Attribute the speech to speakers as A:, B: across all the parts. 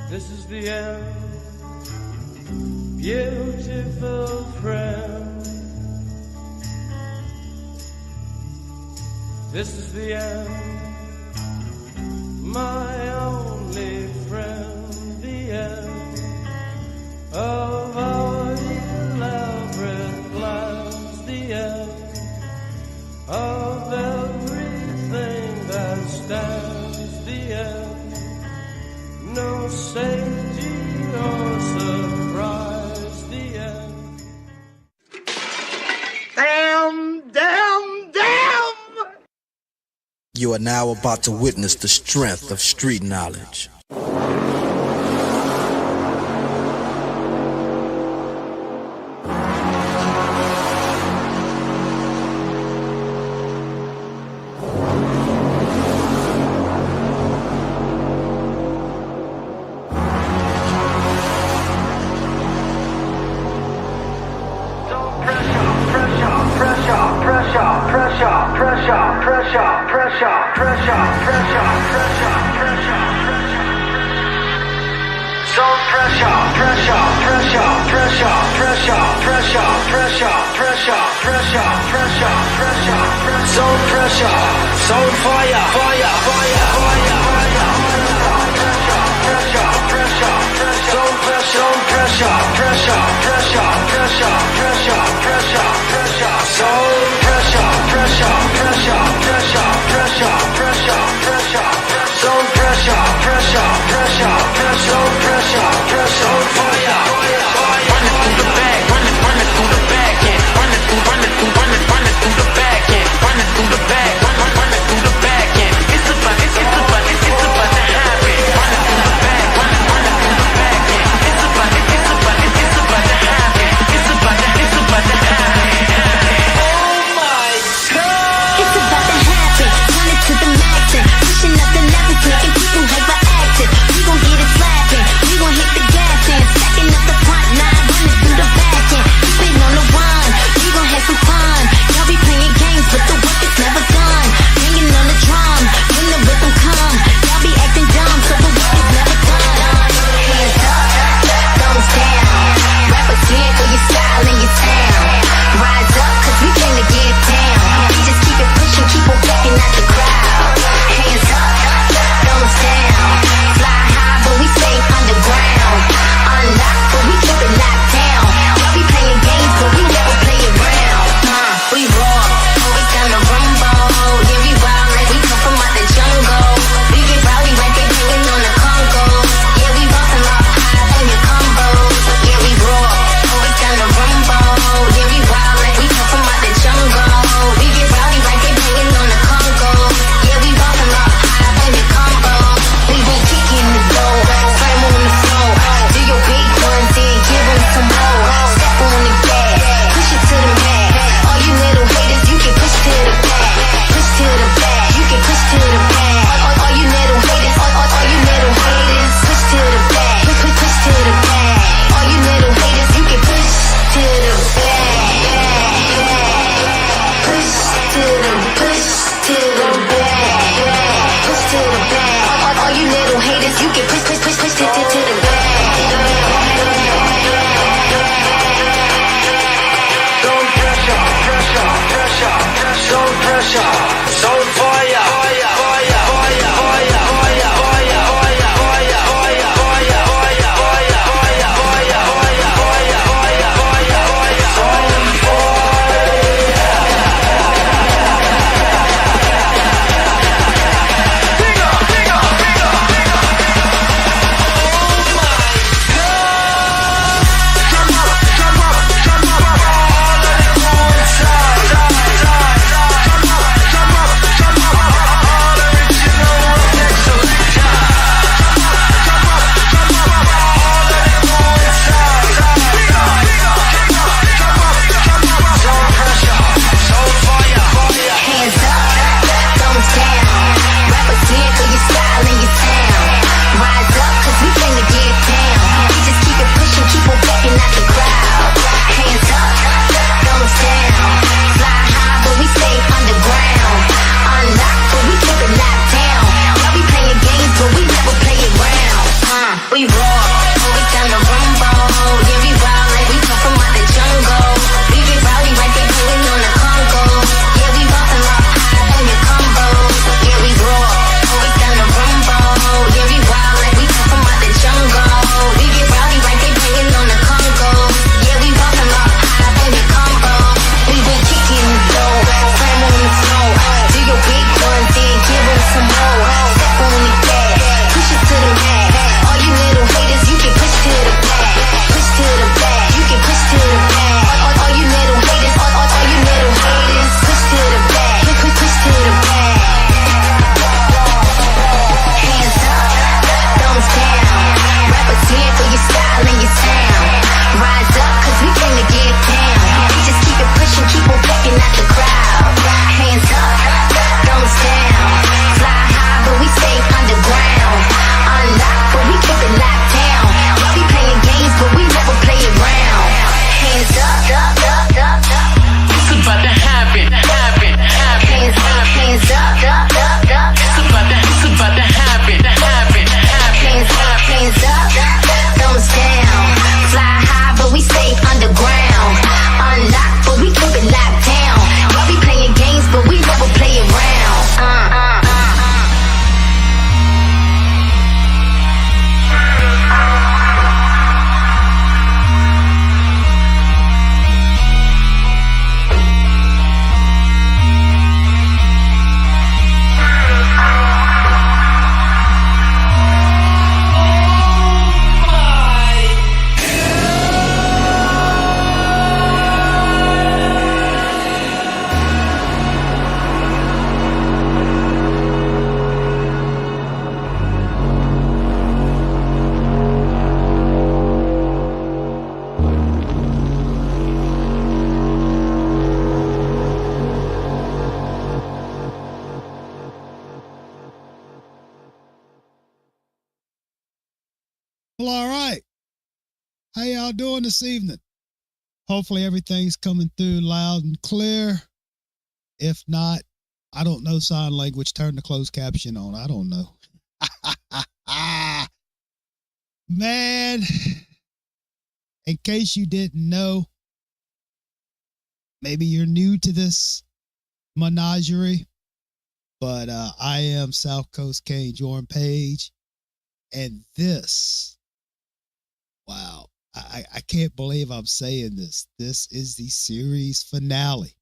A: This is the end, beautiful friend. This is the end, my only friend. The end of our elaborate plans. The end of everything that stands. The end. No safety or surprise, the end.
B: Damn!
C: You are now about to witness the strength of street knowledge.
B: Well, all right. How y'all doing this evening? Hopefully everything's coming through loud and clear. If not, I don't know sign language. Turn the closed caption on. I don't know. Man, in case you didn't know, maybe you're new to this menagerie, but I am South Coast Kane Jordan Page, and this, wow, I can't believe I'm saying this. This is the series finale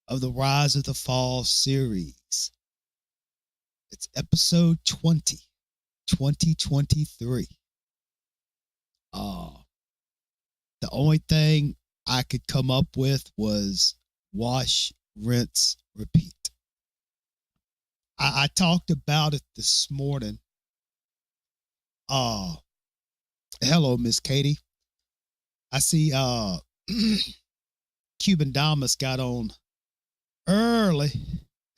B: of the Rise of the Fall series. It's episode 20, 2023. The only thing I could come up with was wash, rinse, repeat. I talked about it this morning. Hello, Miss Katie. I see Cuban Damas got on early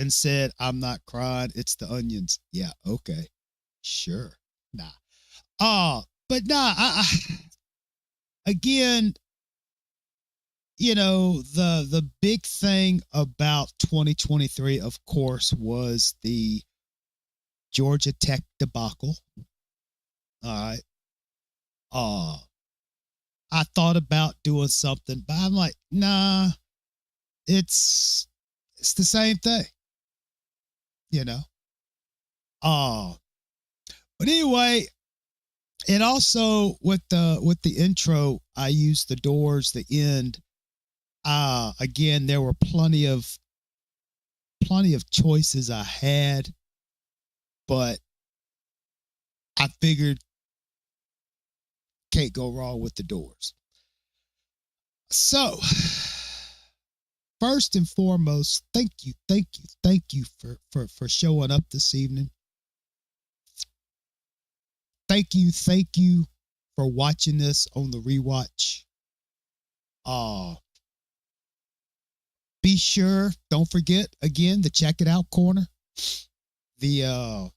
B: and said, I'm not crying, it's the onions. Yeah, okay. Sure. Nah. But nah, again, you know, the big thing about 2023, of course, was the Georgia Tech debacle. All right. I thought about doing something, but I'm like, nah, it's the same thing, you know. But anyway, and also with the intro, I used the Doors, the end. Again, there were plenty of choices I had, but I figured can't go wrong with the Doors. So, first and foremost, thank you for showing up this evening. Thank you for watching this on the rewatch. Be sure, don't forget, again, the check it out corner. The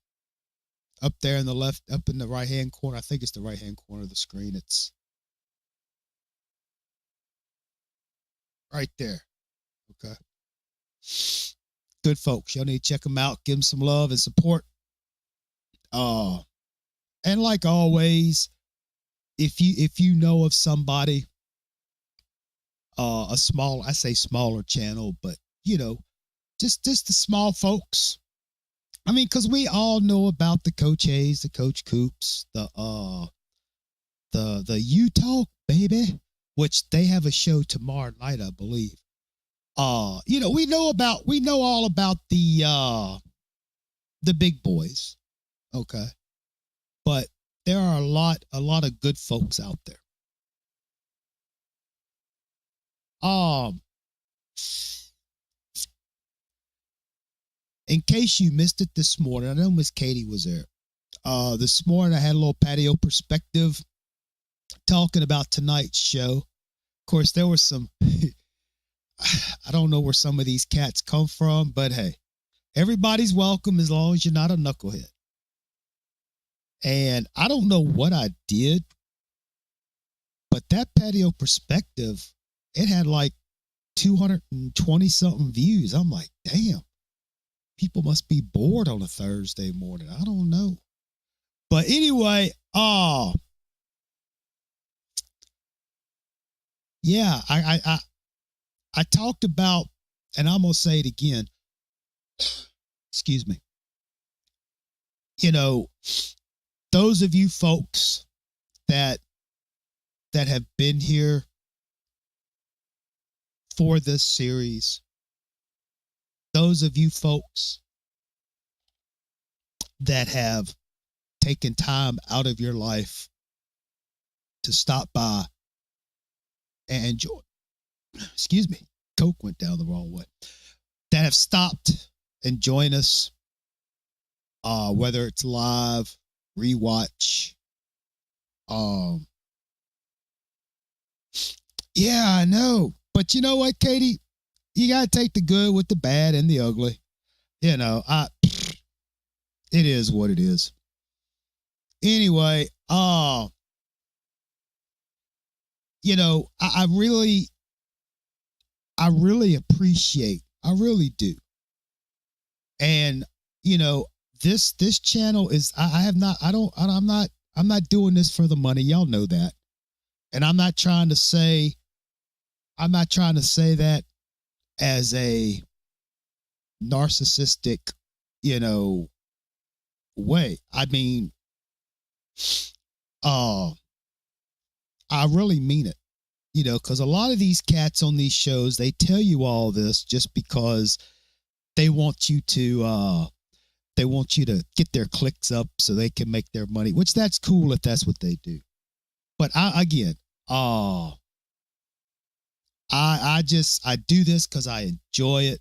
B: up there in the left, up in the right hand corner. I think it's the right hand corner of the screen. It's right there. Okay. Good folks. Y'all need to check them out. Give them some love and support. And like always, if you know of somebody, a small, I say smaller channel, but you know, just the small folks. I mean, because we all know about the Coach Hayes, the Coach Coops, the You Talk, baby, which they have a show tomorrow night, I believe. You know, we know all about the big boys, okay, but there are a lot of good folks out there. In case you missed it this morning, I know Miss Katie was there. This morning I had a little patio perspective talking about tonight's show. Of course, there was some, I don't know where some of these cats come from, but hey, everybody's welcome as long as you're not a knucklehead. And I don't know what I did, but that patio perspective, it had like 220 something views. I'm like, damn, people must be bored on a Thursday morning. I don't know. But anyway, yeah, I talked about, and I'm going to say it again. Excuse me. You know, those of you folks that have been here for this series, those of you folks that have taken time out of your life to stop by and enjoy, excuse me, Coke went down the wrong way, that have stopped and join us, whether it's live, rewatch. Yeah, I know. But you know what, Katie? You got to take the good with the bad and the ugly. You know, it is what it is. Anyway, uh, you know, I really appreciate, I really do. And, you know, this channel is, I'm not doing this for the money. Y'all know that. And I'm not trying to say that as a narcissistic, you know, way. I mean, I really mean it, you know, because a lot of these cats on these shows, they tell you all this just because they want you to get their clicks up so they can make their money, which that's cool if that's what they do. But I do this because I enjoy it.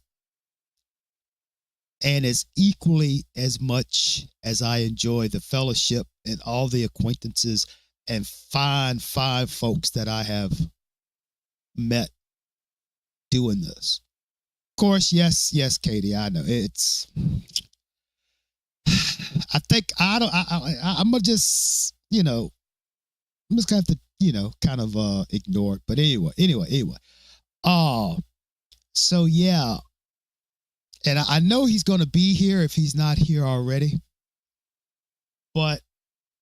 B: And as equally as much as I enjoy the fellowship and all the acquaintances and fine folks that I have met doing this. Of course, yes, Katie, I know it's, I think I'm gonna just, you know, I'm just gonna have to, you know, kind of ignore it. But anyway. So yeah. And I know he's going to be here if he's not here already. But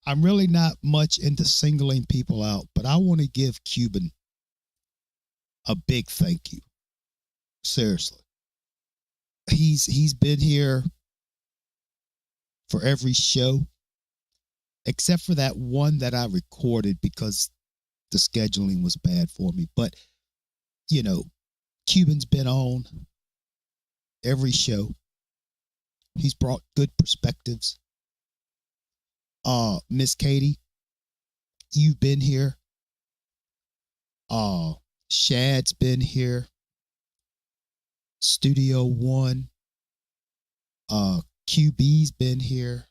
B: I'm really not much into singling people out. But I want to give Cuban a big thank you. Seriously. He's been here for every show. Except for that one that I recorded because the scheduling was bad for me. But, you know, Cuban's been on every show. He's brought good perspectives. Miss Katie, you've been here. Shad's been here. Studio One. QB's been here.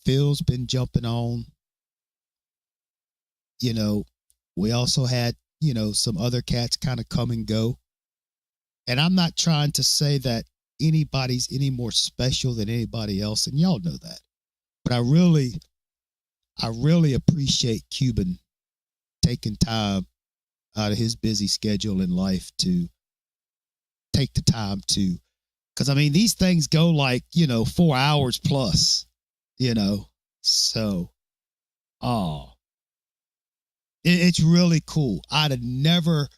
B: Phil's been jumping on. You know, we also had, you know, some other cats kind of come and go. And I'm not trying to say that anybody's any more special than anybody else, and y'all know that. But I really appreciate Cuban taking time out of his busy schedule in life to take the time to, because I mean, these things go like, you know, 4 hours plus, you know, so, it's really cool. I'd have never,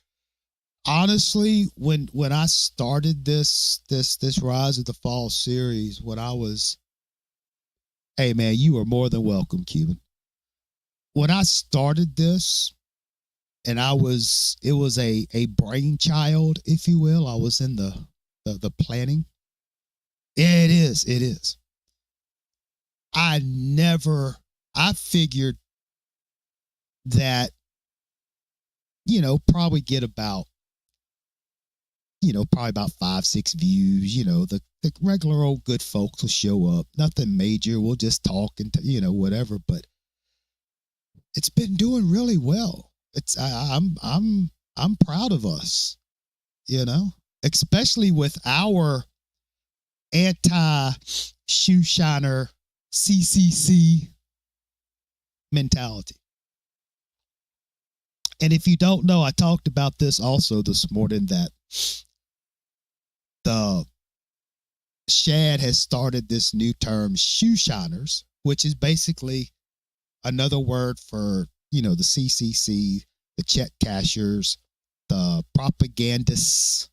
B: honestly, when I started this Rise of the Fall series, when I was, hey man, you are more than welcome, Cuban. When I started this, and it was a brainchild, if you will. I was in the planning. Yeah, it is. I figured that, you know, probably get about, you know, probably about 5-6 views. You know, the regular old good folks will show up. Nothing major. We'll just talk and, you know, whatever. But it's been doing really well. I'm proud of us, you know, especially with our anti-shoe shiner CCC mentality. And if you don't know, I talked about this also this morning, that the Shad has started this new term, shoe shiners, which is basically another word for, you know, the CCC, the check cashers, the propagandists,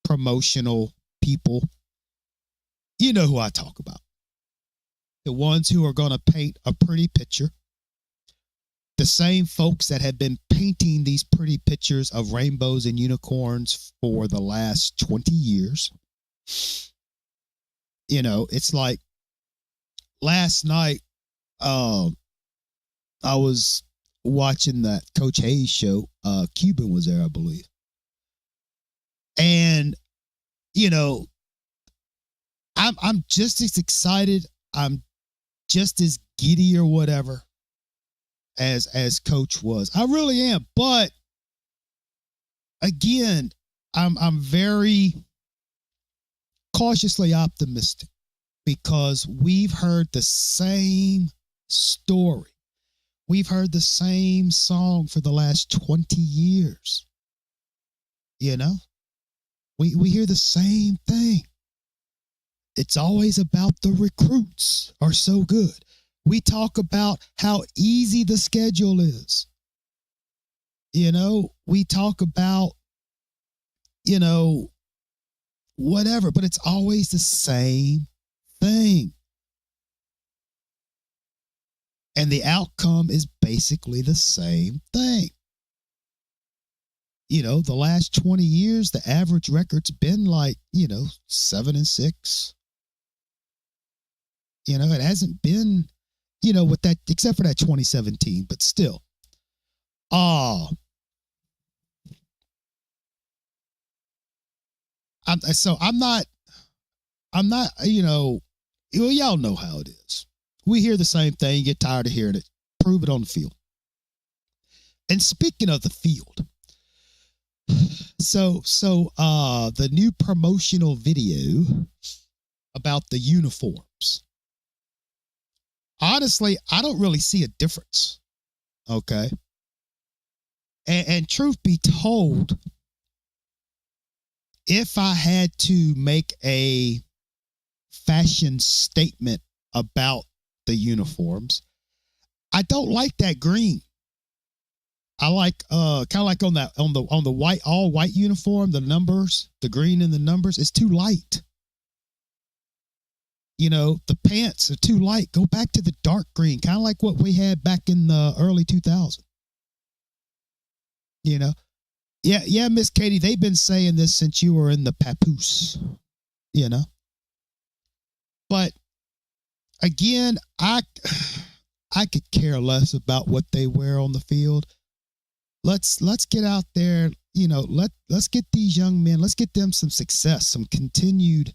B: promotional people. You know who I talk about. The ones who are going to paint a pretty picture. The same folks that have been painting these pretty pictures of rainbows and unicorns for the last 20 years. You know, it's like last night, I was watching that Coach Hayes show. Cuban was there, I believe. And, you know, I'm just as excited. I'm just as giddy or whatever as Coach was. I really am. But again, I'm very cautiously optimistic because we've heard the same story We've heard the same song for the last 20 years. You know, we hear the same thing. It's always about the recruits are so good. We talk about how easy the schedule is. You know, we talk about, you know, whatever, but it's always the same thing. And the outcome is basically the same thing. You know, the last 20 years, the average record's been like, 7-6. You know, it hasn't been, with that, except for that 2017, but still. I'm not, y'all know how it is. We hear the same thing, get tired of hearing it. Prove it on the field. And speaking of the field, so the new promotional video about the uniforms. Honestly, I don't really see a difference. Okay. And truth be told, if I had to make a fashion statement about the uniforms, I don't like that green. I like kind of like on the white, all white uniform, the numbers, the green and the numbers, it's too light. The pants are too light. Go back to the dark green, kind of like what we had back in the early 2000s. Yeah, Miss Katie, they've been saying this since you were in the papoose, But again, I could care less about what they wear on the field. Let's get out there, let's get these young men, let's get them some success, some continued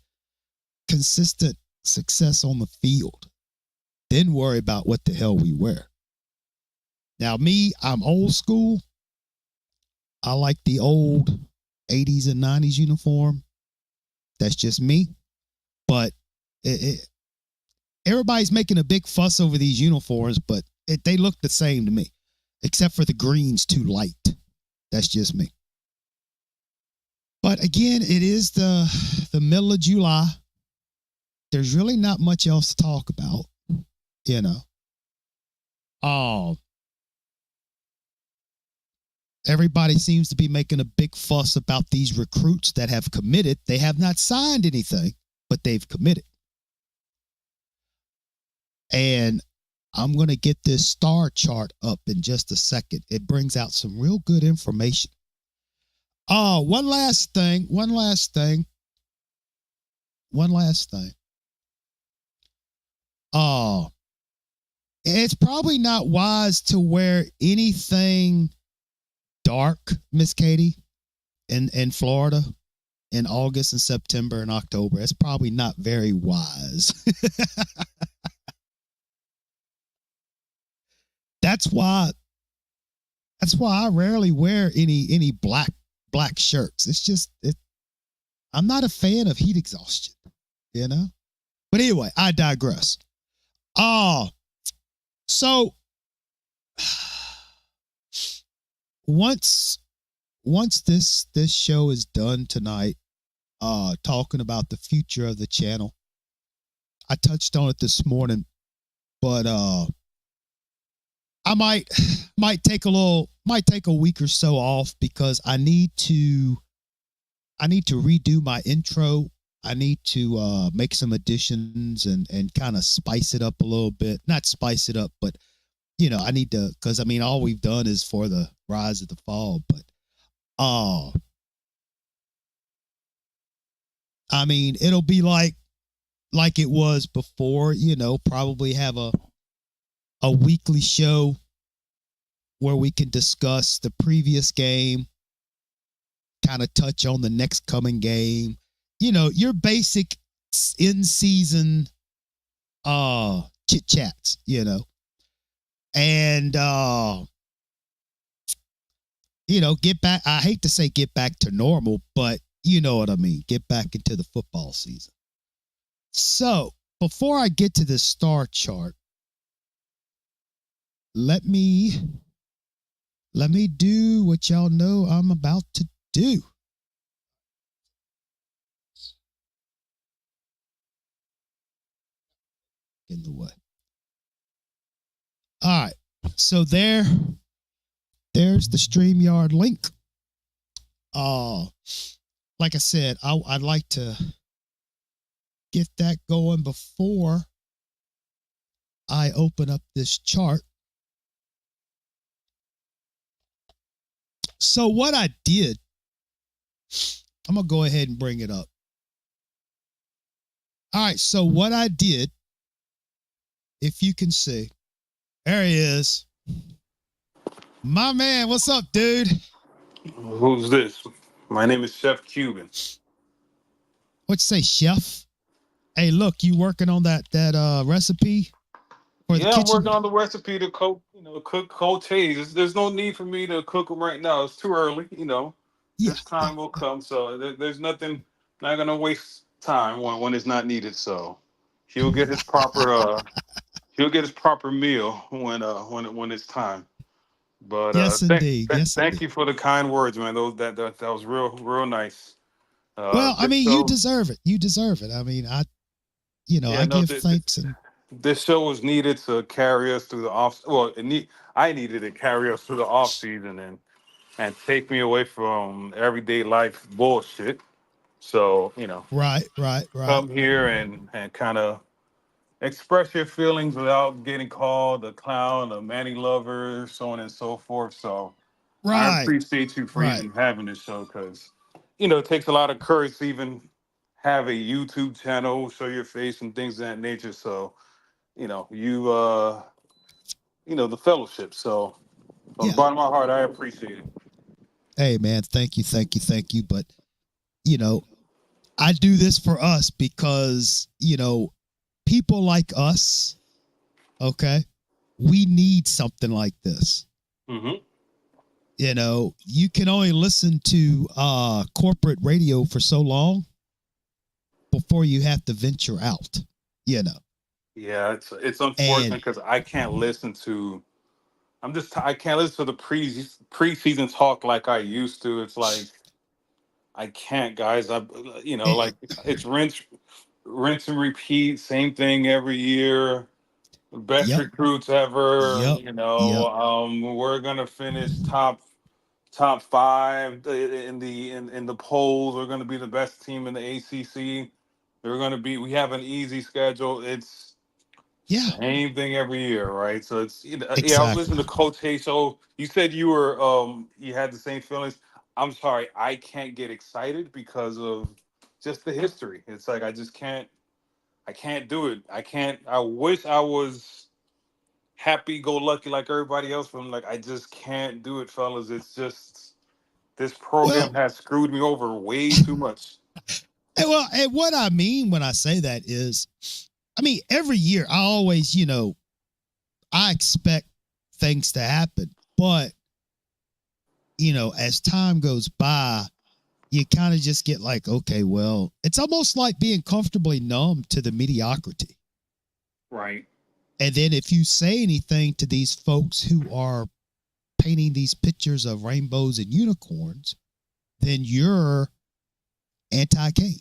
B: consistent success on the field. Then worry about what the hell we wear. Now me, I'm old school. I like the old 80s and 90s uniform. That's just me. But everybody's making a big fuss over these uniforms, but they look the same to me, except for the green's too light. That's just me. But again, it is the middle of July. There's really not much else to talk about, Everybody seems to be making a big fuss about these recruits that have committed. They have not signed anything, but they've committed. And I'm going to get this star chart up in just a second. It brings out some real good information. One last thing. It's probably not wise to wear anything dark, Miss Katie, in Florida in August and September and October. It's probably not very wise. That's why I rarely wear any black shirts. It's just I'm not a fan of heat exhaustion, But anyway, I digress. So once this show is done tonight, talking about the future of the channel, I touched on it this morning, but I might take a week or so off because I need to redo my intro. I need to make some additions and kind of spice it up a little bit. Not spice it up, but I need to, because all we've done is for the rise of the fall. But it'll be like it was before. Probably have a weekly show where we can discuss the previous game, kind of touch on the next coming game. Your basic in-season chit-chats, and get back. I hate to say get back to normal, but you know what I mean. Get back into the football season. So before I get to this star chart, let me do what y'all know I'm about to do. In the way. All right. So there's the StreamYard link. Like I said, I'd like to get that going before I open up this chart. So what I did, I'm going to go ahead and bring it up. All right. So what I did, if you can see, there he is. My man, what's up, dude?
D: Who's this? My name is Chef Cuban.
B: What'd you say, chef? Hey, look, you working on that recipe for the
D: Yeah, I'm
B: kitchen?
D: working on the recipe to cook cotes. There's no need for me to cook them right now. It's too early,
B: Yeah.
D: This time will come. So there's nothing, not gonna waste time when it's not needed. So he'll get his proper meal when it's time. But
B: Yes, indeed. Yes,
D: thank
B: indeed.
D: you for the kind words, man. That was real nice.
B: Well, I
D: This
B: mean, you
D: show,
B: deserve it. You deserve it. I mean,
D: yeah,
B: I
D: no,
B: give thanks and
D: this show was needed to carry us through the off. Well, I needed to carry us through the off season and take me away from everyday life bullshit. So
B: right.
D: come here and kind of express your feelings without getting called a clown, a manny lover, so on and so forth. So I
B: Right.
D: appreciate you for
B: Right.
D: even having this show because it takes a lot of courage to even have a YouTube channel, show your face and things of that nature. So the fellowship. So from the
B: Yeah.
D: bottom of my heart, I appreciate it.
B: Hey, man, thank you. But, I do this for us because, people like us, okay, we need something like this.
D: Mm-hmm.
B: You can only listen to corporate radio for so long before you have to venture out,
D: Yeah, it's unfortunate
B: and
D: because I can't listen to. I can't listen to the preseason talk like I used to. It's like I can't, guys.
B: it,
D: like it's rinse and repeat, same thing every year. Best
B: yep,
D: recruits ever.
B: yep, yep,
D: We're gonna finish top five in the polls. We're going to be the best team in the ACC. We have an easy schedule. It's
B: yeah,
D: same thing every year, right? So it's yeah. I was
B: exactly.
D: listening to Coach Hay. So you said you had the same feelings. I'm sorry, I can't get excited because of just the history. It's like I can't do it. I can't. I wish I was happy go lucky like everybody else, but I'm like I just can't do it, fellas. It's just this
B: Well,
D: program has screwed me over way too much.
B: and what I mean when I say that is, I mean, every year I always, I expect things to happen, but as time goes by, you kind of just get like, okay, well, it's almost like being comfortably numb to the mediocrity.
D: Right.
B: And then if you say anything to these folks who are painting these pictures of rainbows and unicorns, then you're anti-Kane.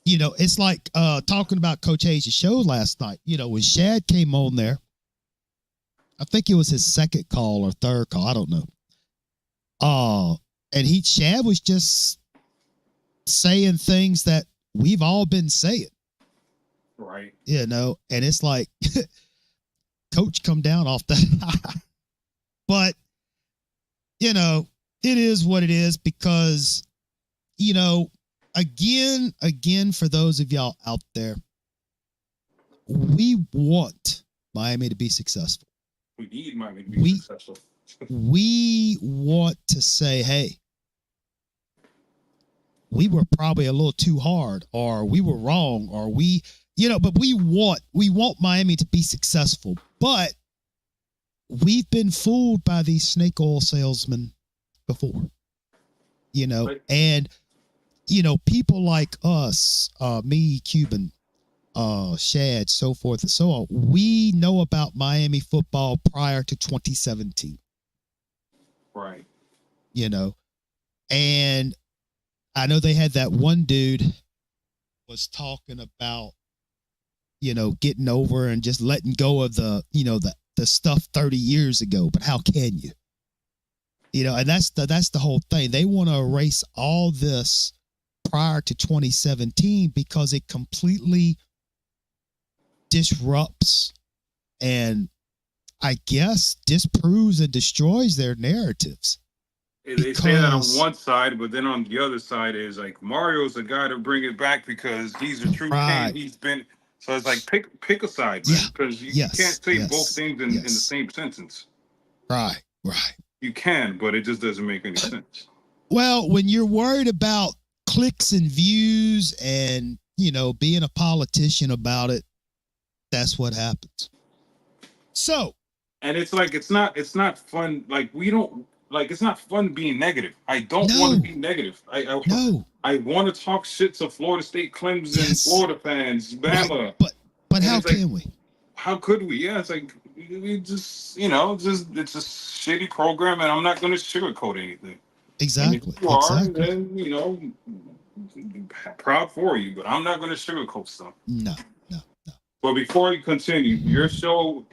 B: It's like talking about Coach Hayes' show last night. When Shad came on there, I think it was his second call or third call. I don't know. And Shad was just saying things that we've all been saying.
D: Right.
B: And it's like, Coach, come down off that. But, it is what it is because, again, for those of y'all out there, we want Miami to be successful.
D: We need Miami to be successful.
B: We want to say, hey, we were probably a little too hard, or we were wrong, or but we want Miami to be successful. But we've been fooled by these snake oil salesmen before, and people like us, me, Cuban, Shad, so forth and so on. We know about Miami football prior to 2017.
D: Right.
B: You know, and I know they had that one dude was talking about, you know, getting over and just letting go of the, you know, the stuff 30 years ago. But how can you? You know, and that's the whole thing. They want to erase all this prior to 2017 because it completely disrupts and I guess disproves and destroys their narratives.
D: They say that on one side, but then on the other side is like Mario's the guy to bring it back because he's a true king. He's been so it's like pick a side, man, because you can't say both things in the same sentence.
B: Right.
D: You can, but it just doesn't make any sense.
B: Well, when you're worried about clicks and views and, you know, being a politician about it, that's what happens. So,
D: and it's like it's not fun. Like we don't like it's not fun being negative. I don't want to be negative. I want to talk shit to Florida State, Clemson, Florida fans, Bama.
B: Right. But how can we?
D: How could we? Yeah, it's like we just, you know, it's a shitty program, and I'm not going to sugarcoat anything.
B: Exactly.
D: And if you are, then, you know, proud for you, but I'm not going to sugarcoat stuff.
B: No.
D: But before you continue, your show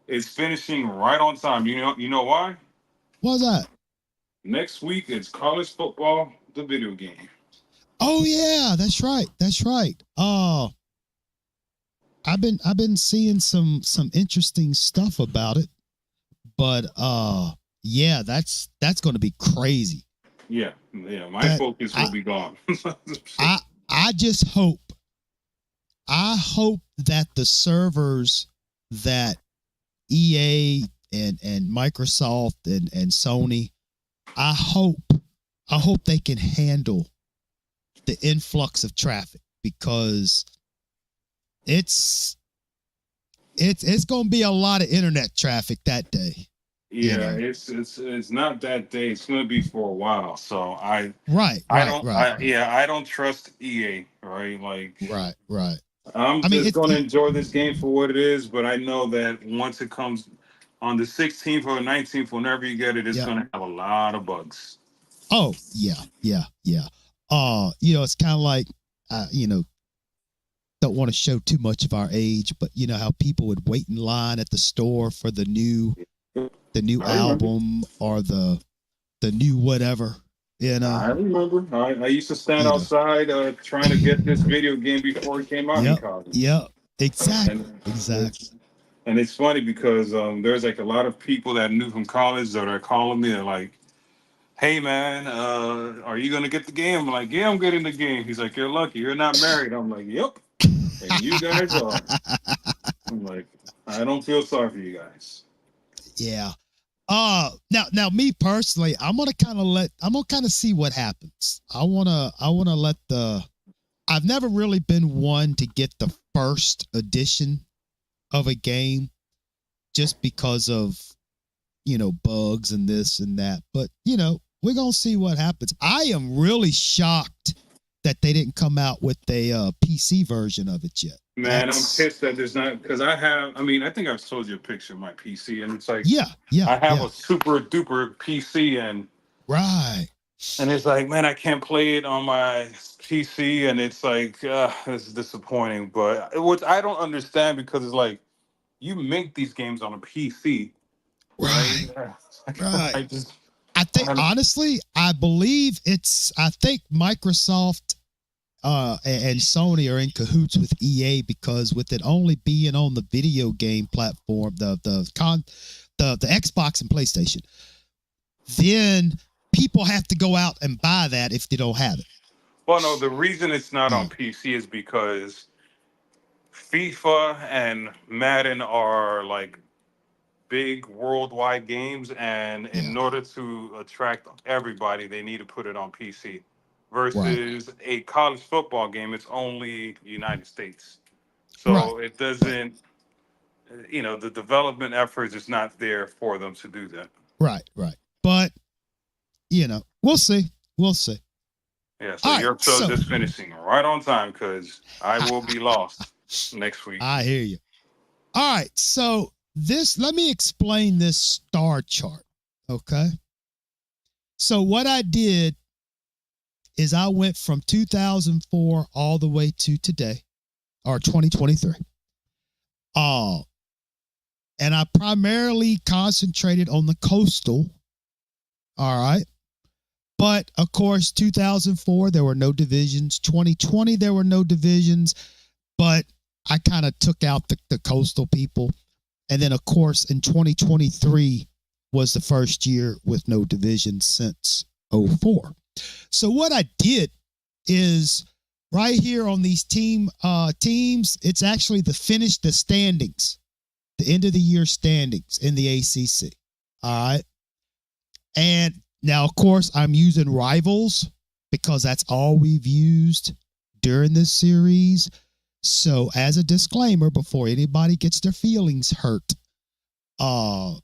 D: is finishing right on time. You know why?
B: What's that?
D: Next week it's college football, the video game.
B: Oh yeah, that's right. I've been seeing some interesting stuff about it, but yeah, that's going to be crazy.
D: Yeah, my focus will be gone.
B: I just hope that the servers that EA and Microsoft and Sony, I hope they can handle the influx of traffic, because it's going to be a lot of internet traffic that day.
D: Yeah, you know? It's not that day. It's going to be for a while. So I don't trust EA. Right, like
B: right.
D: I'm just going to enjoy this game for what it is. But I know that once it comes on the 16th or 19th, whenever you get it, it's going to have a lot of bugs.
B: Oh yeah. You know, it's kind of like you know, don't want to show too much of our age, but you know how people would wait in line at the store for the new album or the new whatever, you know.
D: I remember. I used to stand outside trying to get this video game before it came out in college.
B: Yep, exactly.
D: And it's funny because there's like a lot of people that knew from college that are calling me. They're like, "Hey man, are you gonna get the game?" I'm like, "Yeah, I'm getting the game." He's like, "You're lucky. You're not married." I'm like, "Yep." And you guys are. I'm like, I don't feel sorry for you guys.
B: Yeah. Now me personally, I'm gonna kind of see what happens. I wanna let I've never really been one to get the first edition of a game just because of, you know, bugs and this and that. But, you know, we're gonna see what happens. I am really shocked that they didn't come out with a PC version of it yet.
D: Man, I'm pissed that there's not, because I think I've told you a picture of my PC, and it's like, I have a super duper PC, and it's like, man, I can't play it on my PC, and it's like, this is disappointing. But which I don't understand, because it's like, you make these games on a PC, right?
B: I think honestly, I think Microsoft and Sony are in cahoots with EA, because with it only being on the video game platform, the Xbox and PlayStation, then people have to go out and buy that if they don't have it.
D: Well, no, the reason it's not on PC is because FIFA and Madden are like big worldwide games, and in order to attract everybody, they need to put it on PC. Versus a college football game, it's only United States. So it doesn't, you know, the development efforts is not there for them to do that. Right.
B: But, you know, we'll see.
D: Yeah, so your show's just finishing right on time, because I will be lost. next week.
B: I hear you. All right. So let me explain this star chart. Okay. So what I did is I went from 2004 all the way to today, or 2023. And I primarily concentrated on the coastal. All right. But of course, 2004, there were no divisions. 2020, there were no divisions. But I kind of took out the coastal people. And then, of course, in 2023 was the first year with no divisions since 04. So what I did is right here on these teams, it's actually the standings, the end of the year standings in the ACC. All right. And now, of course, I'm using rivals because that's all we've used during this series. So as a disclaimer, before anybody gets their feelings hurt, I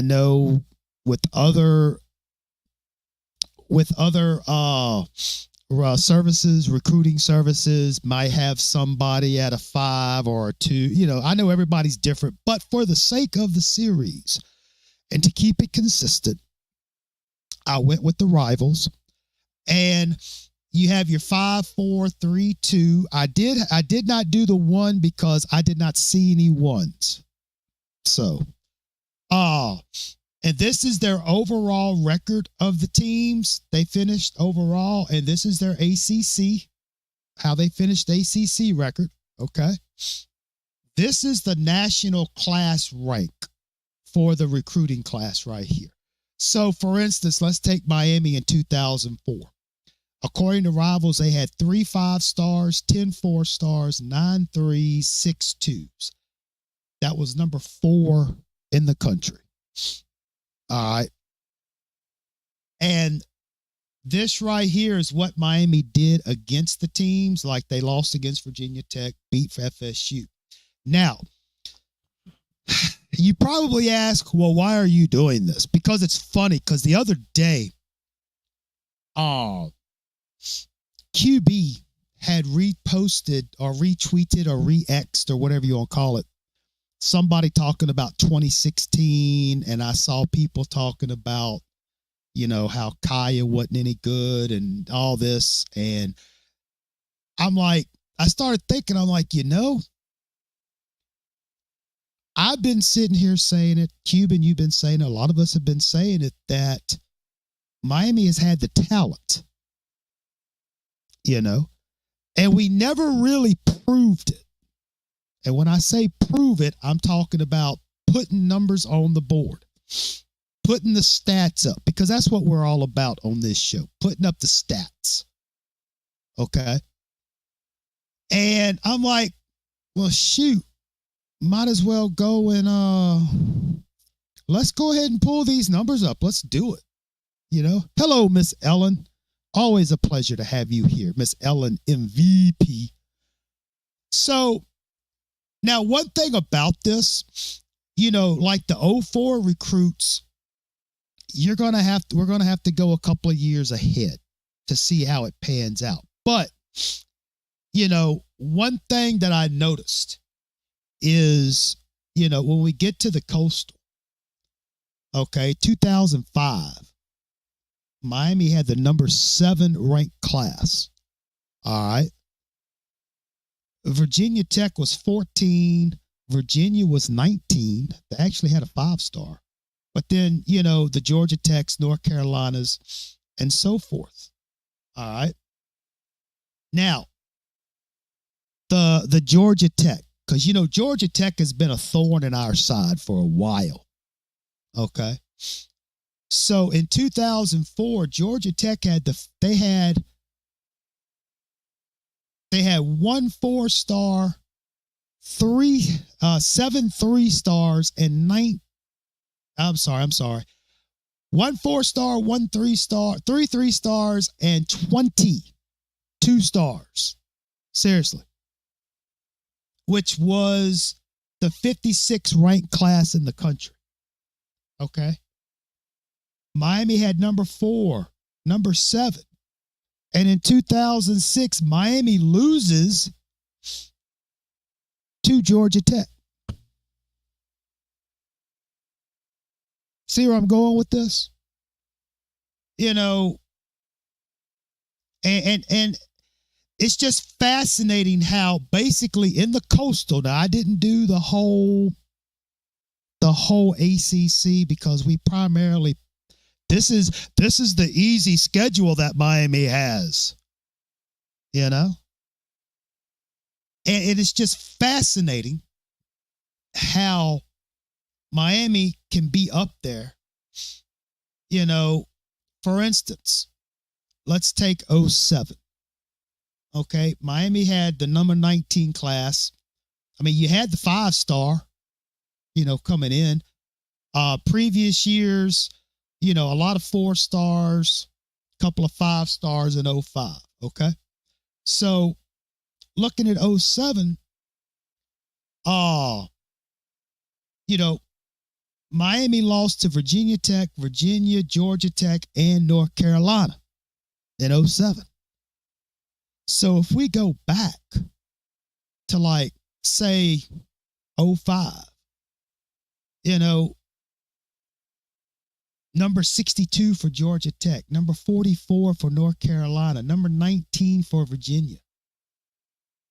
B: know with other services, recruiting services might have somebody at a 5 or a 2. You know, I know everybody's different, but for the sake of the series and to keep it consistent, I went with the rivals. And you have your 5, 4, 3, 2. I did not do the 1 because I did not see any 1s. So, and this is their overall record of the teams. They finished overall, and this is their ACC, how they finished ACC record. Okay. This is the national class rank for the recruiting class right here. So, for instance, let's take Miami in 2004. According to rivals, they had 3 5-stars, 10 4-stars, 9 3s, 6 2s. That was number 4 in the country. All right. And this right here is what Miami did against the teams, like they lost against Virginia Tech, beat FSU. Now, you probably ask, well, why are you doing this? Because it's funny, because the other day, QB had reposted or retweeted or re-X'd or whatever you want to call it, somebody talking about 2016, and I saw people talking about, you know, how Kaya wasn't any good and all this. And I'm like, I started thinking, I'm like, you know, I've been sitting here saying it, Cuban, you've been saying it, a lot of us have been saying it, that Miami has had the talent, you know, and we never really proved it. And when I say prove it, I'm talking about putting numbers on the board, putting the stats up, because that's what we're all about on this show, putting up the stats. Okay. And I'm like, well, shoot, might as well go and let's go ahead and pull these numbers up. Let's do it. You know, hello, Miss Ellen. Always a pleasure to have you here, Miss Ellen MVP. So now, one thing about this, you know, like the 04 recruits, we're going to have to go a couple of years ahead to see how it pans out. But, you know, one thing that I noticed is, you know, when we get to the coastal, okay, 2005, Miami had the number 7 ranked class. All right. Virginia Tech was 14. Virginia was 19. They actually had a 5-star. But then, you know, the Georgia Techs, North Carolinas, and so forth. All right. Now, the Georgia Tech, because, you know, Georgia Tech has been a thorn in our side for a while. Okay. So in 2004, Georgia Tech had 1 4-star, 7 3-stars, and 1 4-star, 1 3-star, 3 3-stars, and 20 2-stars. Seriously. Which was the 56th ranked class in the country. Okay. Miami had number 4, number 7. And in 2006, Miami loses to Georgia Tech. See where I'm going with this? You know, and it's just fascinating how basically in the Coastal, now I didn't do the whole ACC because we primarily, this is the easy schedule that Miami has, you know? And it is just fascinating how Miami can be up there. You know, for instance, let's take 07. Okay, Miami had the number 19 class. I mean, you had the 5-star, you know, coming in. Previous years, you know, a lot of 4 stars, a couple of 5 stars in 05. Okay, so looking at 07, you know, Miami lost to Virginia Tech, Virginia, Georgia Tech, and North Carolina in 07. So if we go back to like, say, 05, you know, number 62 for Georgia Tech, number 44 for North Carolina, number 19 for Virginia.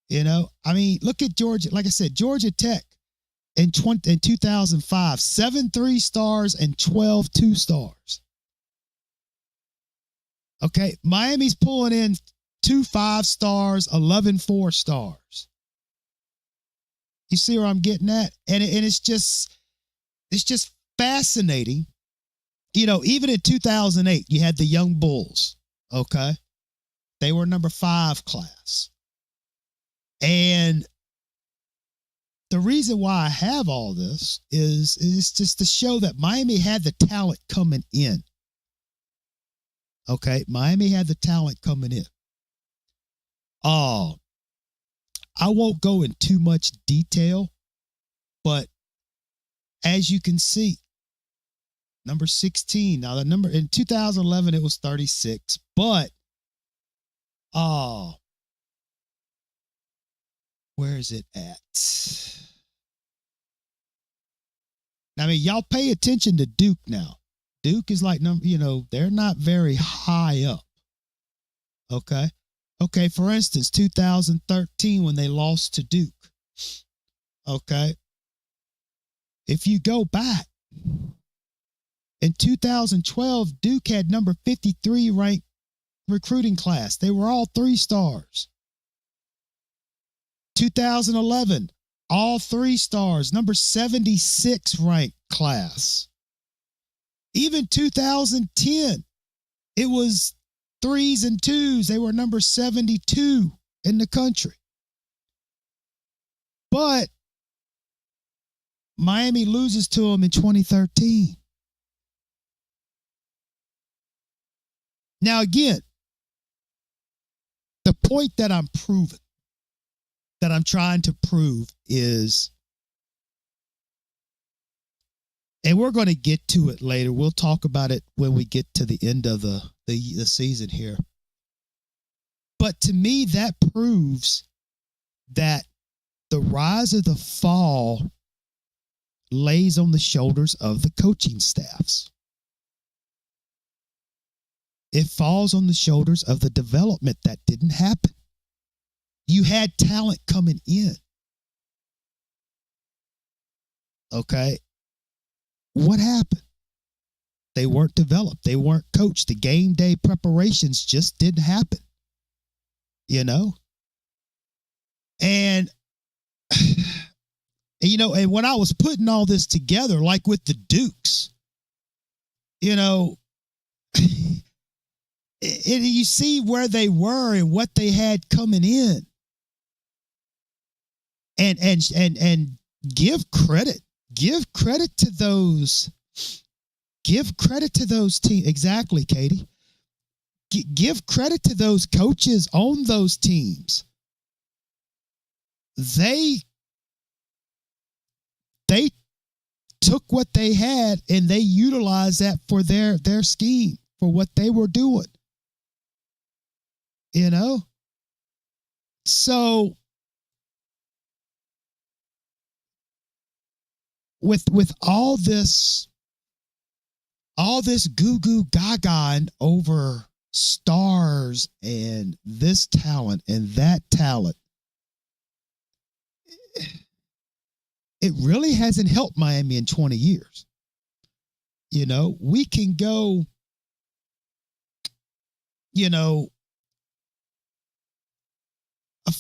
B: You know, I mean, look at Georgia. Like I said, Georgia Tech in 2005, 7 3-stars and 12 2-stars. Okay, Miami's pulling in 2 5-stars, 11 4-stars. You see where I'm getting at? And it's just fascinating. You know, even in 2008, you had the Young Bulls. Okay, they were number 5 class. And the reason why I have all this is just to show that Miami had the talent coming in. Okay, Miami had the talent coming in. I won't go in too much detail, but as you can see, number 16. Now the number in 2011 it was 36, but where is it at? I mean, y'all pay attention to Duke now. Duke is like, you know, they're not very high up. Okay. Okay. For instance, 2013 when they lost to Duke. Okay. If you go back in 2012, Duke had number 53 ranked recruiting class. They were all 3 stars. 2011, all 3 stars, number 76 ranked class. Even 2010, it was 3s and 2s. They were number 72 in the country. But Miami loses to them in 2013. Now, again, the point that I'm proving, that I'm trying to prove is, and we're going to get to it later. We'll talk about it when we get to the end of the season here. But to me, that proves that the rise of the fall lays on the shoulders of the coaching staffs. It falls on the shoulders of the development that didn't happen. You had talent coming in. Okay. What happened? They weren't developed. They weren't coached. The game day preparations just didn't happen. You know? And, you know, and when I was putting all this together, like with the Dukes, you know, you see where they were and what they had coming in. And give credit to those teams. Exactly, Katie. Give credit to those coaches on those teams. They took what they had and they utilized that for their scheme, for what they were doing. You know? So with all this goo goo gaga over stars and this talent and that talent, it really hasn't helped Miami in 20 years. You know, we can go, you know,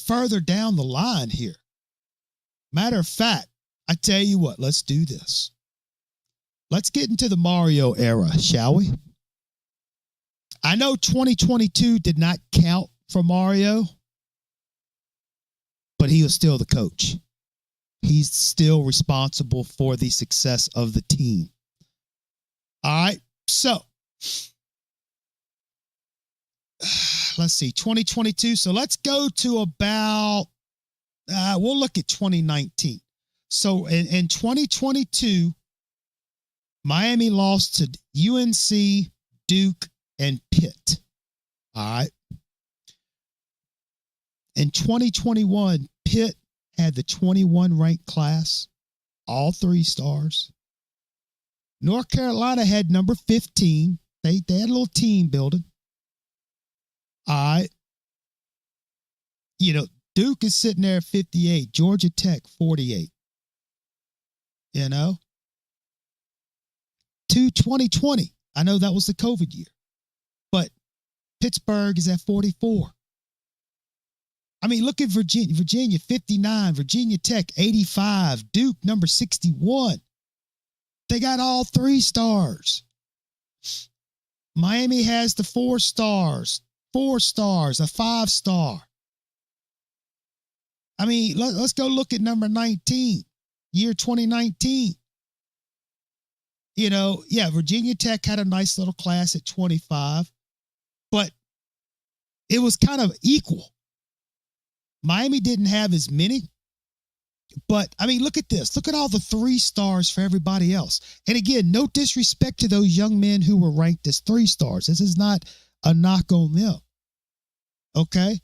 B: further down the line here. Matter of fact, I tell you what, let's do this. Let's get into the Mario era, shall we? I know 2022 did not count for Mario, but he was still the coach. He's still responsible for the success of the team. All right, so let's see, 2022. So let's go to about, we'll look at 2019. So in 2022, Miami lost to UNC, Duke, and Pitt. All right. In 2021, Pitt had the 21 ranked class, all 3 stars. North Carolina had number 15. They had a little team building. All right. You know, Duke is sitting there at 58. Georgia Tech, 48. You know? To 2020. I know that was the COVID year. But Pittsburgh is at 44. I mean, look at Virginia. Virginia, 59. Virginia Tech, 85. Duke, number 61. They got all 3 stars. Miami has the 4 stars, 4 stars, a 5-star. I mean, let's go look at number 19, year 2019. You know, yeah, Virginia Tech had a nice little class at 25, but it was kind of equal. Miami didn't have as many, but I mean, look at this. Look at all the 3 stars for everybody else. And again, no disrespect to those young men who were ranked as 3 stars. This is not a knock on them. Okay.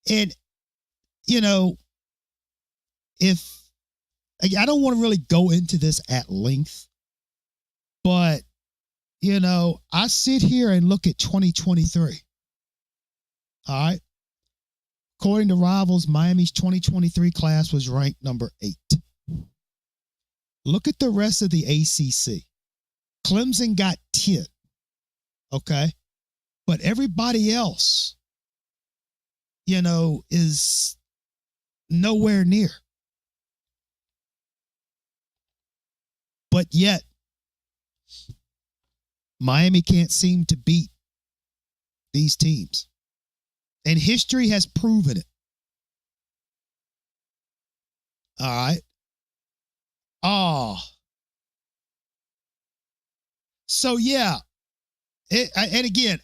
B: And, you know, I don't want to really go into this at length, but, you know, I sit here and look at 2023. All right. According to Rivals, Miami's 2023 class was ranked number 8. Look at the rest of the ACC. Clemson got 10. Okay. But everybody else, you know, is nowhere near. But yet, Miami can't seem to beat these teams. And history has proven it. All right. Oh. So, yeah. And again,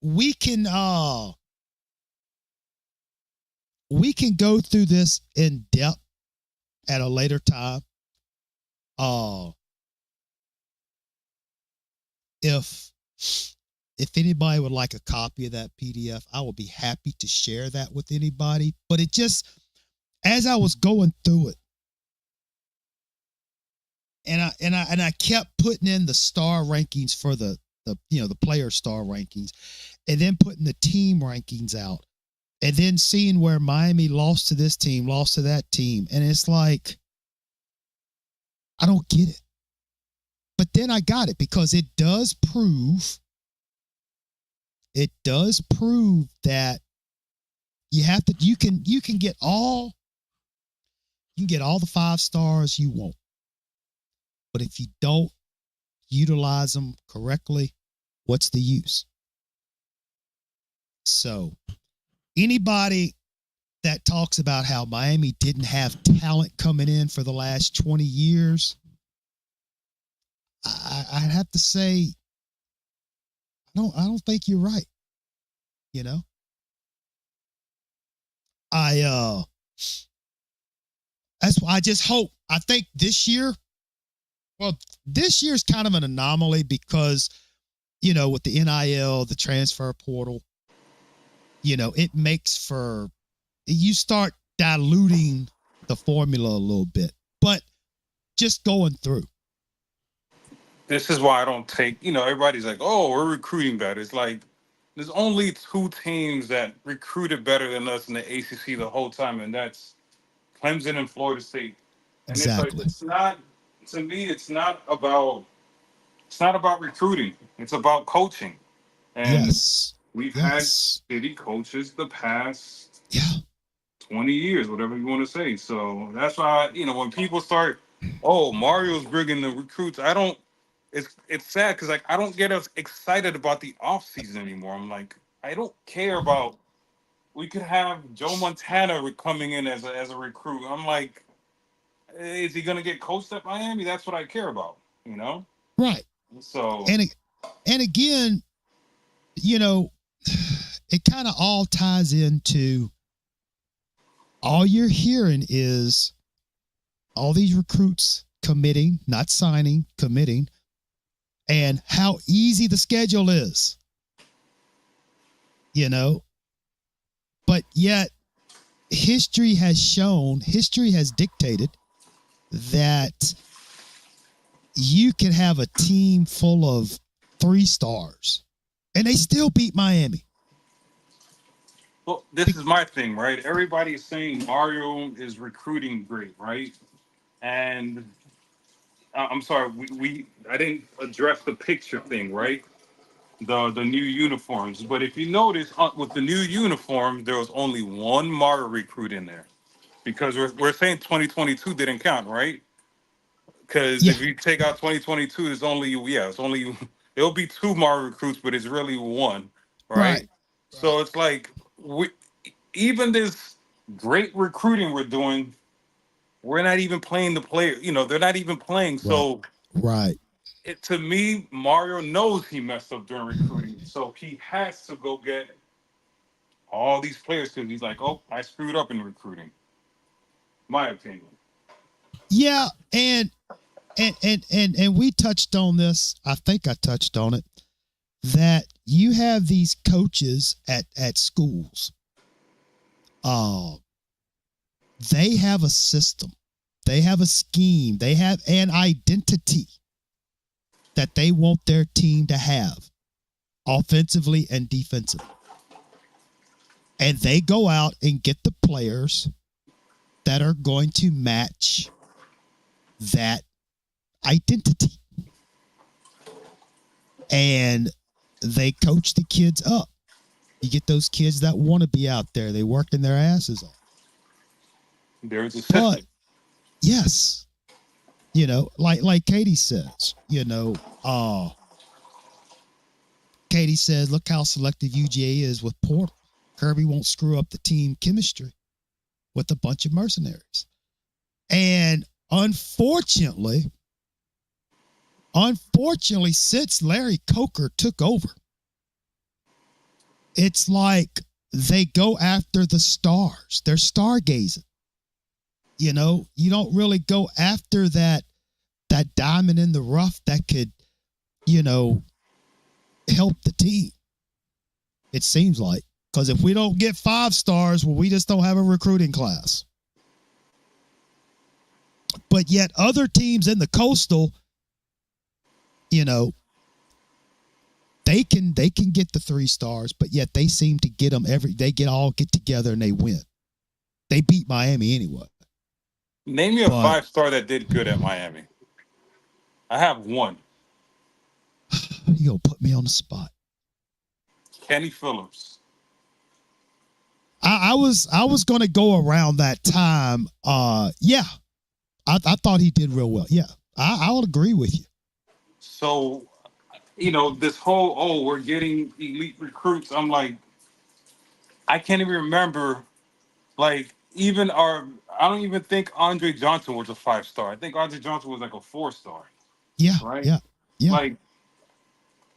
B: we can go through this in depth at a later time. If anybody would like a copy of that PDF, I will be happy to share that with anybody. But it just, as I was going through it, and I kept putting in the star rankings for the player star rankings, and then putting the team rankings out, and then seeing where Miami lost to this team, lost to that team, and it's like, I don't get it. But then I got it, because it does prove that you can get all the 5 stars you want. But if you don't utilize them correctly, what's the use? So anybody that talks about how Miami didn't have talent coming in for the last 20 years, I'd have to say, I don't think you're right. You know, that's why I just hope. I think this year is kind of an anomaly because, you know, with the NIL, the transfer portal, you know, it makes for, you start diluting the formula a little bit. but just going through.
D: This is why I don't take, everybody's like, oh, we're recruiting better. It's like, there's only two teams that recruited better than us in the ACC the whole time, and that's Clemson and Florida State. And it's like,
B: Exactly.
D: it's not, to me, it's not about recruiting. It's about coaching. And
B: Yes.
D: we've had
B: Yes.
D: city coaches the past
B: Yeah.
D: 20 years, whatever you want to say. So that's why, when people start, oh, Mario's bringing the recruits, I don't, it's sad because like I don't get us excited about the off season anymore. I'm like, I don't care about. We could have Joe Montana coming in as a recruit. I'm like, is he gonna get coached at Miami? That's what I care about,
B: Right.
D: So
B: And again, it kind of all ties into all you're hearing is all these recruits committing, not signing, committing, and how easy the schedule is. But yet history has dictated that you can have a team full of 3 stars and they still beat Miami.
D: well, this is my thing, right? Everybody is saying Mario is recruiting great, right? And I'm sorry, I didn't address the picture thing, right? The new uniforms. But if you notice, with the new uniform, there was only one Mario recruit in there because we're saying 2022 didn't count, right? Because
B: Yeah.
D: if you take out 2022, it'll be 2 Mario recruits, but it's really one, right?
B: Right.
D: So it's like even this great recruiting we're doing, we're not even playing the player. They're not even playing.
B: Right.
D: So
B: Right.
D: to me, Mario knows he messed up during recruiting, so he has to go get all these players because he's like, oh, I screwed up in recruiting. My opinion.
B: Yeah, and we touched on this. I think I touched on it. That you have these coaches at schools. They have a system. They have a scheme. They have an identity that they want their team to have, offensively and defensively. And they go out and get the players that are going to match that identity. And they coach the kids up. You get those kids that want to be out there. They working their asses off.
D: There's a system.
B: But yes, like Katie says, Katie says, look how selective UGA is with Portal. Kirby won't screw up the team chemistry with a bunch of mercenaries. And unfortunately, since Larry Coker took over, it's like they go after the stars. They're stargazing. You don't really go after that diamond in the rough that could, help the team. It seems like. Because if we don't get 5 stars, well, we just don't have a recruiting class. But yet other teams in the Coastal, they can get the 3 stars, but yet they seem to get them get together and they win. They beat Miami anyway.
D: Name me a 5-star that did good at Miami. I have one.
B: You gonna put me on the spot.
D: Kenny Phillips.
B: I was gonna go around that time. Yeah. I thought he did real well. Yeah. I'll agree with you.
D: So, this whole, we're getting elite recruits. I'm like, I can't even remember, like, I don't even think Andre Johnson was a 5-star. I think Andre Johnson was like a 4-star.
B: Yeah.
D: Right?
B: Yeah. Yeah.
D: Like,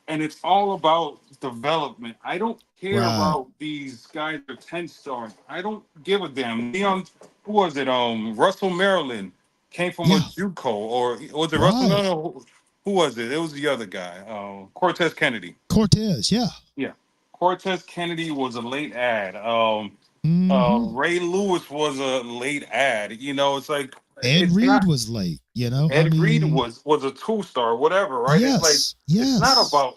D: and it's all about development. I don't care about these guys that are 10 stars. I don't give a damn. Leon, who was it? Russell Maryland came from a JUCO, or was it Russell Maryland? Who was it? It was the other guy, Cortez Kennedy.
B: Cortez, yeah.
D: Yeah. Cortez Kennedy was a late ad. Ray Lewis was a late ad. It's like
B: Ed
D: it's
B: Reed
D: not.
B: was late, you know? I
D: Ed Reed
B: mean,
D: was a 2-star, whatever, right? It's like
B: yes,
D: it's not
B: yes,
D: about,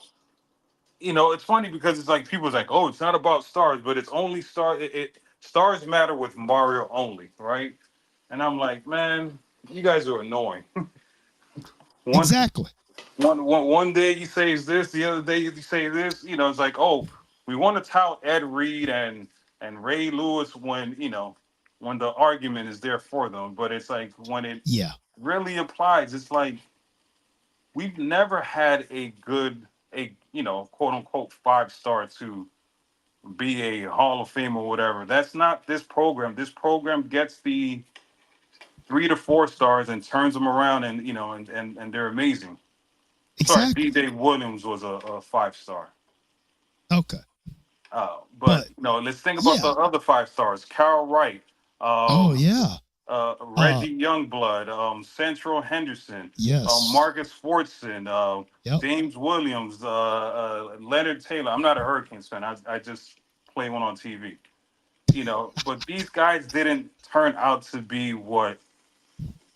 D: it's funny because it's like people's like, oh, it's not about stars, but it's only stars matter with Mario only, right? And I'm like, man, you guys are annoying. one
B: exactly.
D: one day you say is this, the other day you say this. It's like, oh, we want to tout Ed Reed and Ray Lewis when the argument is there for them, but it's like when it
B: Yeah,
D: really applies, it's like we've never had a quote unquote 5-star to be a Hall of Fame or whatever. That's not this program. This program gets the 3 to 4 stars and turns them around, and they're amazing. Sorry,
B: exactly.
D: DJ Williams was a 5-star.
B: Okay.
D: But
B: But
D: let's think about the
B: yeah.
D: other 5 stars. Carl Wright,
B: Oh,
D: um,
B: yeah. Uh,
D: Reggie Youngblood, Central Henderson,
B: yes.
D: Marcus Fortson,
B: Yep.
D: James Williams, Leonard Taylor. I'm not a Hurricanes fan. I just play one on TV. But these guys didn't turn out to be what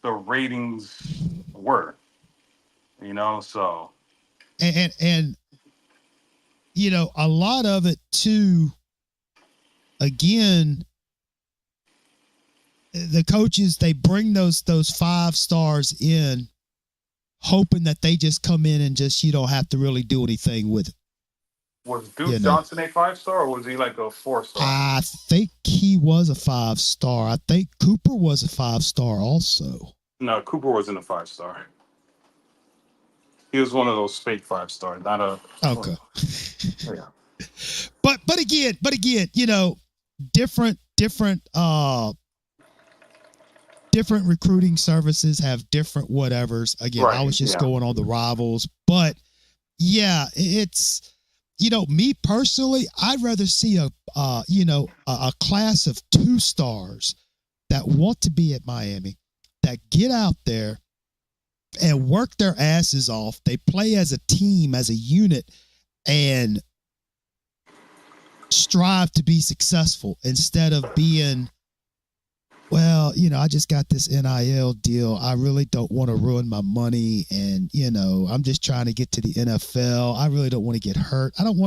D: the ratings were. So
B: And a lot of it too, again, the coaches, they bring those 5 stars in hoping that they just come in and just you don't have to really do anything with it.
D: was Duke Johnson a 5-star, or was he like a 4-star?
B: I think he was a 5-star. I think Cooper was a 5-star also.
D: No, Cooper wasn't a 5-star. He was one of those fake 5-stars, not a.
B: Okay.
D: Yeah.
B: But again, different different recruiting services have different whatevers. Again,
D: Right,
B: I was just
D: yeah.
B: going on the rivals, but yeah, it's me personally, I'd rather see a class of 2 stars that want to be at Miami, that get out there and work their asses off. They play as a team, as a unit, and strive to be successful instead of being, well, I just got this NIL deal. I really don't want to ruin my money. And, I'm just trying to get to the NFL. I really don't want to get hurt. I don't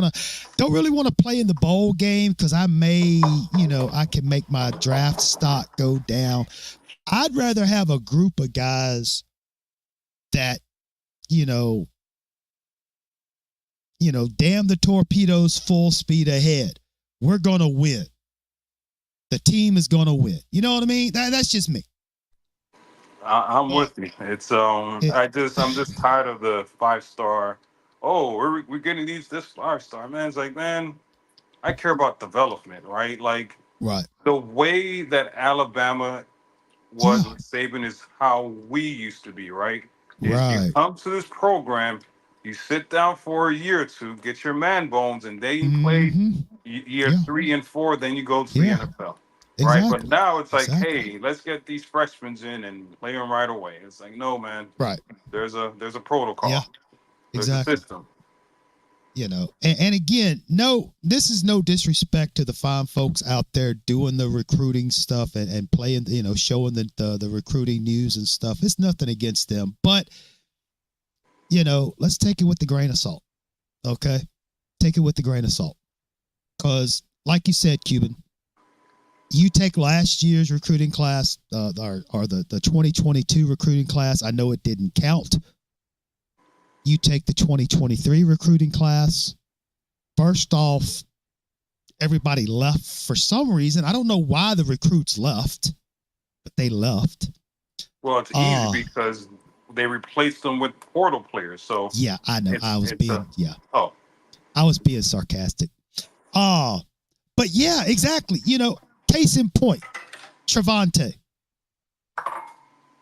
B: really want to play in the bowl game because I can make my draft stock go down. I'd rather have a group of guys that, damn the torpedoes, full speed ahead. We're going to win. The team is going to win. You know what I mean? That's just me.
D: I'm with you. It's I'm just tired of the 5-star. Oh, we're getting this 5-star, man. It's like, man, I care about development, right? Like
B: Right.
D: the way that Alabama was
B: Yeah.
D: with Saban is how we used to be, right? Is you
B: Right.
D: come to this program, you sit down for a year or two, get your man bones, and then you play
B: Mm-hmm.
D: year
B: Yeah.
D: 3 and 4, then you go to the
B: Yeah.
D: NFL. Right, but
B: Exactly.
D: now it's like,
B: Exactly.
D: hey, let's get these freshmen in and play them right away. It's like, no, man.
B: Right.
D: There's a protocol.
B: Yeah.
D: There's a
B: Exactly.
D: system.
B: And again, this is no disrespect to the fine folks out there doing the recruiting stuff and playing, showing the recruiting news and stuff. It's nothing against them, but let's take it with the grain of salt. Okay. Take it with the grain of salt. Cause like you said, Cuban, you take last year's recruiting class, or the 2022 recruiting class. I know it didn't count. You take the 2023 recruiting class. First off, everybody left for some reason. I don't know why the recruits left, but they left.
D: Well, it's easy because they replaced them with portal players. So
B: yeah, I know. I was being sarcastic. But yeah, exactly. Case in point, Trevante.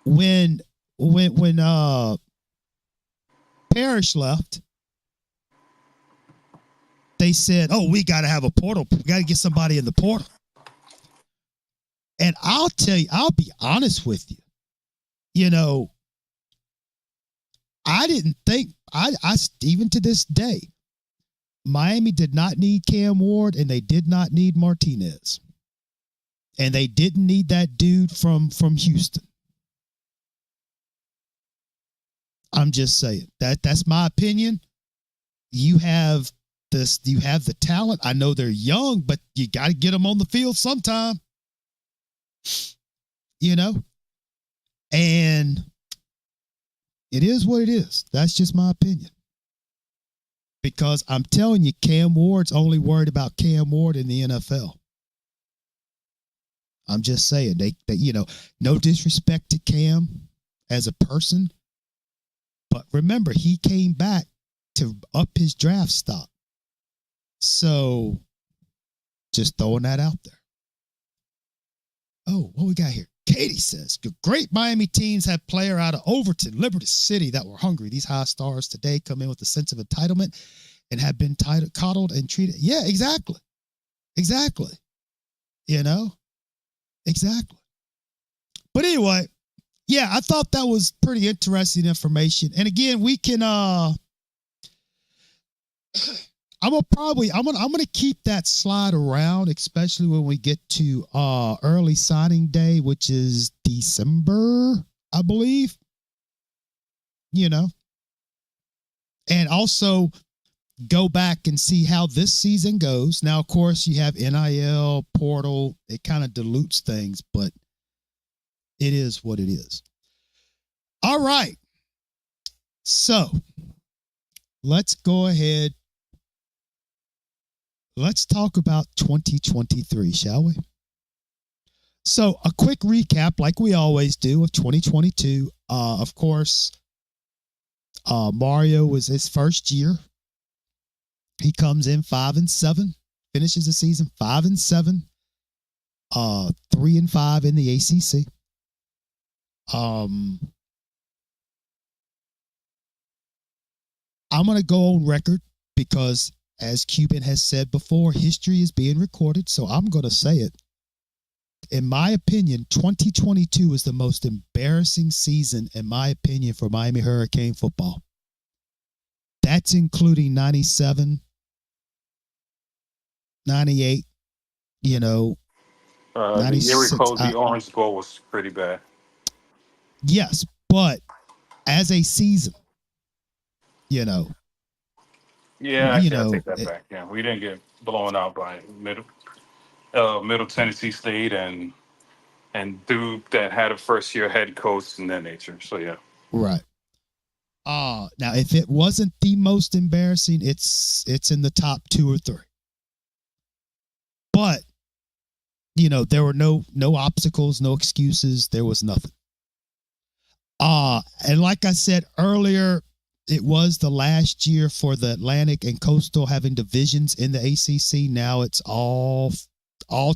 B: When Parrish left, they said, "Oh, we got to have a portal. We got to get somebody in the portal." And I'll tell you, I'll be honest with you. I didn't think I even to this day, Miami did not need Cam Ward and they did not need Martinez. And they didn't need that dude from Houston. I'm just saying that's my opinion. You have the talent. I know they're young, but you got to get them on the field sometime, you know, and it is what it is. That's just my opinion. Because I'm telling you, Cam Ward's only worried about Cam Ward in the NFL. I'm just saying, they you know, no disrespect to Cam as a person, but remember, he came back to up his draft stock. So just throwing that out there. Oh, what we got here? Katie says, great Miami teams have player out of Overton, Liberty City that were hungry. These high stars today come in with a sense of entitlement and have been coddled and treated. Yeah, exactly. Exactly. You know? Exactly. But anyway, yeah, I thought that was pretty interesting information. And again, we can I'm gonna keep that slide around, especially when we get to early signing day, which is December, I believe. You know. And also go back and see how this season goes. Now, of course, you have NIL, portal. It kind of dilutes things, but it is what it is. All right. So let's go ahead. Let's talk about 2023, shall we? So a quick recap, like we always do, of 2022. Of course, Mario was his first year. He comes in 5-7, finishes the season 5-7, 3-5 in the ACC. I'm going to go on record because, as Cuban has said before, history is being recorded, so I'm going to say it. In my opinion, 2022 is the most embarrassing season, in my opinion, for Miami Hurricane football. That's including 97, 98, you know,
D: the year we closed, the Orange Bowl was pretty bad.
B: Yes, but as a season, you know.
D: Yeah, actually, I take that back. Yeah, we didn't get blown out by Middle Tennessee State and Duke that had a first year head coach and that nature. So yeah.
B: Right. Now if it wasn't the most embarrassing, it's in the top 2 or 3. But you know, there were no obstacles, no excuses. There was nothing. And like I said earlier, it was the last year for the Atlantic and Coastal having divisions in the ACC. Now it's all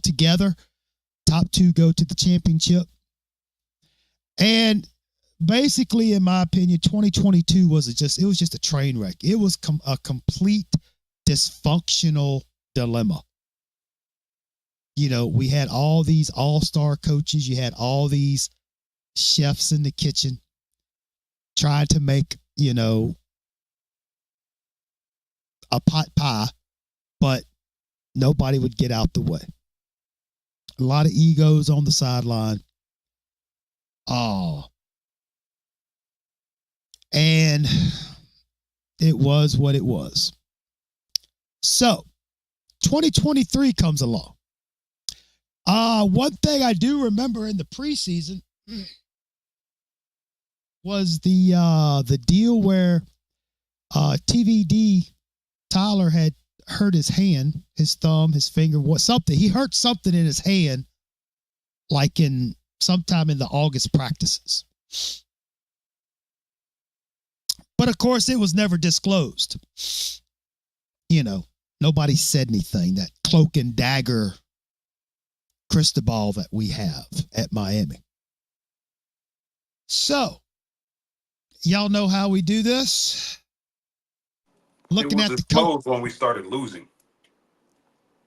B: together. Top 2 go to the championship. And basically, in my opinion, 2022 was just a train wreck. It was a complete dysfunctional dilemma. You know, we had all these all-star coaches. You had all these chefs in the kitchen trying to make, you know, a pot pie, but nobody would get out the way. A lot of egos on the sideline. And it was what it was. So 2023 comes along. One thing I do remember in the preseason was the deal where TVD Tyler had hurt his hand, his thumb, his finger, something. He hurt something in his hand, like in sometime in the August practices. But of course, it was never disclosed. You know, nobody said anything. That cloak and dagger crystal that we have at Miami. So, y'all know how we do this? Looking at the
D: close when we started losing.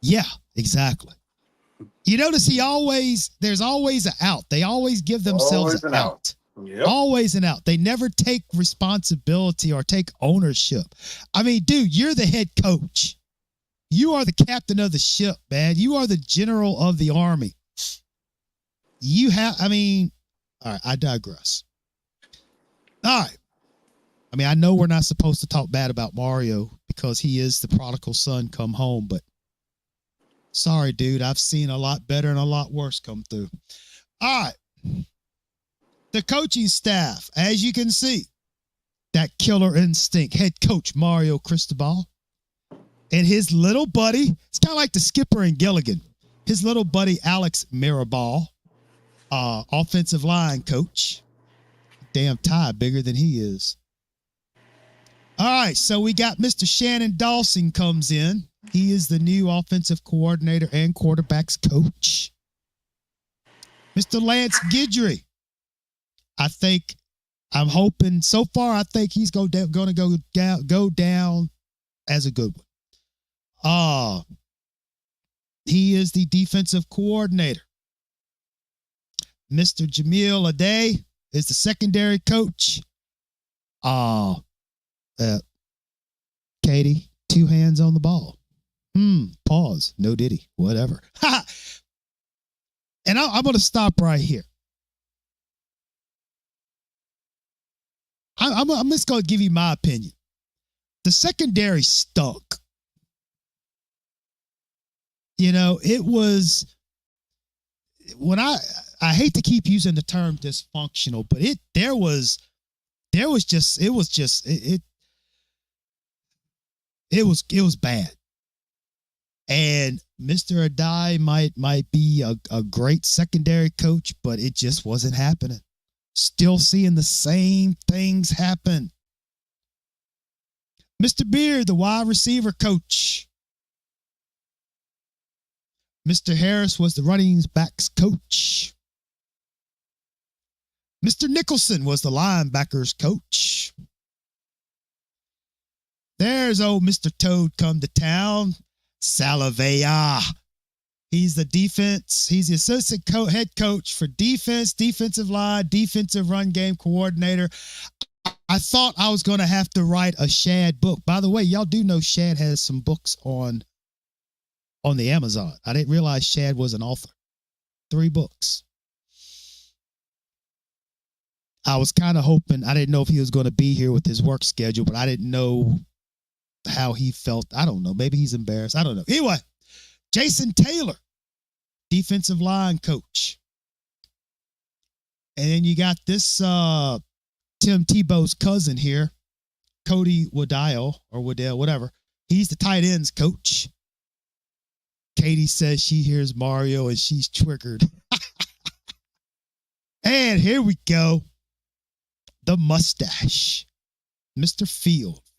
B: Yeah, exactly. You notice there's always an out. They always give themselves an out.
D: Yep.
B: Always an out. They never take responsibility or take ownership. I mean, dude, you're the head coach. You are the captain of the ship, man. You are the general of the army. All right, I digress. All right. I mean, I know we're not supposed to talk bad about Mario because he is the prodigal son come home, but sorry, dude. I've seen a lot better and a lot worse come through. All right. The coaching staff, as you can see, that killer instinct, head coach Mario Cristobal and his little buddy, it's kind of like the skipper and Gilligan, his little buddy Alex Mirabal, offensive line coach. Damn tie bigger than he is. All right, so we got Mr. Shannon Dawson comes in. He is the new offensive coordinator and quarterbacks coach. Mr. Lance Guidry. I'm hoping, so far, I think he's going to go down as a good one. He is the defensive coordinator. Mr. Jamil Ade is the secondary coach. Katie, 2 hands on the ball. Pause. No diddy. Whatever. And I'm going to stop right here. I'm just going to give you my opinion. The secondary stunk. You know, it was when I hate to keep using the term dysfunctional, but it was bad. And Mr. Adai might be a great secondary coach, but it just wasn't happening. Still seeing the same things happen. Mr. Beard, the wide receiver coach. Mr. Harris was the running backs coach. Mr. Nicholson was the linebackers coach. There's old Mr. Toad come to town. Salavea. He's the defense. He's the assistant head coach for defense, defensive line, defensive run game coordinator. I thought I was going to have to write a Shad book. By the way, y'all do know Shad has some books on the Amazon. I didn't realize Shad was an author. 3 books. I was kind of hoping, I didn't know if he was going to be here with his work schedule, but I didn't know how he felt. I don't know. Maybe he's embarrassed. I don't know. Anyway, Jason Taylor, defensive line coach. And then you got this Tim Tebow's cousin here, Cody Waddell, whatever. He's the tight ends coach. Katie says she hears Mario and she's triggered. And here we go. The mustache. Mr.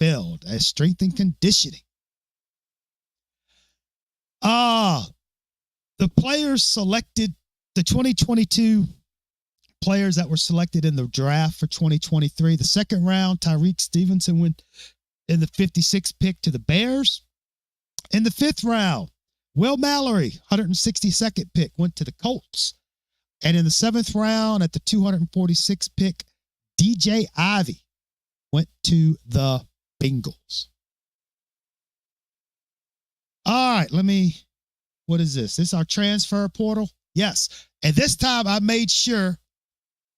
B: Feld as strength and conditioning. The players selected, the 2022 players that were selected in the draft for 2023. The second round, Tyreek Stevenson went in the 56th pick to the Bears. In the 5th round, Will Mallory, 162nd pick, went to the Colts. And in the 7th round, at the 246th pick, DJ Ivy went to the Bengals. All right, what is this? This is our transfer portal? Yes. And this time I made sure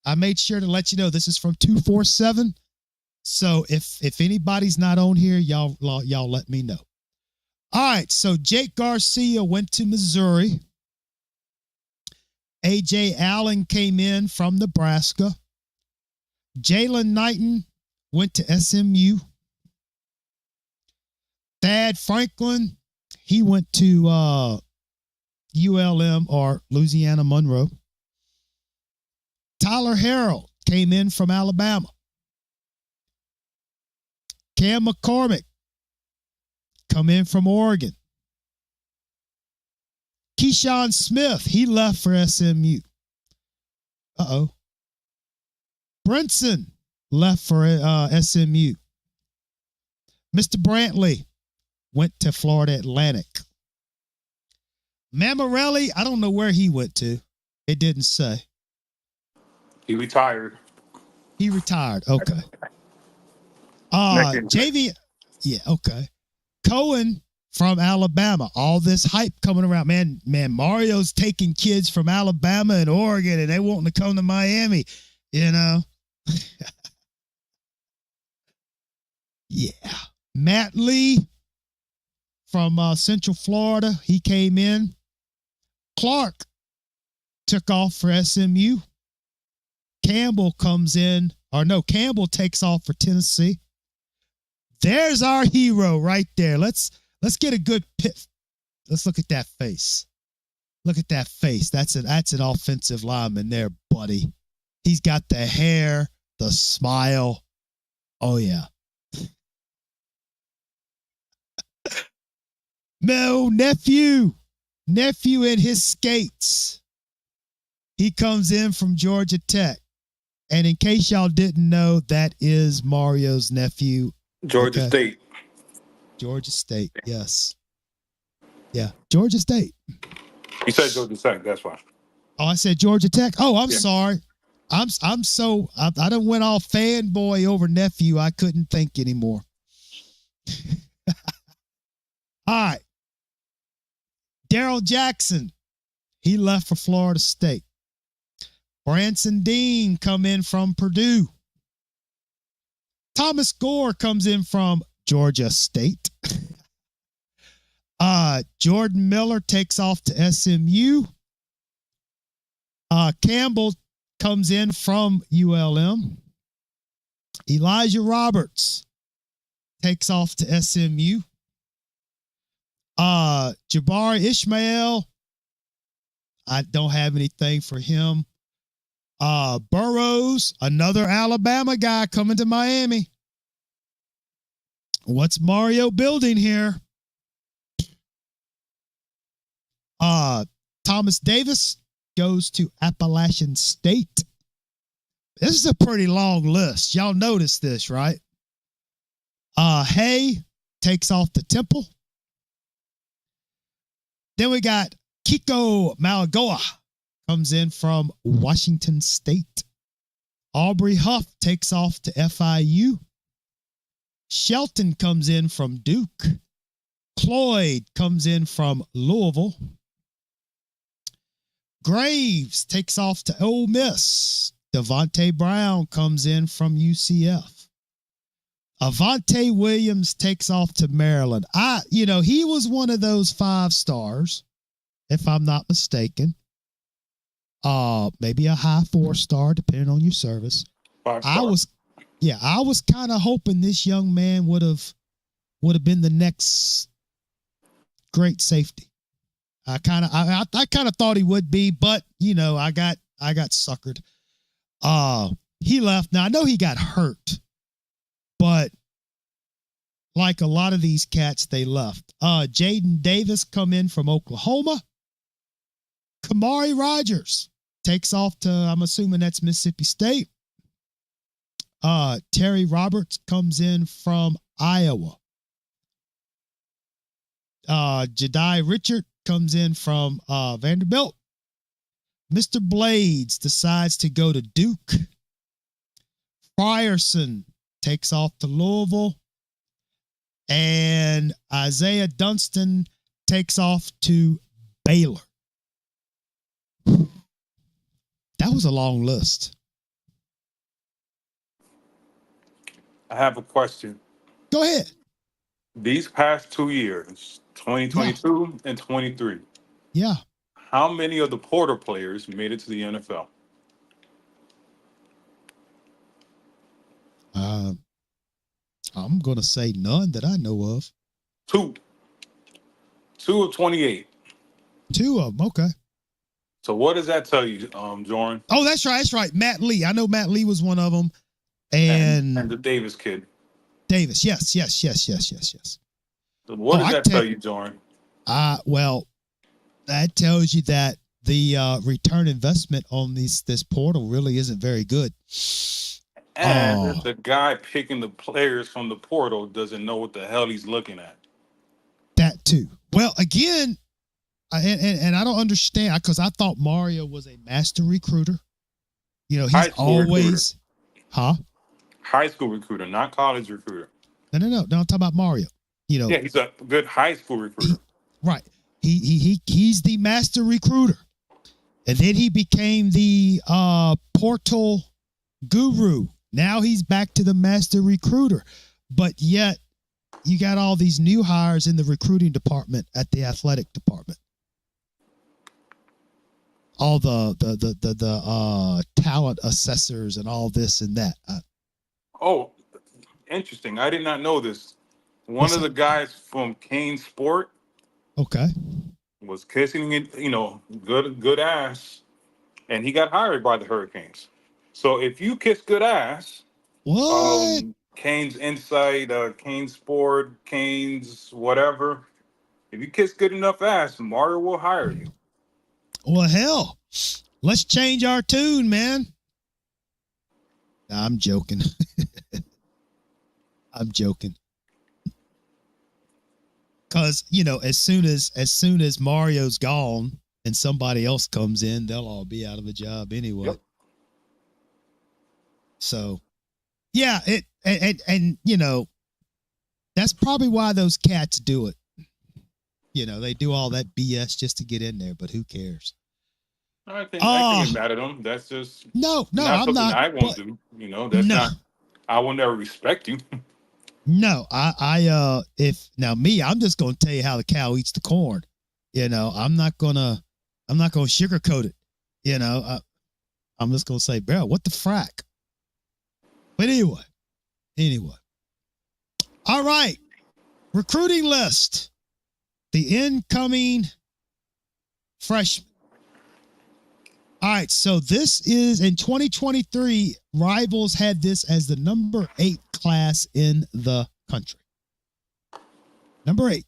B: to let you know this is from 247. So if anybody's not on here, y'all let me know. All right, so Jake Garcia went to Missouri. A.J. Allen came in from Nebraska. Jalen Knighton went to SMU. Thad Franklin, he went to ULM or Louisiana Monroe. Tyler Harrell came in from Alabama. Cam McCormick come in from Oregon. Keyshawn Smith, he left for SMU. Brinson left for SMU. Mr. Brantley went to Florida Atlantic. Mammarelli, I don't know where he went to. It didn't say.
D: He retired.
B: He retired. Okay. JV. Yeah, okay. Cohen from Alabama. All this hype coming around. Man, Mario's taking kids from Alabama and Oregon and they wanting to come to Miami, you know. Yeah. Matt Lee from Central Florida, he came in. Clark took off for SMU. Campbell comes in, or no, Campbell takes off for Tennessee. There's our hero right there. Let's get a good pit. Let's look at that face. Look at that face. That's an offensive lineman there, buddy. He's got the hair, the smile. Oh yeah. No, nephew in his skates. He comes in from Georgia Tech. And in case y'all didn't know, that is Mario's nephew.
D: Georgia State.
B: Georgia State, yes. Yeah, Georgia State.
D: You said Georgia Tech, that's why.
B: Oh, I said Georgia Tech. Oh, I'm sorry. I done went all fanboy over nephew. I couldn't think anymore. All right. Daryl Jackson, he left for Florida State. Branson Dean come in from Purdue. Thomas Gore comes in from Georgia State. Jordan Miller takes off to SMU. Campbell comes in from ULM. Elijah Roberts takes off to SMU. Jabari Ishmael, I don't have anything for him. Burrows, another Alabama guy coming to Miami. What's Mario building here? Thomas Davis goes to Appalachian State. This is a pretty long list. Y'all notice this, right? Hay takes off to Temple. Then we got Kiko Malagoa comes in from Washington State. Aubrey Huff takes off to FIU. Shelton comes in from Duke. Cloyd comes in from Louisville. Graves takes off to Ole Miss. Devontae Brown comes in from UCF. Avante Williams takes off to Maryland. He was one of those 5 stars, if I'm not mistaken. Maybe a high 4-star, depending on your service.
D: 5-star.
B: I was kind of hoping this young man would have been the next great safety. I kind of thought he would be, but I got suckered. He left. Now I know he got hurt, but like a lot of these cats, they left. Jaden Davis come in from Oklahoma. Kamari Rogers takes off to, I'm assuming that's Mississippi State. Terry Roberts comes in from Iowa. Jedi Richard comes in from Vanderbilt. Mr. Blades decides to go to Duke. Frierson takes off to Louisville. And Isaiah Dunston takes off to Baylor. That was a long list.
D: I have a question.
B: Go ahead.
D: These past 2 years, 2022 and 23.
B: Yeah.
D: How many of the Porter players made it to the NFL?
B: I'm going to say none that I know of.
D: 2. 2 of 28.
B: 2 of them. Okay.
D: So what does that tell you, Joran?
B: Oh, that's right. That's right. Matt Lee. I know Matt Lee was one of them. And
D: the Davis kid.
B: Davis. Yes.
D: So what does that tell you, Joran?
B: Well, that tells you that the return investment on this portal really isn't very good.
D: And the guy picking the players from the portal doesn't know what the hell he's looking at.
B: That too. Well, again, and I don't understand, because I thought Mario was a master recruiter. He's always recruiter.
D: High school recruiter, not college recruiter.
B: No. I'm talking about Mario.
D: Yeah, he's a good high school recruiter.
B: Right. He's the master recruiter. And then he became the portal guru. Now he's back to the master recruiter. but yet you got all these new hires in the recruiting department at the athletic department. All the talent assessors and all this and that.
D: Oh, interesting. I did not know this. One
B: What's
D: of the
B: that?
D: guys from Kane Sport
B: Okay.
D: was kissing it, good ass, and he got hired by the Hurricanes. So if you kiss good ass,
B: What?
D: Kane's Insight, Kane's Sport, Kane's whatever, if you kiss good enough ass, Mario will hire you.
B: Well, hell, let's change our tune, man. Nah, I'm joking. I'm joking. Cause as soon as Mario's gone and somebody else comes in, they'll all be out of a job anyway.
D: Yep.
B: So yeah, and that's probably why those cats do it. They do all that BS just to get in there, but who cares?
D: I can't get mad at them. That's just
B: no,
D: not
B: I'm
D: something
B: not.
D: I won't do. That's
B: no.
D: not. I will never respect you.
B: No, I'm just gonna tell you how the cow eats the corn. I'm not gonna sugarcoat it. I'm just gonna say, bro, what the frack? But anyway. All right. Recruiting list. The incoming freshman. All right, so this is in 2023. Rivals had this as the number 8 class in the country. Number 8.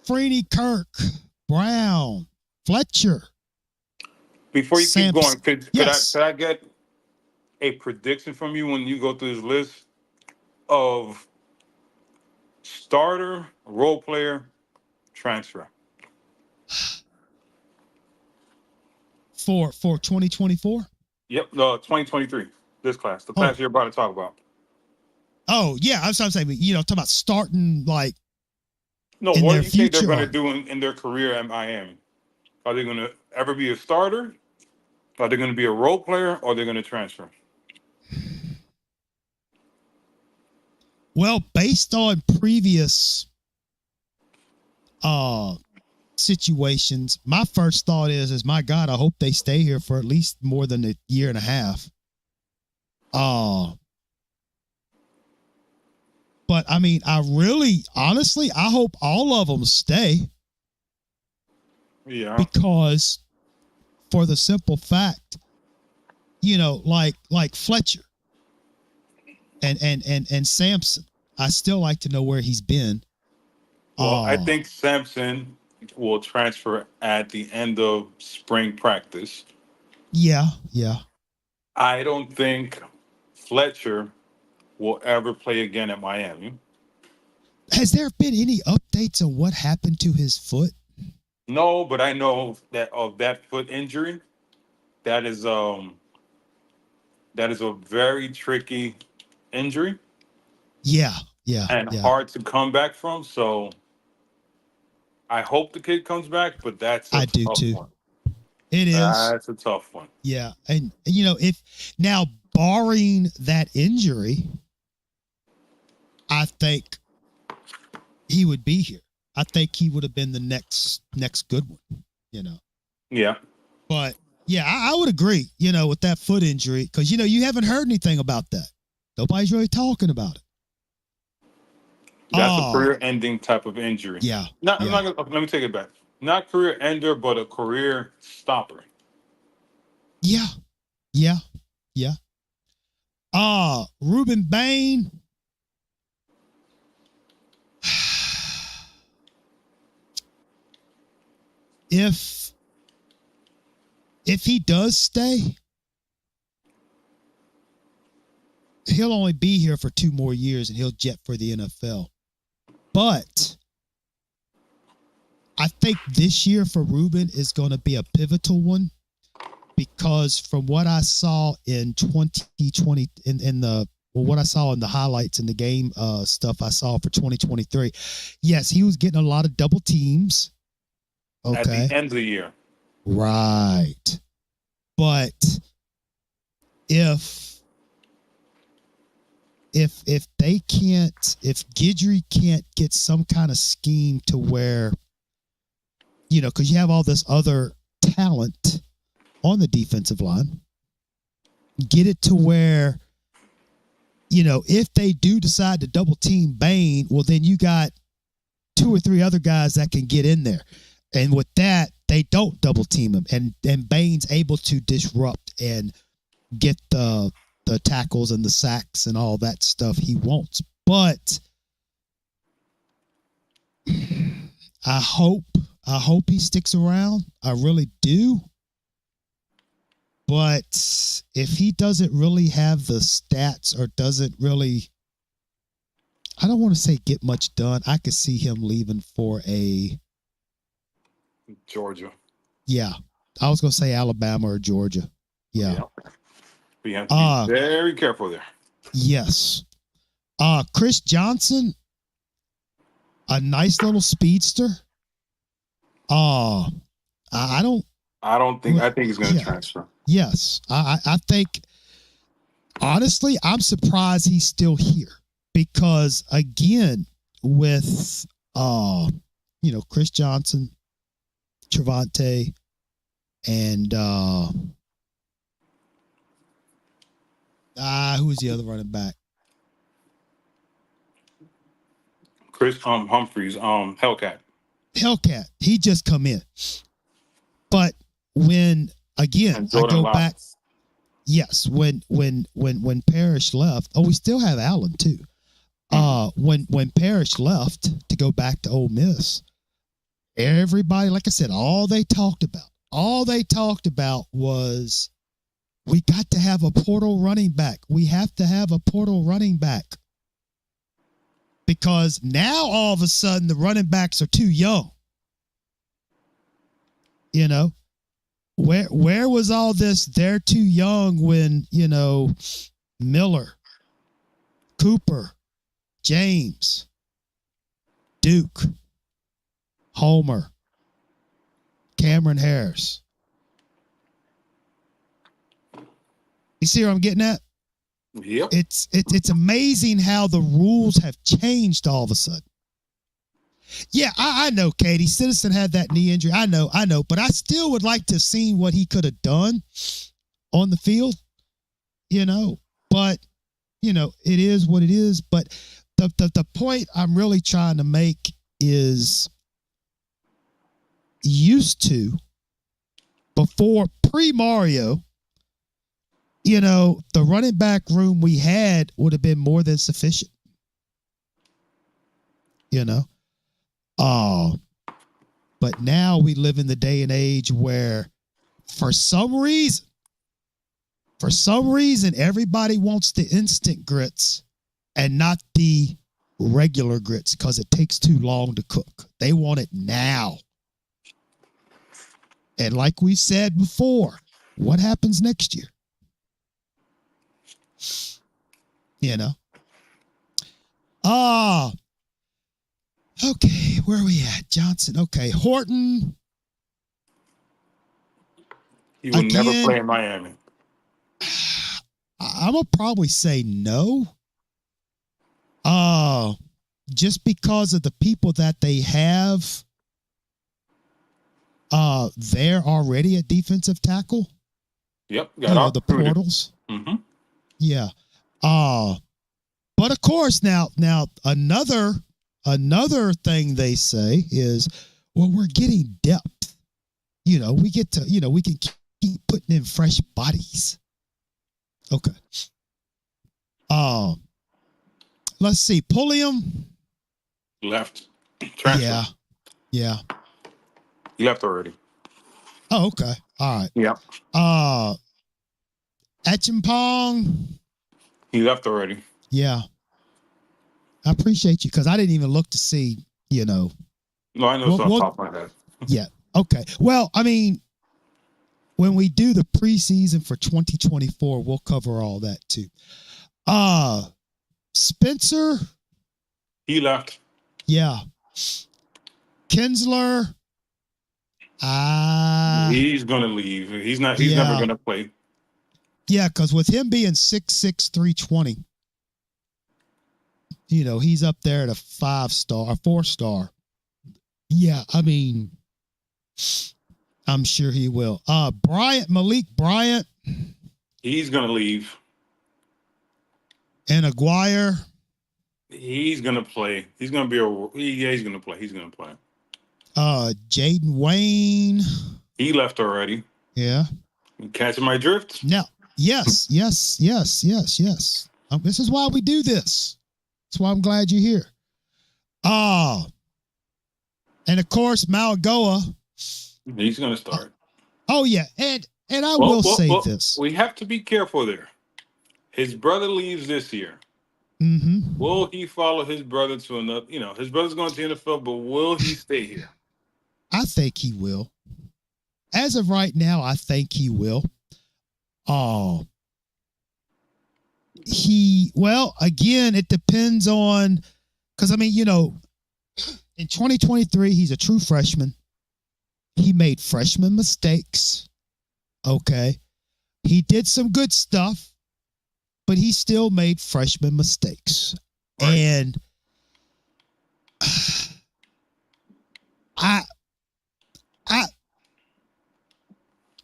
B: Freeney, Kirk, Brown, Fletcher.
D: Before you keep going, could
B: Yes.
D: I get a prediction from you when you go through this list of starter, role player, transfer?
B: For 2024?
D: Yep, 2023. This class, the class you're about to talk about.
B: Oh, yeah, I'm saying, talking about starting like.
D: No, what do you think they're
B: future
D: going to do in their career at Miami? Are they going to ever be a starter? Are they going to be a role player? Or are they going to transfer?
B: Well, based on previous situations, my first thought is my God, I hope they stay here for at least more than a year and a half. But I mean, honestly, I hope all of them stay.
D: Yeah.
B: Because for the simple fact, like Fletcher and Sampson, I still like to know where he's been.
D: Well, I think Sampson will transfer at the end of spring practice.
B: Yeah.
D: I don't think Fletcher will ever play again at Miami.
B: Has there been any updates on what happened to his foot?
D: No, but I know that of that foot injury, that is a very tricky injury.
B: Yeah.
D: And hard to come back from. So I hope the kid comes back, but that's a tough one.
B: It is.
D: That's a tough one.
B: Yeah. And if now barring that injury, I think he would be here. I think he would have been the next good one,
D: Yeah.
B: But yeah, I would agree, with that foot injury, because you haven't heard anything about that. Nobody's really talking about it.
D: That's a career-ending type of injury.
B: Yeah.
D: Let me take it back. Not career ender, but a career stopper.
B: Yeah. Ruben Bain. If he does stay, he'll only be here for 2 more years and he'll jet for the NFL. But I think this year for Ruben is going to be a pivotal one, because from what I saw in 2020 what I saw in the highlights in the game stuff I saw for 2023, yes, he was getting a lot of double teams. Okay.
D: At the end of the year.
B: Right. But if if Guidry can't get some kind of scheme to where, because you have all this other talent on the defensive line, get it to where, if they do decide to double team Bain, well, then you got 2 or 3 other guys that can get in there. And with that, they don't double team him. And Bain's able to disrupt and get the tackles and the sacks and all that stuff he wants. But I hope he sticks around. I really do. But if he doesn't really have the stats or doesn't really, I don't want to say get much done. I could see him leaving for a
D: Georgia.
B: Yeah. I was going to say Alabama or Georgia. Yeah.
D: But you have to be very careful there.
B: Yes. Chris Johnson, a nice little speedster. I think he's going to transfer. Yes. I think, honestly, I'm surprised he's still here because, again, with, Chris Johnson, Trevante, and who was the other running back?
D: Chris Humphreys, Hellcat.
B: He just come in. But when again I go back, yes, when Parrish left, we still have Allen too. When Parrish left to go back to Ole Miss, everybody, like I said, all they talked about was we got to have a portal running back. We have to have a portal running back. Because now all of a sudden the running backs are too young. Where was all this? They're too young when, Miller, Cooper, James, Duke, Homer, Cameron Harris. You see where I'm getting at?
D: Yep.
B: It's amazing how the rules have changed all of a sudden. Yeah, I know, Katie. Citizen had that knee injury. I know, but I still would like to have seen what he could have done on the field, but it is what it is. But the point I'm really trying to make is before pre-Mario, the running back room we had would have been more than sufficient. But now we live in the day and age where for some reason, everybody wants the instant grits and not the regular grits because it takes too long to cook. They want it now. And like we said before, what happens next year? Okay, where are we at? Johnson. Okay, Horton.
D: He will never play in Miami.
B: I'm going to probably say no. Just because of the people that they have there already at defensive tackle.
D: Yep, got
B: the portals.
D: Mm-hmm.
B: Yeah. But of course, now another thing they say is, well, we're getting depth. We get to, we can keep putting in fresh bodies. Okay. Let's see. Pulliam
D: left. Transfer.
B: Yeah.
D: He left already.
B: Oh, okay. All right.
D: Yep.
B: Achimpong.
D: He left already.
B: Yeah. I appreciate you because I didn't even look to see,
D: No, I know it's on top of my head.
B: Yeah. Okay. Well, I mean, when we do the preseason for 2024, we'll cover all that too. Spencer.
D: He left.
B: Yeah. Kinsler.
D: He's gonna leave. He's never gonna play.
B: Yeah, because with him being 6'6", 320, he's up there at a 5-star, a 4-star. Yeah, I mean, I'm sure he will. Malik Bryant.
D: He's gonna leave.
B: And Aguirre.
D: He's gonna play. He's gonna be he's gonna play. He's gonna play.
B: Jaden Wayne.
D: He left already.
B: Yeah.
D: You catching my drift?
B: Now, yes. This is why we do this. That's why I'm glad you're here. And of course, Malgoa.
D: He's gonna start.
B: Oh yeah, and I will say this.
D: We have to be careful there. His brother leaves this year.
B: Mm-hmm.
D: Will he follow his brother to another? His brother's going to the NFL, but will he stay here?
B: I think he will. As of right now, I think he will. Again, it depends on, because I mean, in 2023, he's a true freshman. He made freshman mistakes. Okay. He did some good stuff, but he still made freshman mistakes. Right. And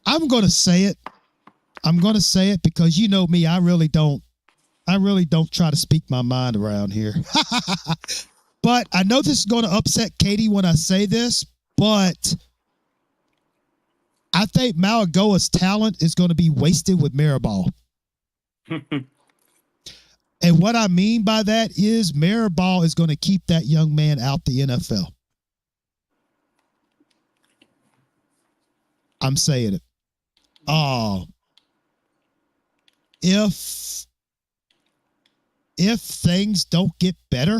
B: I'm going to say it. I'm going to say it because you know me, I really don't try to speak my mind around here. But I know this is going to upset Katie when I say this, but I think Malagoa's talent is going to be wasted with Mirabal. And what I mean by that is Mirabal is going to keep that young man out the NFL. I'm saying it. If things don't get better,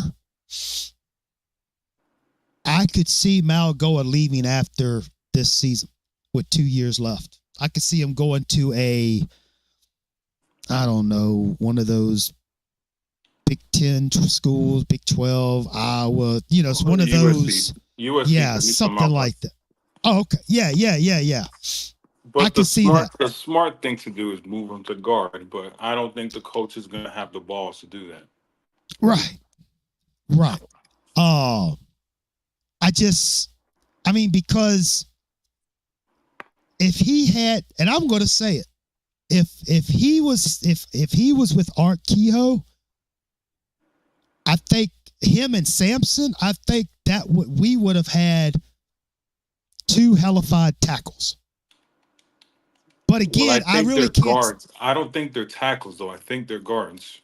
B: I could see Malagoa leaving after this season with 2 years left. I could see him going to one of those Big 10 schools, Big 12, Iowa, it's one of those.
D: USC,
B: yeah, something like that. Oh, okay. Yeah.
D: But
B: I can see that.
D: The smart thing to do is move him to guard, but I don't think the coach is going to have the balls to do that.
B: Right. Because if he had, and I'm going to say it, if he was with Art Kehoe, I think him and Sampson, I think we would have had 2 hellified tackles. But again, I really can't.
D: Guards. I don't think they're tackles, though. I think they're guards.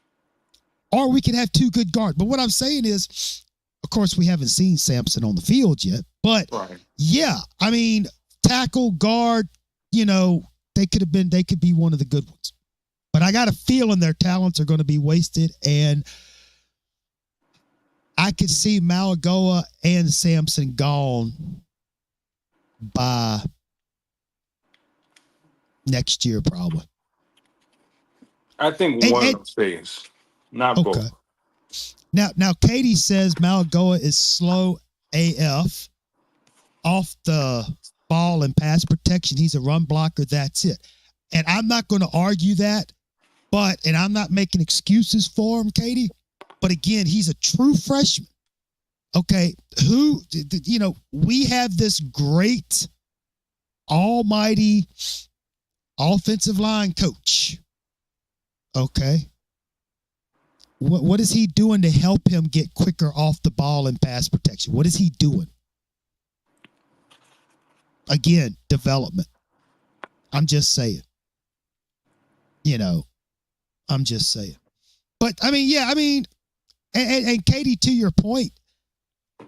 B: Or we could have 2 good guards. But what I'm saying is, of course, we haven't seen Sampson on the field yet. But yeah, I mean, tackle, guard, they could be one of the good ones. But I got a feeling their talents are going to be wasted. And I could see Malagoa and Sampson gone by next year, probably.
D: I think one of them stays, not both.
B: Now, Katie says Malagoa is slow AF off the ball and pass protection. He's a run blocker. That's it. And I'm not going to argue that, and I'm not making excuses for him, Katie. But again, he's a true freshman. Okay. We have this great almighty offensive line coach. Okay. What is he doing to help him get quicker off the ball and pass protection? What is he doing? Again, development. I'm just saying. I'm just saying. But and Katie, to your point,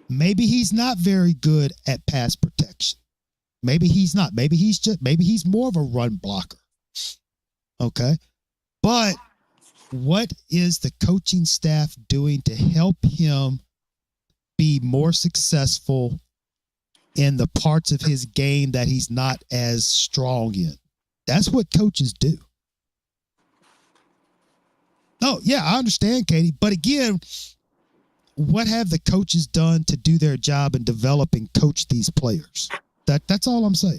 B: maybe he's not very good at pass protection. Maybe he's not. Maybe he's more of a run blocker. Okay. But what is the coaching staff doing to help him be more successful in the parts of his game that he's not as strong in? That's what coaches do. Oh, yeah, I understand, Katie. But again, what have the coaches done to do their job and develop and coach these players? That's all I'm saying.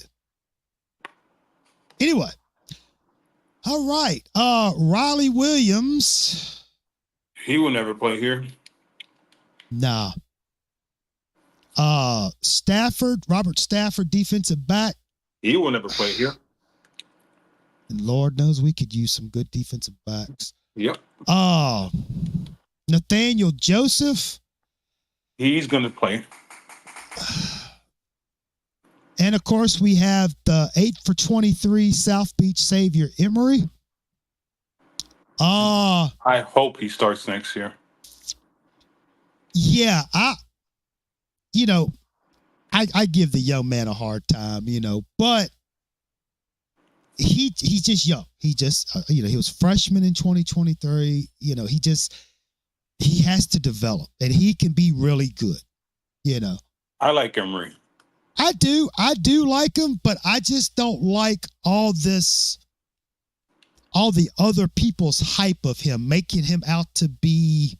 B: Anyway. All right. Riley Williams.
D: He will never play here.
B: Nah. Robert Stafford, defensive back.
D: He will never play here.
B: And Lord knows we could use some good defensive backs.
D: Yep.
B: Nathaniel Joseph.
D: He's going to play.
B: And of course, we have the 8 for 23 South Beach Savior Emory.
D: I hope he starts next year.
B: Yeah, I give the young man a hard time, but he's just young. He just, he was freshman in 2023. He has to develop, and he can be really good.
D: I like Emery.
B: I do like him, but I just don't like all the other people's hype of him, making him out to be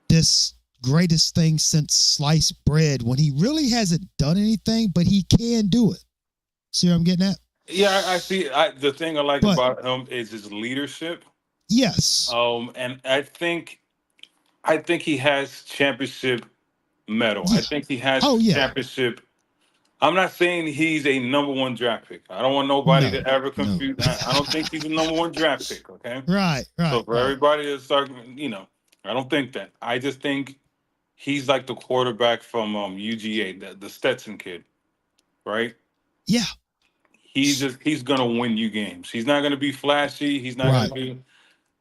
B: this greatest thing since sliced bread when he really hasn't done anything, but he can do it. See what I'm getting at?
D: Yeah, I see. The thing I like about him is his leadership.
B: Yes.
D: And I think he has championship medal.
B: Yeah.
D: I think he has championship. I'm not saying he's a number one draft pick. I don't want nobody to ever confuse. I don't think he's a number one draft pick. Okay.
B: Right.
D: So for everybody to start, I don't think that. I just think he's like the quarterback from UGA, the Stetson kid, right?
B: Yeah.
D: He's gonna win you games. He's not gonna be flashy. He's not gonna be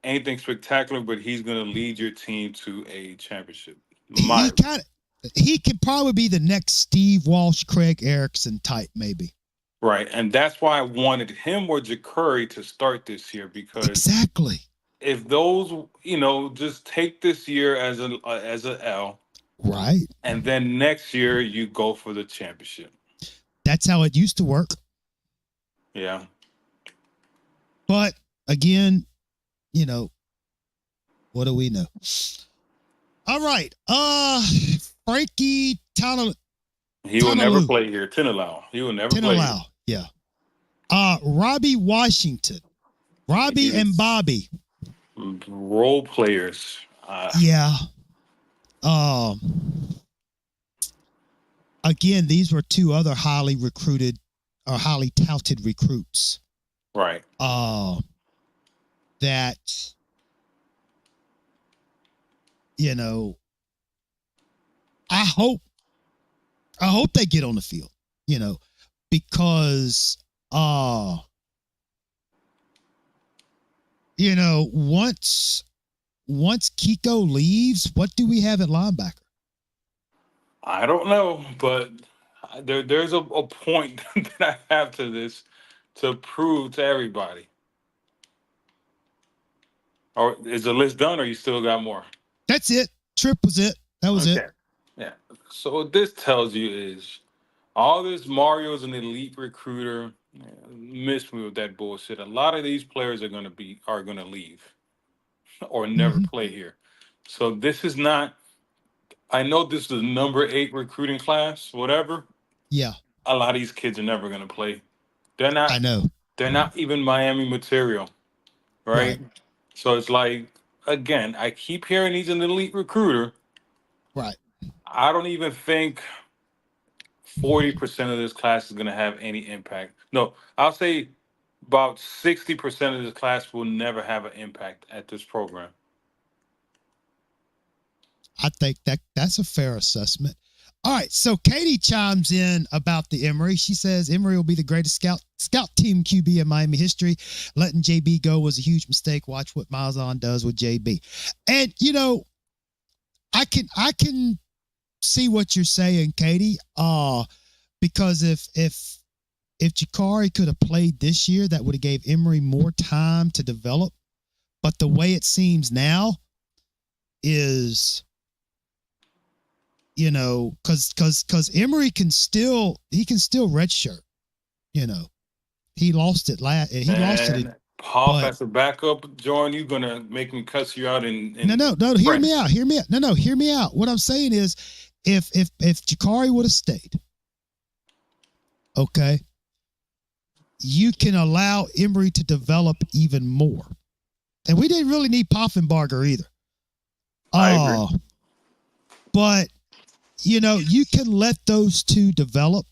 D: anything spectacular, but he's gonna lead your team to a championship.
B: He could probably be the next Steve Walsh, Craig Erickson type, maybe.
D: Right, and that's why I wanted him or Ja'Curry to start this year, because
B: exactly,
D: if those, just take this year as an L,
B: right,
D: and then next year you go for the championship.
B: That's how it used to work.
D: Yeah,
B: but again, what do we know? All right, Frankie Tanalau.
D: He will never play here. Tanalau. He will never play here.
B: Yeah. Robbie Washington. Robbie and Bobby.
D: Role players.
B: Yeah. Again, these were two other highly recruited or highly touted recruits.
D: Right.
B: That, I hope they get on the field, because, once Kiko leaves, what do we have at linebacker?
D: I don't know, but there's a point that I have to this to prove to everybody. Or is the list done, or you still got more?
B: That's it. Trip was it. That was it.
D: Yeah. So what this tells you is all this Mario's an elite recruiter. Miss me with that bullshit. A lot of these players are gonna leave or never play here. So this is not. I know this is the number 8 recruiting class, whatever.
B: Yeah.
D: A lot of these kids are never gonna play. They're not.
B: I know.
D: They're not even Miami material, right? So it's like, again, I keep hearing he's an elite recruiter.
B: Right.
D: I don't even think 40% of this class is going to have any impact. No, I'll say about 60% of this class will never have an impact at this program.
B: I think that's a fair assessment. All right, so Katie chimes in about the Emory. She says Emory will be the greatest scout team QB in Miami history. Letting JB go was a huge mistake. Watch what Malzahn does with JB. And I can see what you're saying, Katie. Because if Ja'Curry could have played this year, that would have gave Emory more time to develop. But the way it seems now is, because Emory can still redshirt. He lost it
D: Paul, as a backup, Jordan, you're gonna make me cuss you out in
B: No, hear me out. Hear me out. What I'm saying is, if Ja'Curry would have stayed, okay, you can allow Emory to develop even more. And we didn't really need Poffenbarger either.
D: I agree.
B: But, you know, you can let those two develop.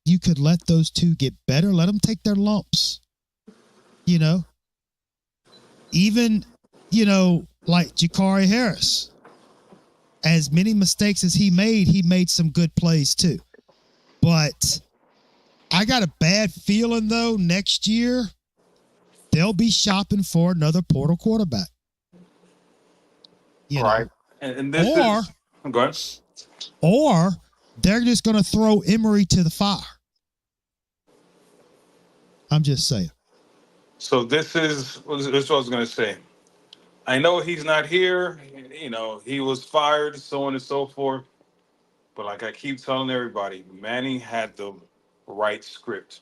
B: You could let those two get better. Let them take their lumps. You know, even, you know, like Jakari Harris, as many mistakes as he made some good plays too. But I got a bad feeling, though, next year they'll be shopping for another portal quarterback. You
D: right.
B: know?
D: And this
B: Or,
D: is go ahead.
B: Or they're just going to throw Emory to the fire. I'm just saying.
D: So this is what I was going to say. I know he's not here. You know, he was fired, so on and so forth. But like I keep telling everybody, Manning had the right script.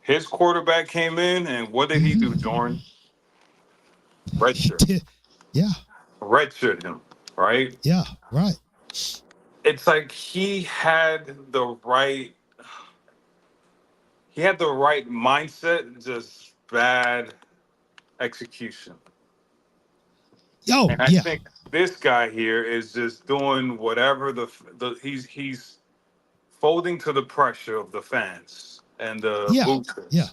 D: His quarterback came in, and what did he do, Jordan? Redshirt.
B: Yeah.
D: Redshirt him, right?
B: Yeah. Right.
D: It's like he had the right mindset, just bad execution.
B: Oh,
D: And I
B: yeah.
D: think this guy here is just doing whatever he's folding to the pressure of the fans and the
B: Yeah. Yeah.
D: boosters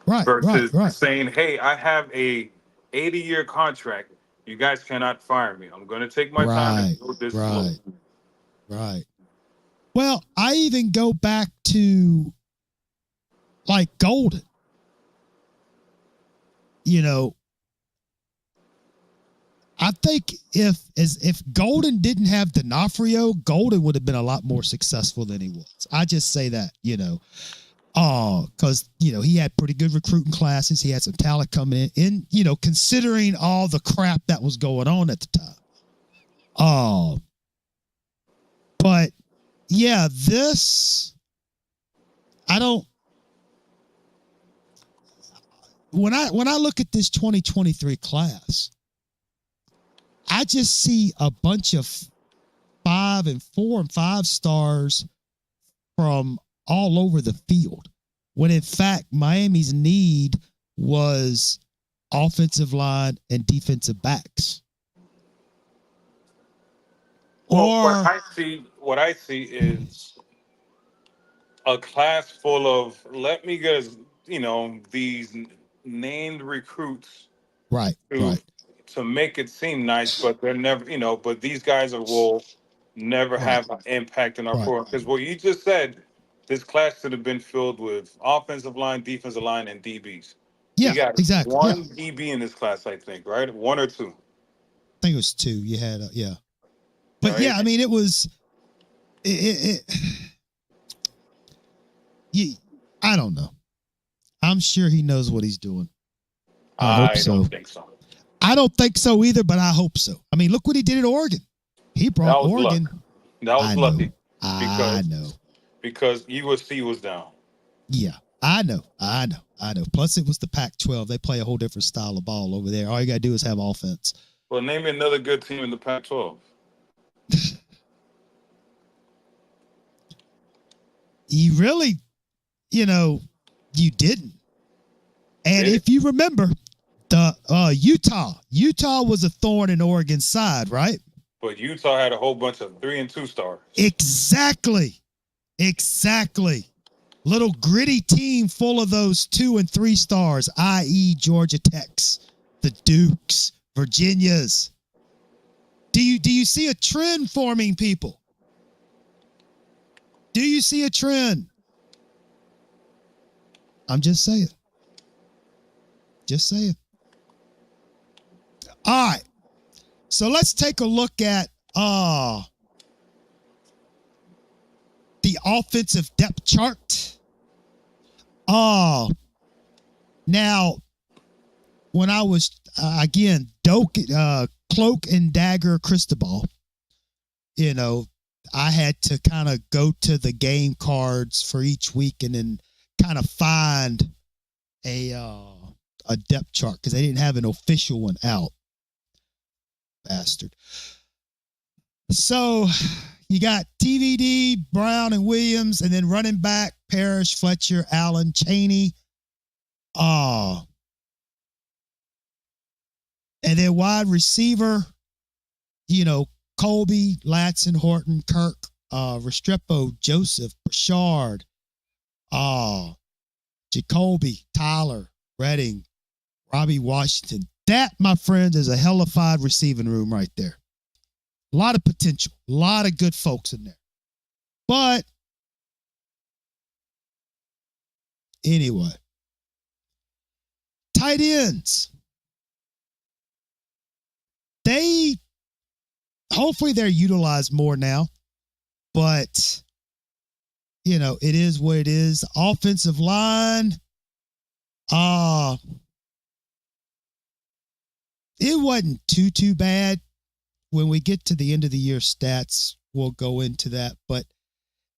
B: Right. Right.
D: versus
B: Right.
D: saying, "Hey, I have a 80-year contract. You guys cannot fire me. I'm going to take my time
B: Right.
D: and do this slow."
B: Right. Right. Well, I even go back to like Golden. You know, I think if Golden didn't have D'Onofrio, Golden would have been a lot more successful than he was. I just say that, you know, because, you know, he had pretty good recruiting classes. He had some talent coming in, you know, considering all the crap that was going on at the time. But yeah, when I look at this 2023 class, I just see a bunch of 5 and 4 and 5 stars from all over the field, when in fact Miami's need was offensive line and defensive backs.
D: Well,
B: Or
D: what I see is a class full of, let me guess, these named recruits
B: right,
D: to
B: right,
D: to make it seem nice, but they're never, but these guys will never
B: right,
D: have an impact in our
B: right.
D: program. Because what you just said, this class should have been filled with offensive line, defensive line, and DBs. We
B: Yeah,
D: got
B: exactly. Yeah,
D: one DB in this class, I think, right? One or two,
B: I think it was 2. You had yeah, but yeah,
D: right?
B: I mean it was you, I don't know. I'm sure he knows what he's doing. I hope
D: I
B: so.
D: don't think so.
B: I don't think so either, but I hope so. I mean, look what he did at Oregon. He brought
D: That was luck.
B: Oregon.
D: That was
B: I
D: lucky
B: know. I
D: because
B: know.
D: because USC was down.
B: Yeah, I know. Plus, it was the Pac-12. They play a whole different style of ball over there. All you got to do is have offense.
D: Well, name me another good team in the Pac-12.
B: You really, you didn't. And
D: Did it?
B: if you remember, the Utah was a thorn in Oregon's side, right?
D: But Utah had a whole bunch of 3 and 2 stars.
B: Exactly. Little gritty team full of those 2 and 3 stars, i.e. Georgia Techs, the Dukes, Virginias. Do you see a trend forming, people? Do you see a trend? I'm just saying. All right. So let's take a look at the offensive depth chart. Now, when I was again cloak and dagger Cristobal, I had to kind of go to the game cards for each week and then kind of find a depth chart because they didn't have an official one out. Bastard. So you got TVD, Brown, and Williams, and then running back, Parrish, Fletcher, Allen, Chaney. And then wide receiver, Colby, Latson, Horton, Kirk, Restrepo, Joseph, Burchard, Jacoby, Tyler, Redding, Robbie Washington. That, my friends, is a hellified receiving room right there. A lot of potential, a lot of good folks in there. But anyway, tight ends. Hopefully they're utilized more now, but it is what it is. Offensive line, it wasn't too bad. When we get to the end of the year stats, we'll go into that, but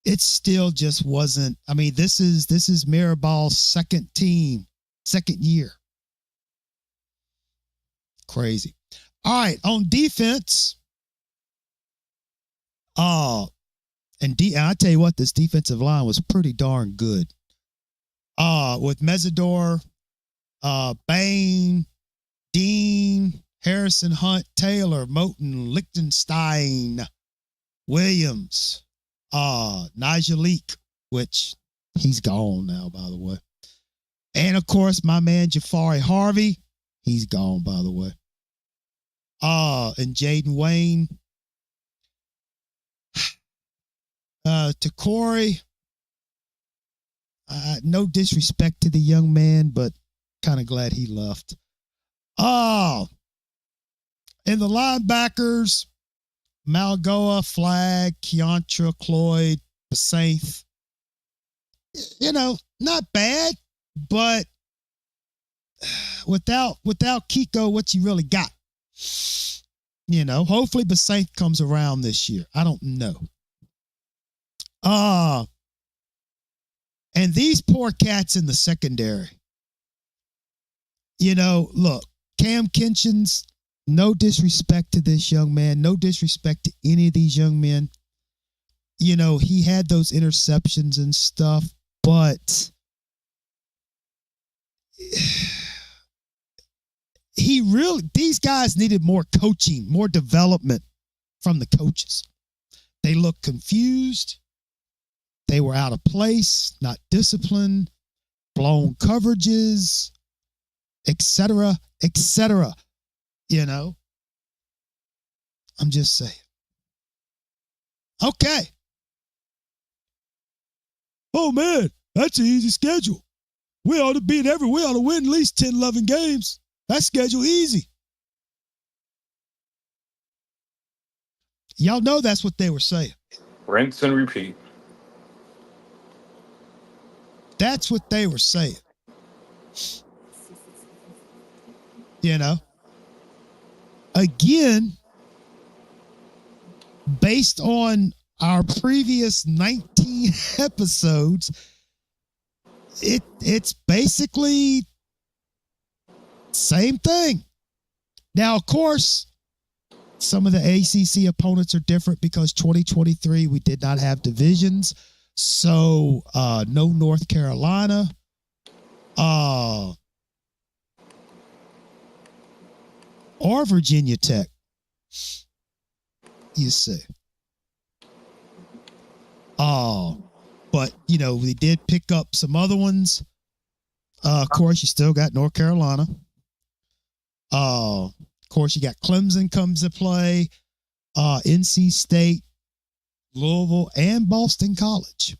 B: it still just wasn't. I mean, this is Miraball's second year. Crazy. All right, on defense. And I tell you what, this defensive line was pretty darn good. With Mesidor, Bain, Dean, Harrison, Hunt, Taylor, Moten, Lichtenstein, Williams, Nigel Leak, which he's gone now, by the way. And of course, my man Jafari Harvey, he's gone, by the way. And Jaden Wayne. To Corey, no disrespect to the young man, but kind of glad he left. And the linebackers, Malgoa, Flagg, Keontra, Cloyd, Bassnectar. Not bad, but without Kiko, what you really got? Hopefully Bassnectar comes around this year. I don't know. And these poor cats in the secondary. Look, Cam Kinchins, no disrespect to this young man, no disrespect to any of these young men. He had those interceptions and stuff, but these guys needed more coaching, more development from the coaches. They looked confused. They were out of place, not disciplined, blown coverages, etc., etc. I'm just saying. Okay. Oh, man, that's an easy schedule. We ought to beat we ought to win at least 10, 11 games. That schedule easy. Y'all know that's what they were saying.
D: Rinse and repeat.
B: That's what they were saying. Again, based on our previous 19 episodes, it's basically same thing. Now, of course, some of the ACC opponents are different because 2023 we did not have divisions. So, no North Carolina. Or Virginia Tech. You see. But, we did pick up some other ones. Of course, you still got North Carolina. Of course, you got Clemson comes to play. NC State, Louisville, and Boston College.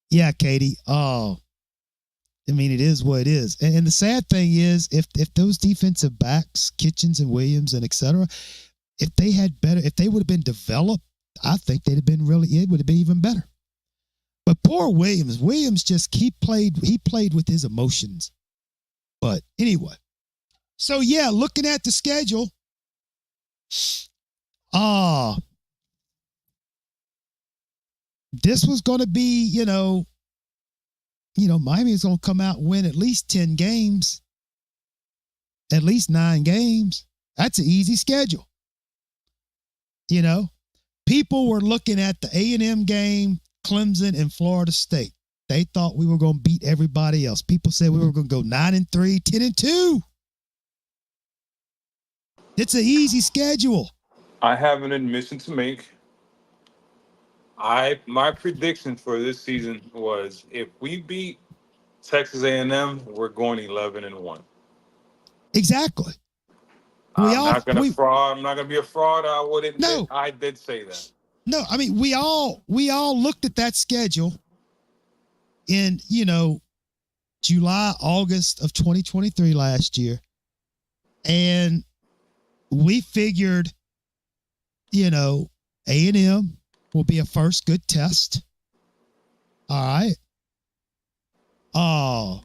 B: Yeah, Katie. It is what it is. And the sad thing is, if those defensive backs, Kitchens and Williams and et cetera, if they would have been developed, I think it would have been even better. But poor Williams just, he played with his emotions. But anyway, so yeah, looking at the schedule, this was going to be, Miami is going to come out and win at least 10 games, at least 9 games. That's an easy schedule. People were looking at the A&M game, Clemson and Florida State. They thought we were going to beat everybody else. People said we were going to go 9-3, 10-2. It's an easy schedule.
D: I have an admission to make. My prediction for this season was if we beat Texas A&M, we're going 11-1.
B: Exactly. We
D: I'm
B: all
D: not gonna
B: we
D: fraud. I'm not gonna be a fraud. I wouldn't.
B: no
D: I did say that.
B: no. I mean, we all looked at that schedule in July, August of 2023 last year, and we figured A&M will be a first good test. All right. Oh,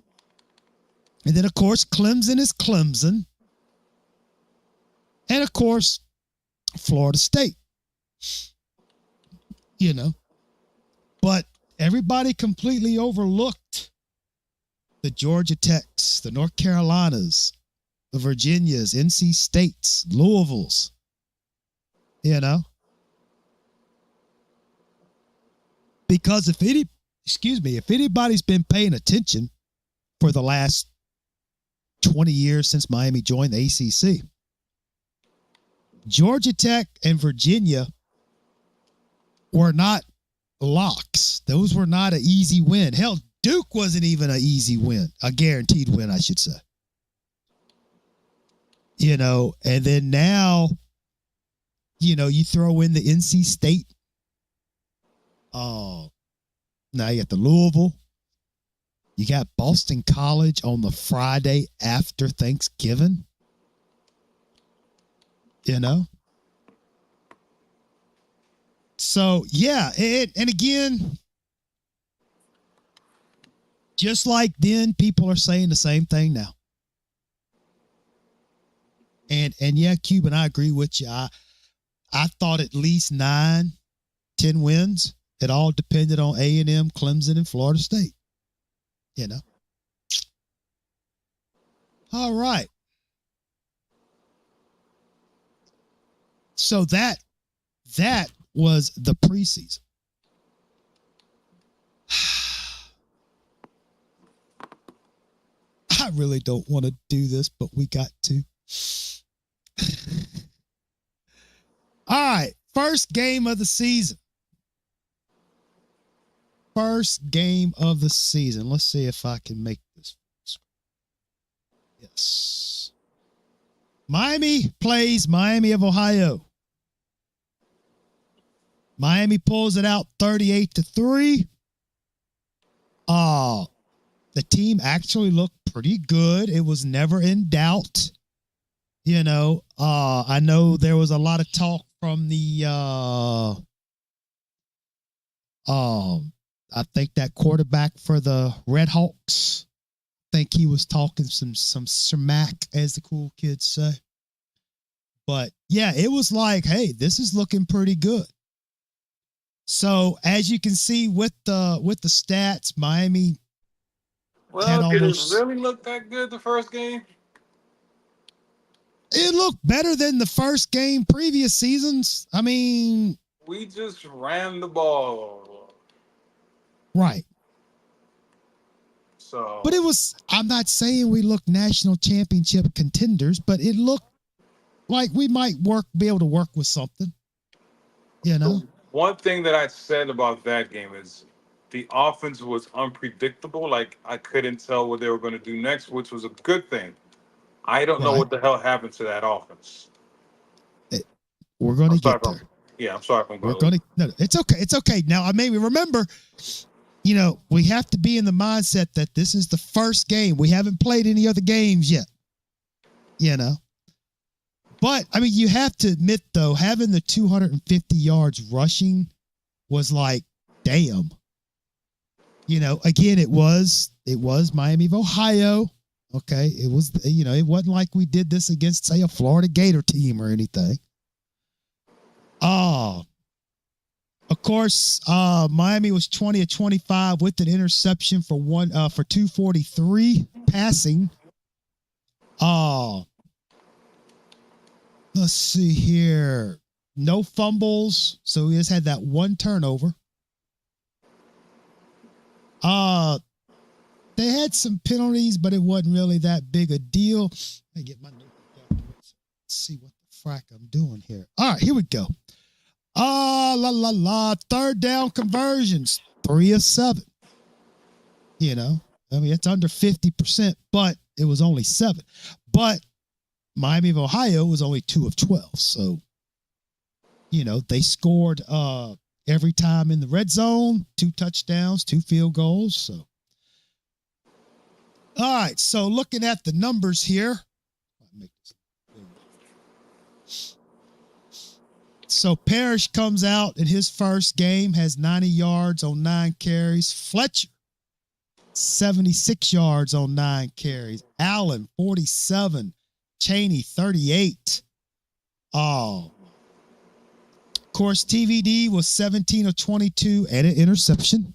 B: and then of course Clemson is Clemson. And of course, Florida State, but everybody completely overlooked the Georgia Techs, the North Carolinas, the Virginias, NC States, Louisville's, because if anybody's been paying attention for the last 20 years since Miami joined the ACC, Georgia Tech and Virginia were not locks. Those were not an easy win. Hell, Duke wasn't even an easy win, a guaranteed win, I should say. And then now, you throw in the NC State. Oh, now you got the Louisville. You got Boston College on the Friday after Thanksgiving. So yeah, and again, just like then, people are saying the same thing now. And yeah, Cuban, I agree with you. I thought at least 9-10 wins. It all depended on A&M, Clemson, and Florida State. All right. So that was the preseason. I really don't want to do this, but we got to. All right. First game of the season. Let's see if I can make this. Yes. Miami plays Miami of Ohio. Miami pulls it out 38-3. The team actually looked pretty good. It was never in doubt. I know there was a lot of talk from the I think that quarterback for the Red Hawks. I think he was talking some smack, as the cool kids say. But yeah, it was like, hey, this is looking pretty good. So as you can see with the stats, Miami had
D: Did it
B: almost.
D: really look that good the first game?
B: It looked better than the first game previous seasons. I mean,
D: We just ran the ball.
B: right.
D: So,
B: But it was, I'm not saying we looked national championship contenders, but it looked like we might be able to work with something.
D: One thing that I said about that game is the offense was unpredictable. Like, I couldn't tell what they were going to do next, which was a good thing. I don't know
B: Right.
D: what the hell happened to that offense.
B: We're going to get there.
D: I'm sorry if I'm
B: We're going to, no, it's okay. It's okay. Now, I made me remember, we have to be in the mindset that this is the first game. We haven't played any other games yet, But, I mean, you have to admit, though, having the 250 yards rushing was like, damn. Again, it was Miami of Ohio. Okay. It was, it wasn't like we did this against, say, a Florida Gator team or anything. Of course, Miami was 20-25 with an interception for 243 passing. Let's see here. No fumbles, so we just had that one turnover. They had some penalties, but it wasn't really that big a deal. I get my notebook out. Let's see what the frack I'm doing here? All right, here we go. Third down conversions, 3 of 7. You know, I mean, it's under 50%, but it was only 7. But Miami of Ohio was only 2 of 12. So, you know, they scored every time in the red zone, 2 touchdowns, 2 field goals. So, all right. So looking at the numbers here. So Parrish comes out in his first game, has 90 yards on 9 carries. Fletcher, 76 yards on 9 carries. Allen, 47. Cheney, 38. Of course, TVD was 17 of 22 and an interception.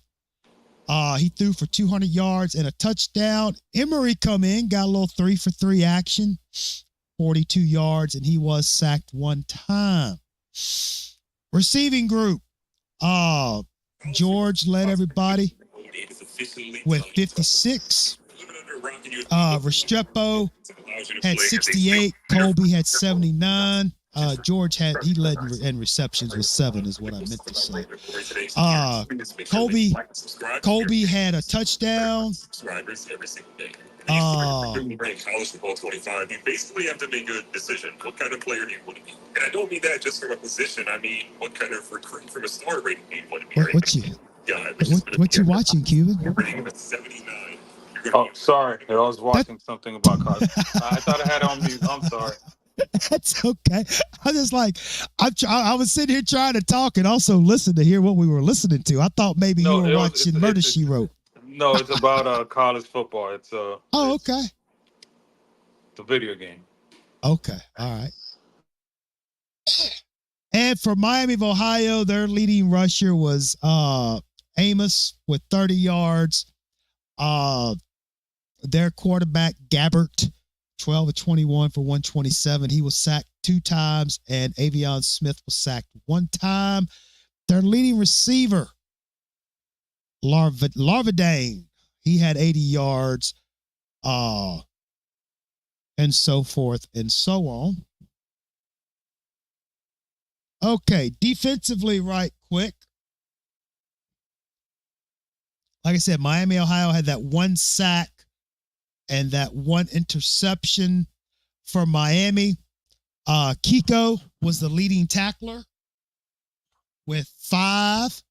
B: He threw for 200 yards and a touchdown. Emery come in, got a little 3 for 3 action, 42 yards, and he was sacked 1 time. Receiving group. George led everybody with 56. Restrepo had 68. Colby had 79. George he led in receptions with 7 is what I meant to say. Colby had a touchdown.
E: College football 25, you basically have to make a decision. What kind of player do you want to be? And I don't mean that just from a position. I mean, what kind of recruit from a star rating do you want to be?
B: What you watching, Cuban?
E: You're rating him at 79.
D: Oh, sorry. I was watching something about cars. I thought I had it on mute. I'm sorry.
B: That's okay. I just like I was sitting here trying to talk and also listen to hear what we were listening to. I thought maybe you were watching Murder, She Wrote.
D: No, it's about college football. It's
B: okay.
D: The video game.
B: Okay, all right. And for Miami of Ohio, their leading rusher was Amos with 30 yards. Their quarterback Gabbert, 12 of 21 for 127. He was sacked 2 times, and Avion Smith was sacked 1 time. Their leading receiver, Larvadane, he had 80 yards, and so forth and so on. Okay, defensively, right quick. Like I said, Miami, Ohio had that 1 sack and that 1 interception. For Miami, Kiko was the leading tackler with 5.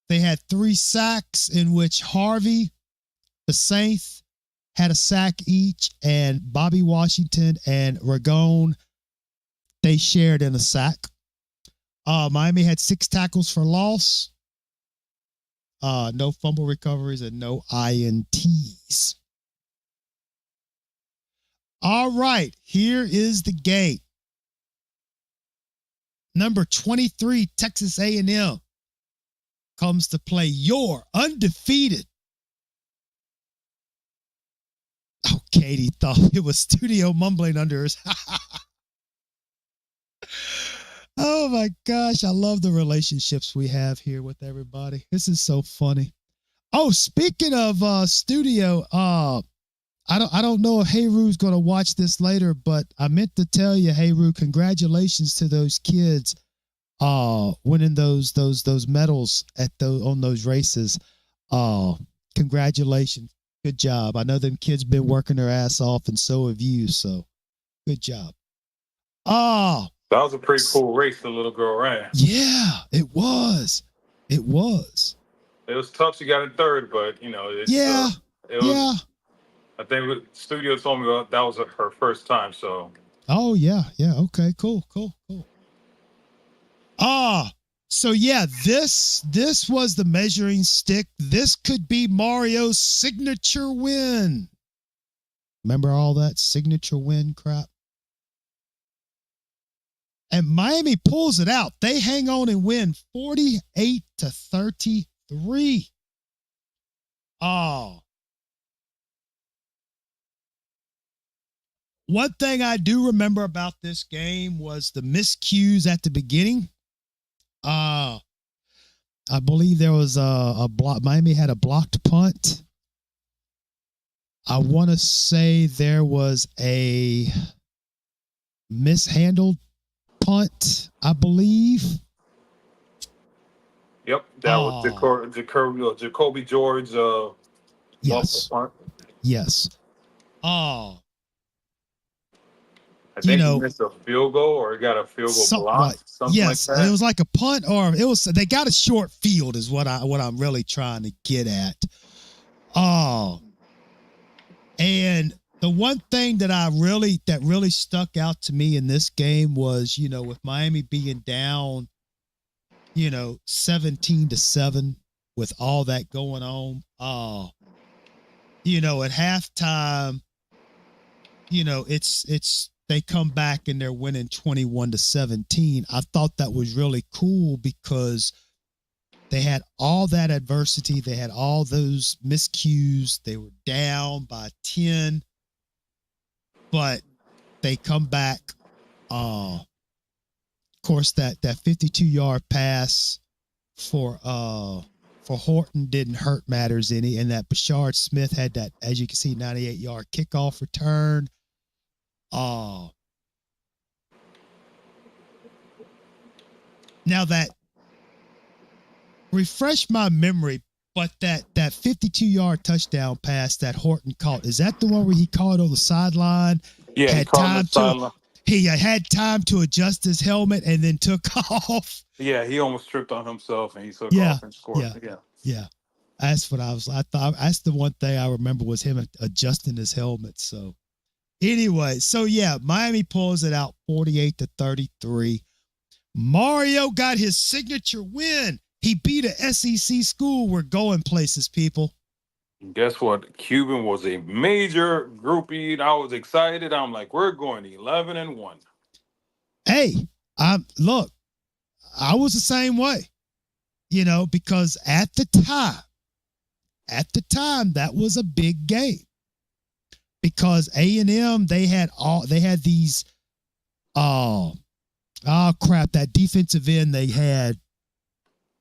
B: They had 3 sacks, in which Harvey, the Saints, had a sack each, and Bobby Washington and Ragone, they shared in a sack. Miami had 6 tackles for loss, no fumble recoveries, and no INTs. All right, here is the game. Number 23, Texas A&M, comes to play your undefeated. Oh, Katie thought it was studio mumbling under hers. Oh my gosh, I love the relationships we have here with everybody. This is so funny. Oh, speaking of studio, I don't know if Heyru's going to watch this later, but I meant to tell you, Heyru, congratulations to those kids winning those medals on those races. Congratulations. Good job. I know them kids been working their ass off, and so have you, so good job.
D: That was a pretty cool race the little girl ran.
B: Yeah, it was. It was.
D: It was tough. She got in 3rd, but, you know. It was, I think the studio told me that was her first time, so.
B: Oh, yeah. Okay, cool. So yeah, this was the measuring stick. This could be Mario's signature win. Remember all that signature win crap? And Miami pulls it out. They hang on and win 48-33. One thing I do remember about this game was the miscues at the beginning. I believe there was a block. Miami had a blocked punt. I want to say there was a mishandled punt, I believe.
D: Yep, that was Jacoby George.
B: Yes.
D: Punt.
B: Yes. Oh,
D: I
B: you
D: think he
B: know,
D: missed a field goal or he got a field goal
B: something like,
D: block, something like
B: yes, it
D: that.
B: was like a punt, or it was, they got a short field is what I'm really trying to get at. Oh, and the one thing that really stuck out to me in this game was, with Miami being down, 17-7 with all that going on. At halftime, it's they come back and they're winning 21-17. I thought that was really cool because they had all that adversity. They had all those miscues. They were down by 10, but they come back. Of course, that 52-yard pass for Horton didn't hurt matters any, and that Bashard Smith had that, as you can see, 98-yard kickoff return. Now that, refresh my memory, but that 52-yard touchdown pass that Horton caught, is that the one where he caught on the sideline?
D: Yeah,
B: he had time to adjust his helmet and then took off.
D: Yeah, he almost tripped on himself and he took off and scored.
B: Yeah. That's what I thought that's the one thing I remember was him adjusting his helmet. So anyway, Miami pulls it out 48-33. Mario got his signature win. He beat a SEC school. We're going places, people.
D: Guess what? Cuban was a major groupie. I was excited. I'm like, we're going 11-1.
B: Hey, look, I was the same way, because at the time, that was a big game because A&M, they had these, that defensive end they had,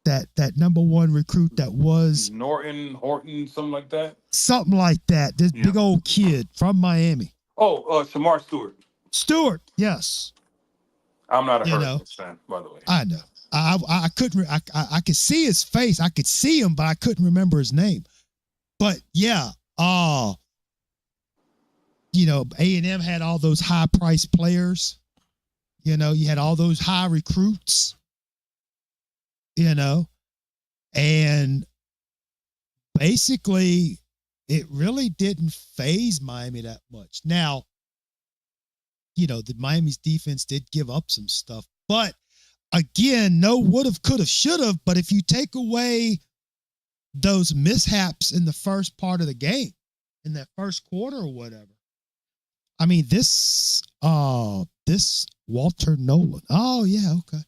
B: that number one recruit that was
D: Horton, something like that.
B: Something like that. This big old kid from Miami.
D: Oh, Shamar
B: Stewart, yes.
D: I'm not a Hurricanes fan, by the way.
B: I know. I couldn't. I could see his face. I could see him, but I couldn't remember his name. But A&M had all those high priced players. You had all those high recruits. And basically, it really didn't faze Miami that much. Now, the Miami's defense did give up some stuff, but again, no would've, could've, should've. But if you take away those mishaps in the first part of the game, in that first quarter or whatever, I mean, this Walter Nolan. Oh yeah, okay.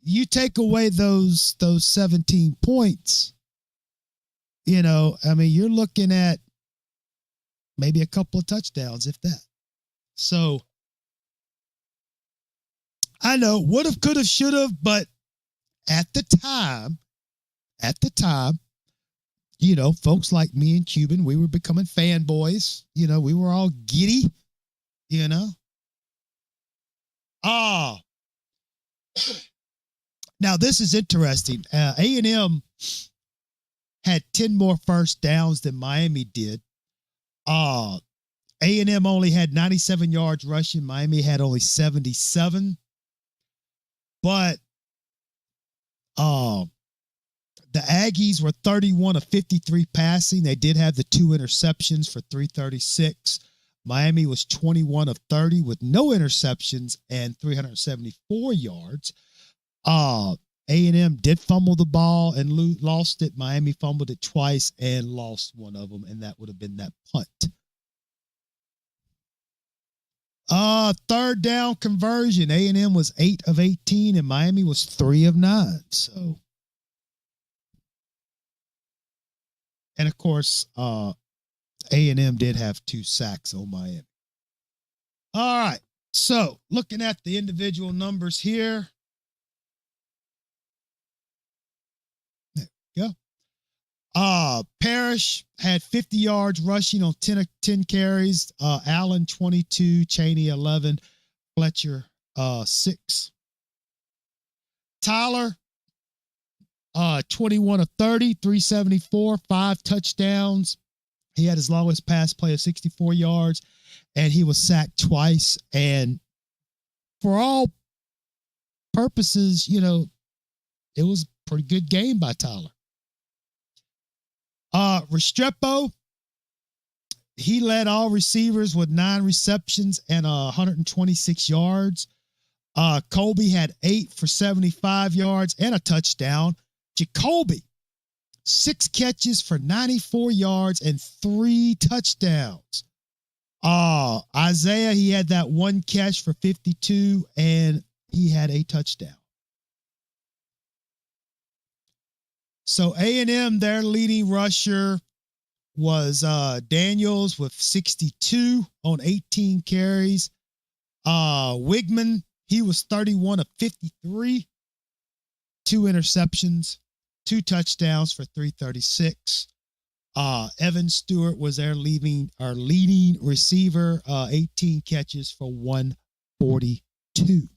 B: You take away those 17 points. I mean, you're looking at maybe a couple of touchdowns, if that. So I know would've, could've, should've, but at the time, folks like me and Cuban, we were becoming fanboys. We were all giddy. Now this is interesting. A&M had 10 more first downs than Miami did. A&M only had 97 yards rushing. Miami had only 77. But the Aggies were 31 of 53 passing. They did have the 2 interceptions for 336. Miami was 21 of 30 with no interceptions and 374 yards. A&M did fumble the ball and lost it. Miami fumbled it twice and lost one of them, and that would have been that punt. Third down conversion. A&M was 8 of 18 and Miami was 3 of 9. So, and of course, A&M did have 2 sacks on Miami. All right. So looking at the individual numbers here. There we go. Parrish had 50 yards rushing on 10 carries. Allen 22, Cheney 11, Fletcher 6. Tyler 21 of 30, 374, 5 touchdowns. He had his longest pass play of 64 yards, and he was sacked twice. And for all purposes, you know, it was a pretty good game by Tyler. Restrepo, he led all receivers with 9 receptions and 126 yards. Colby had 8 for 75 yards and a touchdown. Jacoby, 6 catches for 94 yards and 3 touchdowns. Isaiah, he had that 1 catch for 52 and he had a touchdown. So A&M, their leading rusher was Daniels with 62 on 18 carries. Wigman, he was 31 of 53, 2 interceptions, 2 touchdowns for 336. Evan Stewart was their leading receiver, 18 catches for 142.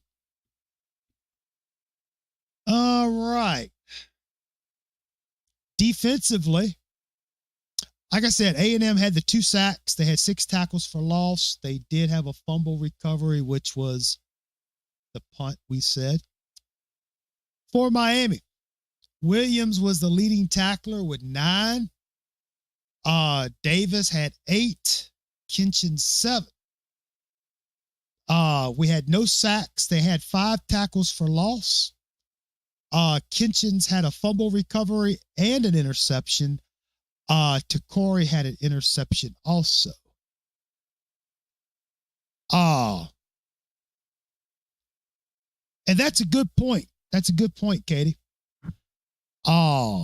B: All right. Defensively, like I said, A&M had the 2 sacks. They had 6 tackles for loss. They did have a fumble recovery, which was the punt we said. For Miami, Williams was the leading tackler with 9. Davis had 8. Kinchin 7. We had no sacks. They had 5 tackles for loss. Kinchin's had a fumble recovery and an interception. Takori had an interception also. And that's a good point. That's a good point, Katie. Yeah,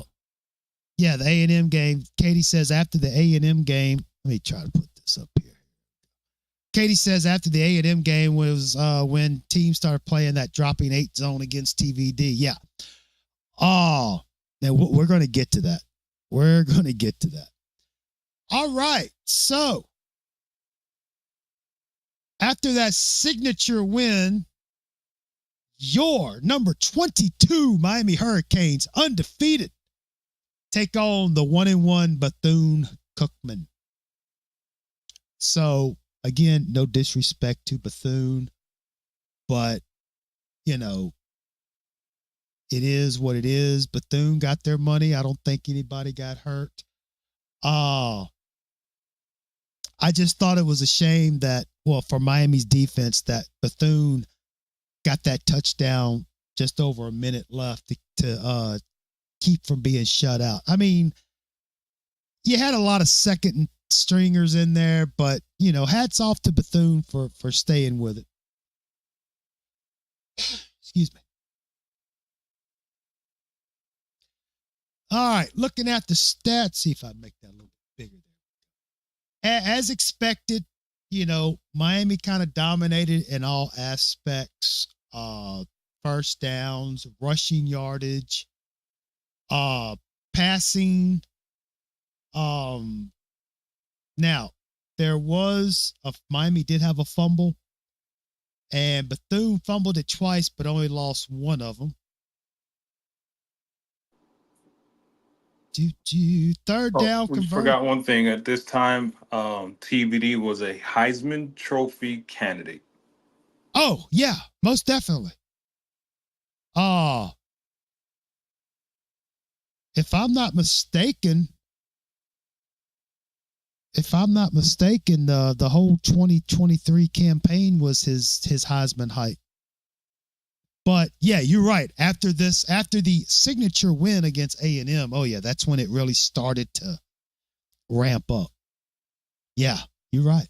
B: the A&M game. Katie says after the A&M game, let me try to put this up here. Katie says after the A&M game was when teams started playing that dropping 8 zone against TVD. Yeah. Now we're going to get to that. We're going to get to that. All right. So after that signature win, your number 22 Miami Hurricanes, undefeated, take on the 1-1 Bethune-Cookman. So again, no disrespect to Bethune, but you know, it is what it is. Bethune got their money. I don't think anybody got hurt. I just thought it was a shame that, well, for Miami's defense, that Bethune got that touchdown just over a minute left to keep from being shut out. I mean, you had a lot of second stringers in there, but, you know, hats off to Bethune for staying with it. Excuse me. All right, looking at the stats, see if I make that a little bit bigger there. As expected, you know, Miami kind of dominated in all aspects. First downs, rushing yardage, passing. Now, there was Miami did have a fumble, and Bethune fumbled it twice, but only lost one of them. Third down.
D: We forgot one thing. At this time, TVD was a Heisman Trophy candidate.
B: Oh, yeah, most definitely. If I'm not mistaken, the whole 2023 campaign was his Heisman hype. But yeah, you're right. After the signature win against A&M, oh yeah, that's when it really started to ramp up. Yeah, you're right.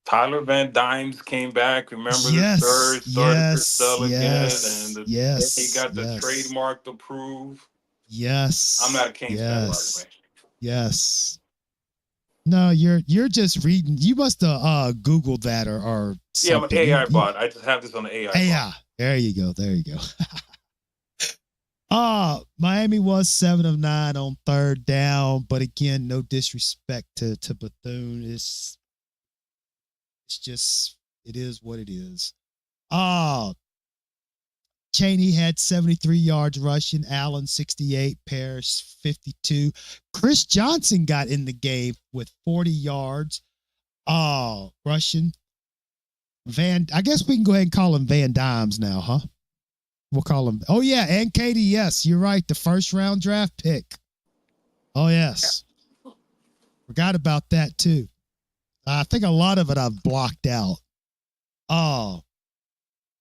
D: Tyler Van Dimes came back. Remember the third started for Stella again, and he got the trademark approved.
B: Yes,
D: I'm not a Kings fan, by the way.
B: Yes. No, you're just reading. You must have Googled that or something.
D: Yeah, I'm an AI bot. I just have this on the AI.
B: AI. There you go. Miami was 7 of 9 on third down, but again, no disrespect to Bethune. It's just, it is what it is. Chaney had 73 yards rushing, Allen 68, Parrish 52. Chris Johnson got in the game with 40 yards rushing. I guess we can go ahead and call him Van Dimes now, huh? We'll call him. Oh, yeah. And Katie, yes, you're right. The first round draft pick. Oh, yes. Forgot about that, too. I think a lot of it I've blocked out.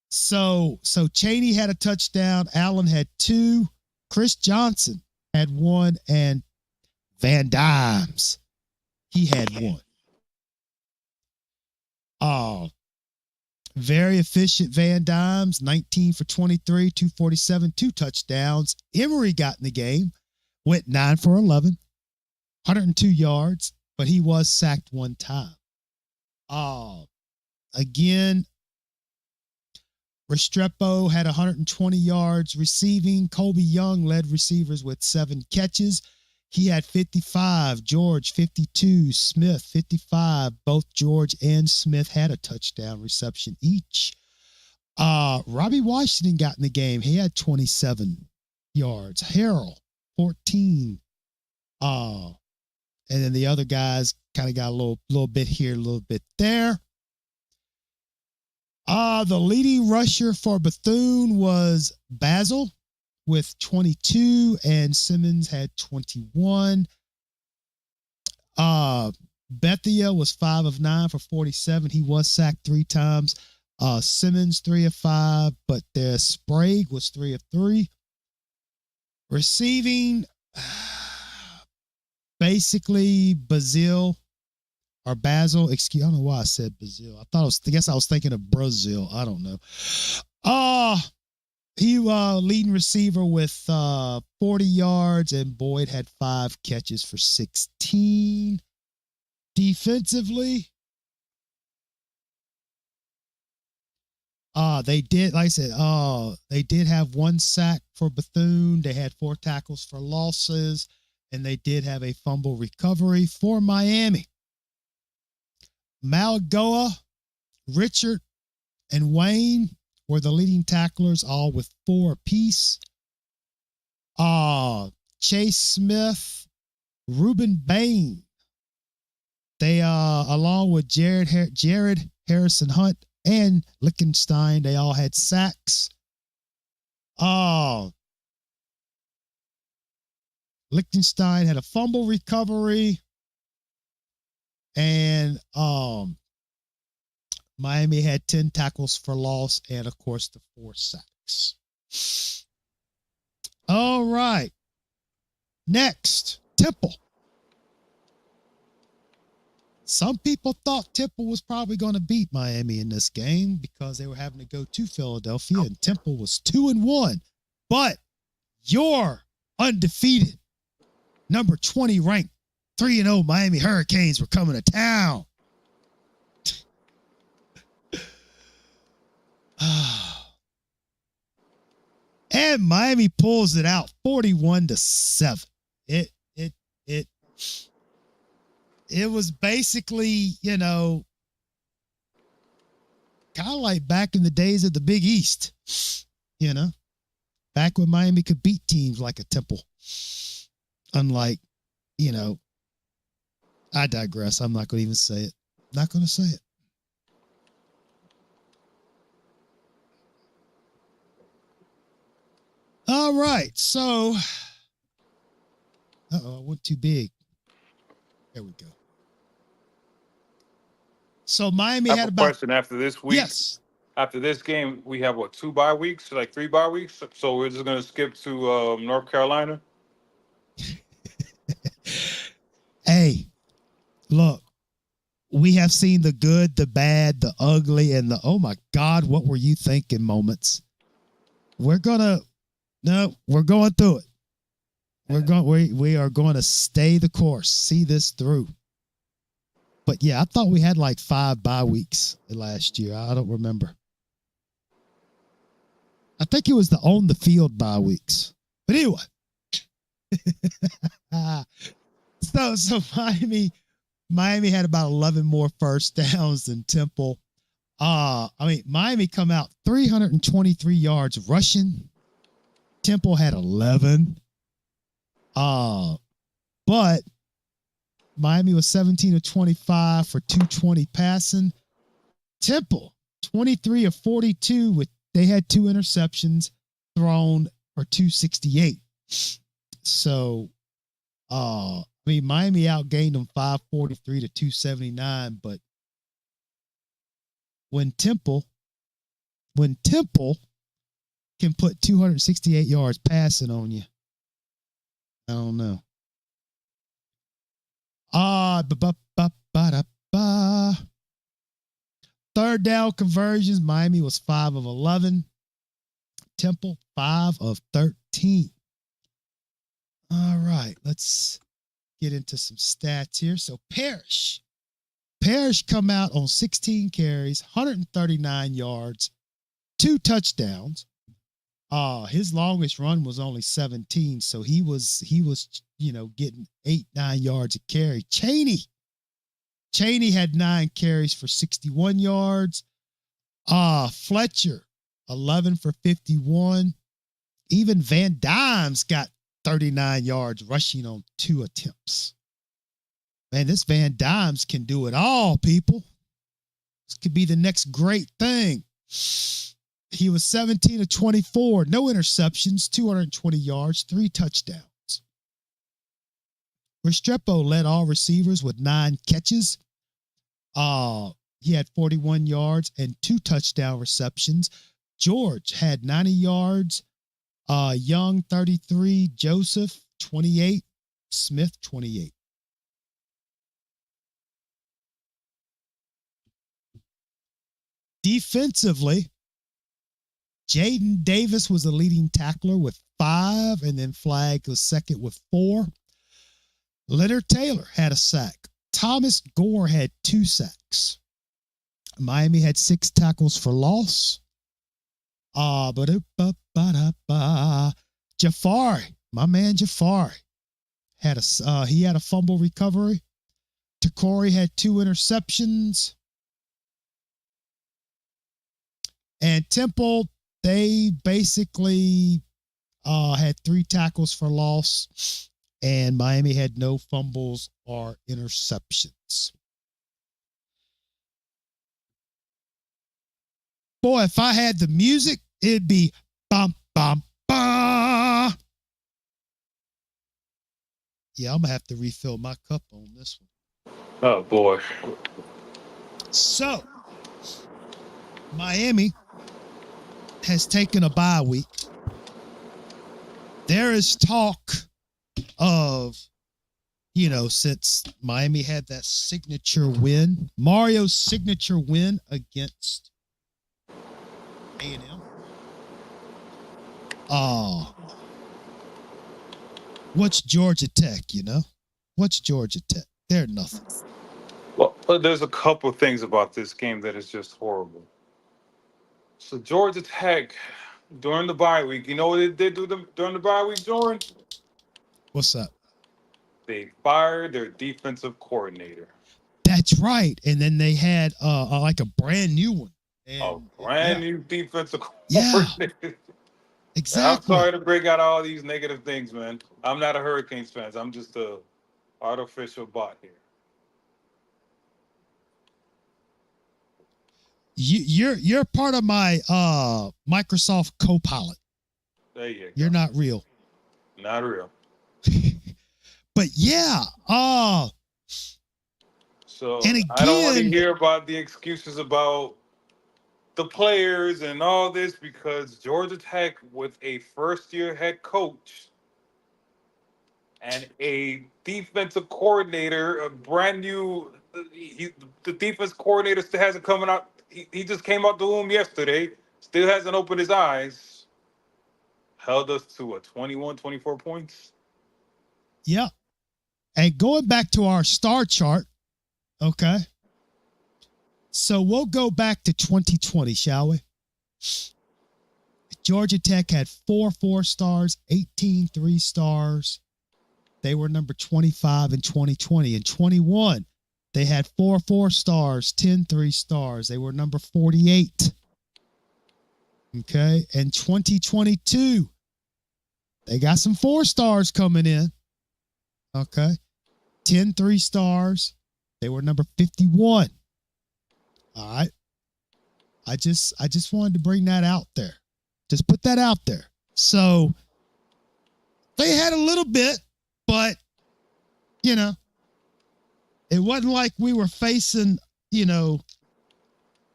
B: So Chaney had a touchdown. Allen had 2. Chris Johnson had 1. And Van Dimes, he had 1. Very efficient Van Dimes, 19 for 23, 247, 2 touchdowns. Emory got in the game, went 9 for 11, 102 yards, but he was sacked 1 time. Again, Restrepo had 120 yards receiving. Colby Young led receivers with 7 catches. He had 55, George 52, Smith 55. Both George and Smith had a touchdown reception each. Robbie Washington got in the game. He had 27 yards. Harrell, 14. And then the other guys kind of got a little bit here, a little bit there. The leading rusher for Bethune was Basil with 22, and Simmons had 21. Bethia was 5 of 9 for 47. He was sacked 3 times. Simmons 3 of 5, but Sprague was 3 of 3. Receiving, basically Basil. I don't know why I said Brazil. I guess I was thinking of Brazil. I don't know. He leading receiver with 40 yards, and Boyd had 5 catches for 16. Defensively, they did, like I said, they did have 1 sack for Bethune. They had 4 tackles for losses, and they did have a fumble recovery for Miami. Malagoa, Richard, and Wayne were the leading tacklers, all with 4 apiece. Chase Smith, Reuben Bain. They, along with Jared Harrison Hunt and Lichtenstein, they all had sacks. Lichtenstein had a fumble recovery. And Miami had 10 tackles for loss and, of course, the 4 sacks. All right. Next, Temple. Some people thought Temple was probably going to beat Miami in this game because they were having to go to Philadelphia, and Temple was 2-1. But your undefeated, number 20 ranked, 3-0 Miami Hurricanes were coming to town. And Miami pulls it out 41-7. It was basically, kind of like back in the days of the Big East, back when Miami could beat teams like a Temple. Unlike, I digress. I'm not going to even say it. Not going to say it. All right. So, I went too big. There we go. So Miami had about.
D: Question after this week.
B: Yes.
D: After this game, we have 2 bye weeks, like 3 bye weeks. So we're just gonna skip to North Carolina.
B: Hey, look, we have seen the good, the bad, the ugly, and the oh my God, what were you thinking moments. We're going through it. We are going to stay the course, see this through. But yeah, I thought we had like 5 bye weeks last year. I don't remember. I think it was the on the field bye weeks. But anyway, so Miami had about 11 more first downs than Temple. Miami come out 323 yards rushing. Temple had 11. But Miami was 17 of 25 for 220 passing. Temple 23 of 42 they had 2 interceptions thrown for 268. So, Miami outgained them 543 to 279, but when Temple can put 268 yards passing on you, I don't know. Third down conversions, Miami was 5 of 11. Temple 5 of 13. All right, let's get into some stats here. So Parrish come out on 16 carries, 139 yards, 2 touchdowns. His longest run was only 17, so he was getting 8-9 yards a carry. Chaney had 9 carries for 61 yards. Fletcher 11 for 51. Even Van Dyne's got 39 yards rushing on 2 attempts. Man, this Van Dynes can do it all, people. This could be the next great thing. He was 17 of 24, no interceptions, 220 yards, 3 touchdowns. Restrepo led all receivers with 9 catches. He had 41 yards and 2 touchdown receptions. George had 90 yards. Young, 33. Joseph, 28. Smith, 28. Defensively, Jaden Davis was the leading tackler with 5, and then Flagg was second with 4. Leonard Taylor had a sack. Thomas Gore had 2 sacks. Miami had 6 tackles for loss. Jafari, my man Jafari, had a fumble recovery. Takori had 2 interceptions. And Temple, they basically had 3 tackles for loss, and Miami had no fumbles or interceptions. Boy, if I had the music, it'd be bum, bum, ba. Yeah, I'm going to have to refill my cup on this one.
D: Oh, boy.
B: So, Miami has taken a bye week. There is talk of, since Miami had that signature win, Mario's signature win against A&M. What's Georgia Tech, What's Georgia Tech? They're nothing.
D: Well, there's a couple of things about this game that is just horrible. So Georgia Tech, during the bye week, you know what they did during the bye week, Jordan?
B: What's up?
D: They fired their defensive coordinator.
B: That's right. And then they had like a brand new one. And,
D: new defensive
B: Yeah,
D: coordinator.
B: exactly.
D: I'm sorry to break out all these negative things, man. I'm not a Hurricanes fan. I'm just a artificial bot here.
B: You're part of my Microsoft Copilot.
D: There you go.
B: You're not real.
D: Not real.
B: But yeah,
D: So
B: and again,
D: I don't want to hear about the excuses about the players and all this, because Georgia Tech, with a first-year head coach and a defensive coordinator, a brand new, the defense coordinator still hasn't come out. He just came out the womb yesterday. Still hasn't opened his eyes. Held us to 24 points.
B: Yeah. And going back to our star chart, okay. So we'll go back to 2020, shall we? Georgia Tech had 4 4-stars, 18 3-stars. They were number 25 in 2020. In 21, they had 4 4-stars, 10 3-stars. They were number 48. Okay. And 2022, they got some 4-stars coming in. Okay. 10 3-stars. They were number 51. All right. I just wanted to bring that out there. Just put that out there. So they had a little bit, but, you know, it wasn't like we were facing, you know,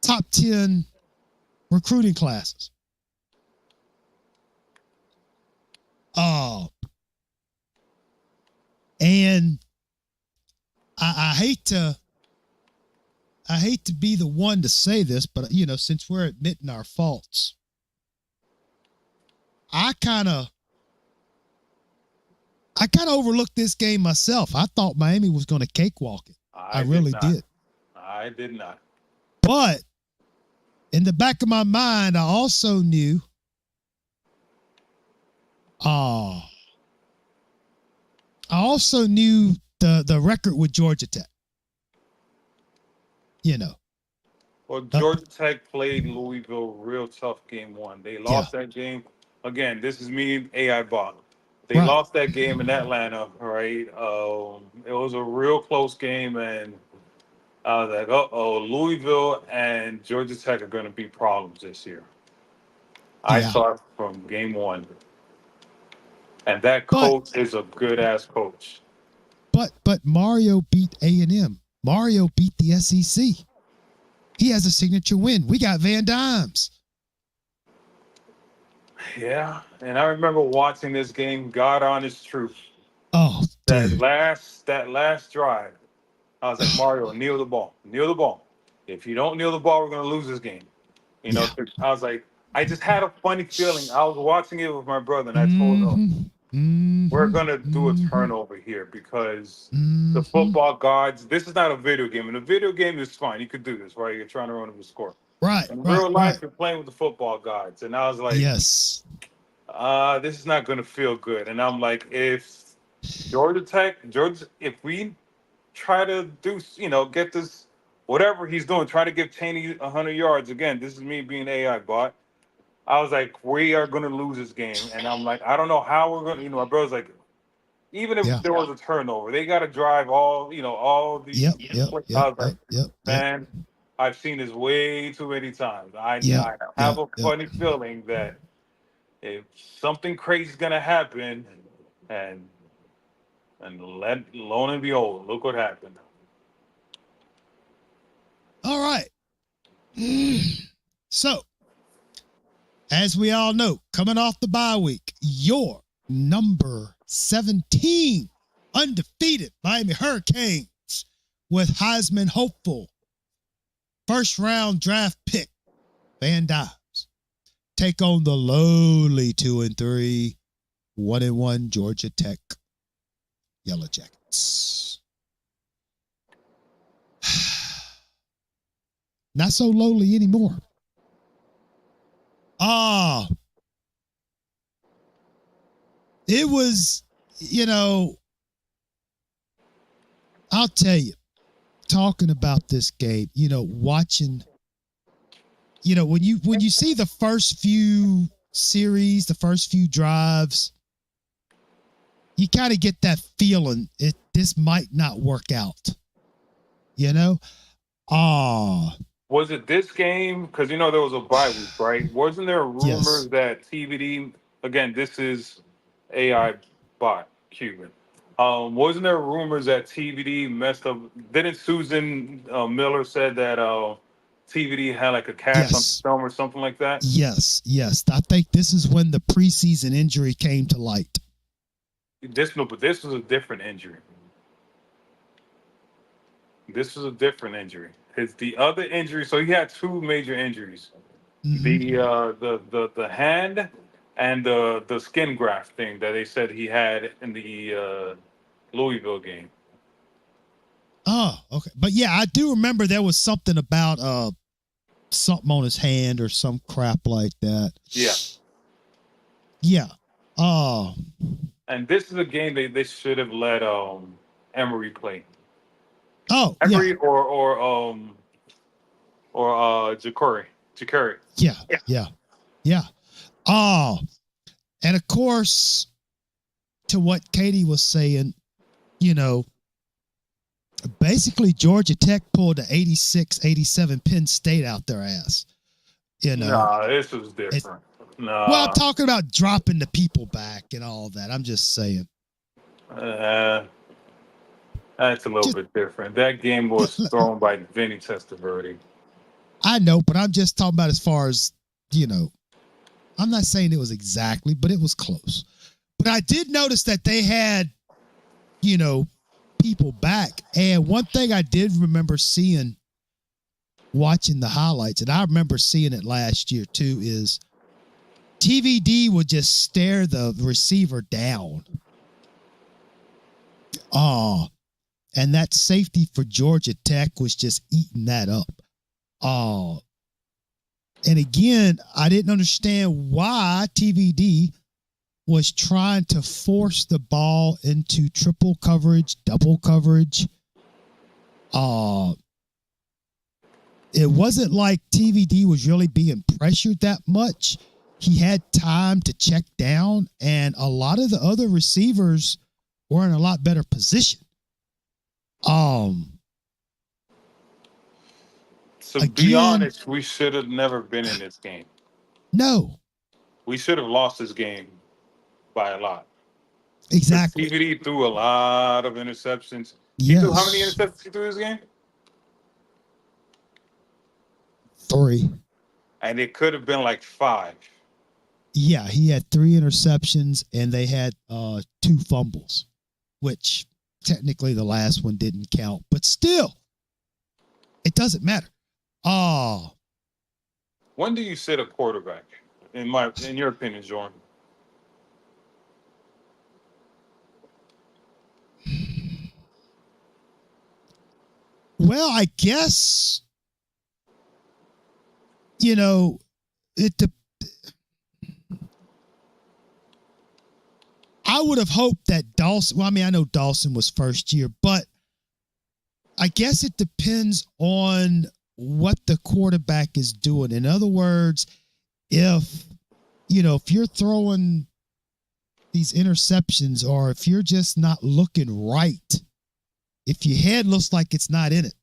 B: top 10 recruiting classes. Oh. And I hate to be the one to say this, but, you know, since we're admitting our faults, I kind of overlooked this game myself. I thought Miami was going to cakewalk it. I really did.
D: I did not.
B: But in the back of my mind, I also knew, the record with Georgia Tech. You know.
D: Well, Georgia Tech played Louisville real tough game 1. They lost that game. Again, this is me, AI Bot. They lost that game in Atlanta, right? It was a real close game, and I was like, Louisville and Georgia Tech are going to be problems this year. I saw it from game 1. And that coach is a good-ass coach.
B: But Mario beat A&M. Mario beat the SEC. He has a signature win. We got Van Dimes.
D: Yeah, and I remember watching this game, God honest truth.
B: Oh, dude.
D: That last drive, I was like, Mario, kneel the ball. Kneel the ball. If you don't kneel the ball, we're going to lose this game. You know, I was like, I just had a funny feeling. I was watching it with my brother, and I told him, we're going to do a turnover here because the football guards, this is not a video game. In a video game, it's fine. You could do this, right? You're trying to run up a score.
B: Right.
D: In real life, you're playing with the football guards. And I was like,
B: yes,
D: this is not going to feel good. And I'm like, if we try to do, you know, get this, whatever he's doing, try to give Taney 100 yards. Again, this is me being AI bot. I was like, we are going to lose this game. And I'm like, I don't know how we're going to, you know, my brother's like, even if there was a turnover, they got to drive all these. Man, I've seen this way too many times. I have a funny feeling that if something crazy is going to happen, and lo and behold, look what happened.
B: All right. So, as we all know, coming off the bye week, your number 17 undefeated Miami Hurricanes with Heisman hopeful first round draft pick Van Dimes take on the lowly 2-3, 1-1 Georgia Tech Yellow Jackets. Not so lowly anymore. It was, you know, I'll tell you, talking about this game, you know, watching, you know, when you see the first few series, the first few drives, you kind of get that feeling this might not work out, you know?
D: Was it this game? Because, you know, there was a bye week, right? Wasn't there rumors that TBD, again, this is AI bot Cuban. Wasn't there rumors that TBD messed up? Didn't Susan Miller said that TBD had like a cast on the film or something like that?
B: Yes. I think this is when the preseason injury came to light.
D: But this was a different injury. It's the other injury. So he had 2 major injuries: the hand and the skin graft thing that they said he had in the Louisville game.
B: Oh, okay. But yeah, I do remember there was something about something on his hand or some crap like that.
D: Yeah.
B: Yeah. Oh,
D: And this is a game they should have let Emery play.
B: oh, yeah,
D: Emery or Ja'Cory. Ja'Cory.
B: yeah, yeah, yeah. Oh, and of course, to what Katie was saying, you know, basically Georgia Tech pulled the 86, 87 Penn State out their ass. You know,
D: Nah, this was different.
B: well, I'm
D: Nah.
B: talking about dropping the people back and all that. I'm just saying.
D: Uh, that's a little
B: Just,
D: bit different. That game was thrown by Vinny Testaverde.
B: I know, but I'm just talking about as far as, you know, I'm not saying it was exactly, but it was close. But I did notice that they had, you know, people back. And one thing I did remember seeing watching the highlights, and I remember seeing it last year too, is TVD would just stare the receiver down. Oh, and that safety for Georgia Tech was just eating that up. Oh, and again, I didn't understand why TVD was trying to force the ball into triple coverage, double coverage. It wasn't like TVD was really being pressured that much. He had time to check down, and a lot of the other receivers were in a lot better position.
D: To be honest, we should have never been in this game.
B: No.
D: We should have lost this game by a lot.
B: Exactly.
D: TVD threw a lot of interceptions.
B: Yes.
D: He threw how many interceptions he threw this game?
B: 3.
D: And it could have been like 5.
B: Yeah, he had 3 interceptions, and they had 2 fumbles, which technically the last one didn't count, but still, it doesn't matter.
D: When do you sit a quarterback? In your opinion, Jordan?
B: Well, I guess, you know, I would have hoped that Dawson, well, I mean, I know Dawson was first year, but I guess it depends on what the quarterback is doing. In other words, if you're throwing these interceptions, or if you're just not looking right, if your head looks like it's not in it,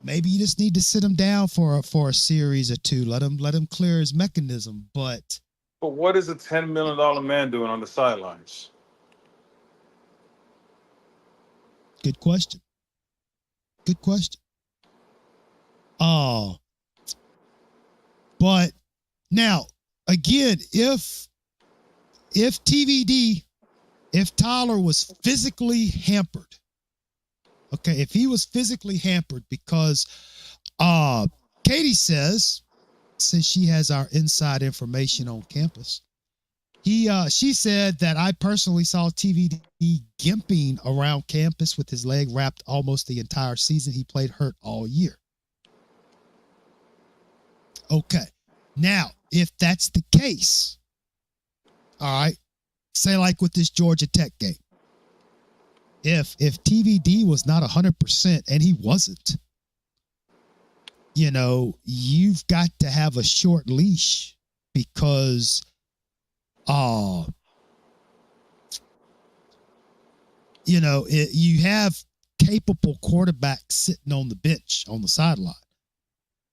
B: maybe you just need to sit him down for a series or 2. Let him clear his mechanism. But
D: what is a $10 million man doing on the sidelines?
B: Good question. But now again, if Tyler was physically hampered, okay, if he was physically hampered, because Katie says, since she has our inside information on campus, she said that I personally saw TVD gimping around campus with his leg wrapped almost the entire season. He played hurt all year. Okay. Now, if that's the case, all right, say like with this Georgia Tech game, if TVD was not 100%, and he wasn't, you've got to have a short leash, because you have capable quarterbacks sitting on the bench, on the sideline.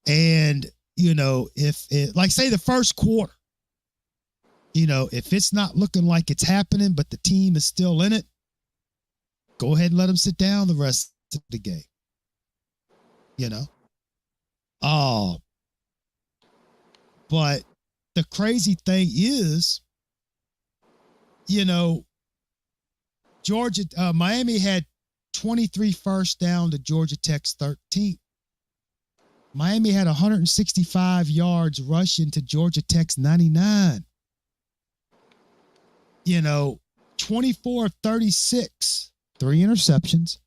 B: And, if it, like, say the first quarter, if it's not looking like it's happening, but the team is still in it, go ahead and let them sit down the rest of the game. But the crazy thing is, Miami had 23 first down to Georgia Tech's 13. Miami had 165 yards rushing to Georgia Tech's 99. 24 of 36, 3 interceptions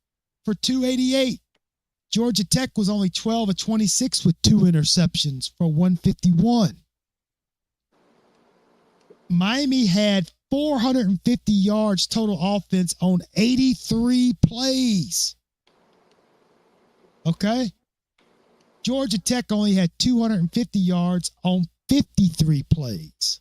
B: for 288. Georgia Tech was only 12 of 26 with 2 interceptions for 151. Miami had 450 yards total offense on 83 plays. Okay? Georgia Tech only had 250 yards on 53 plays.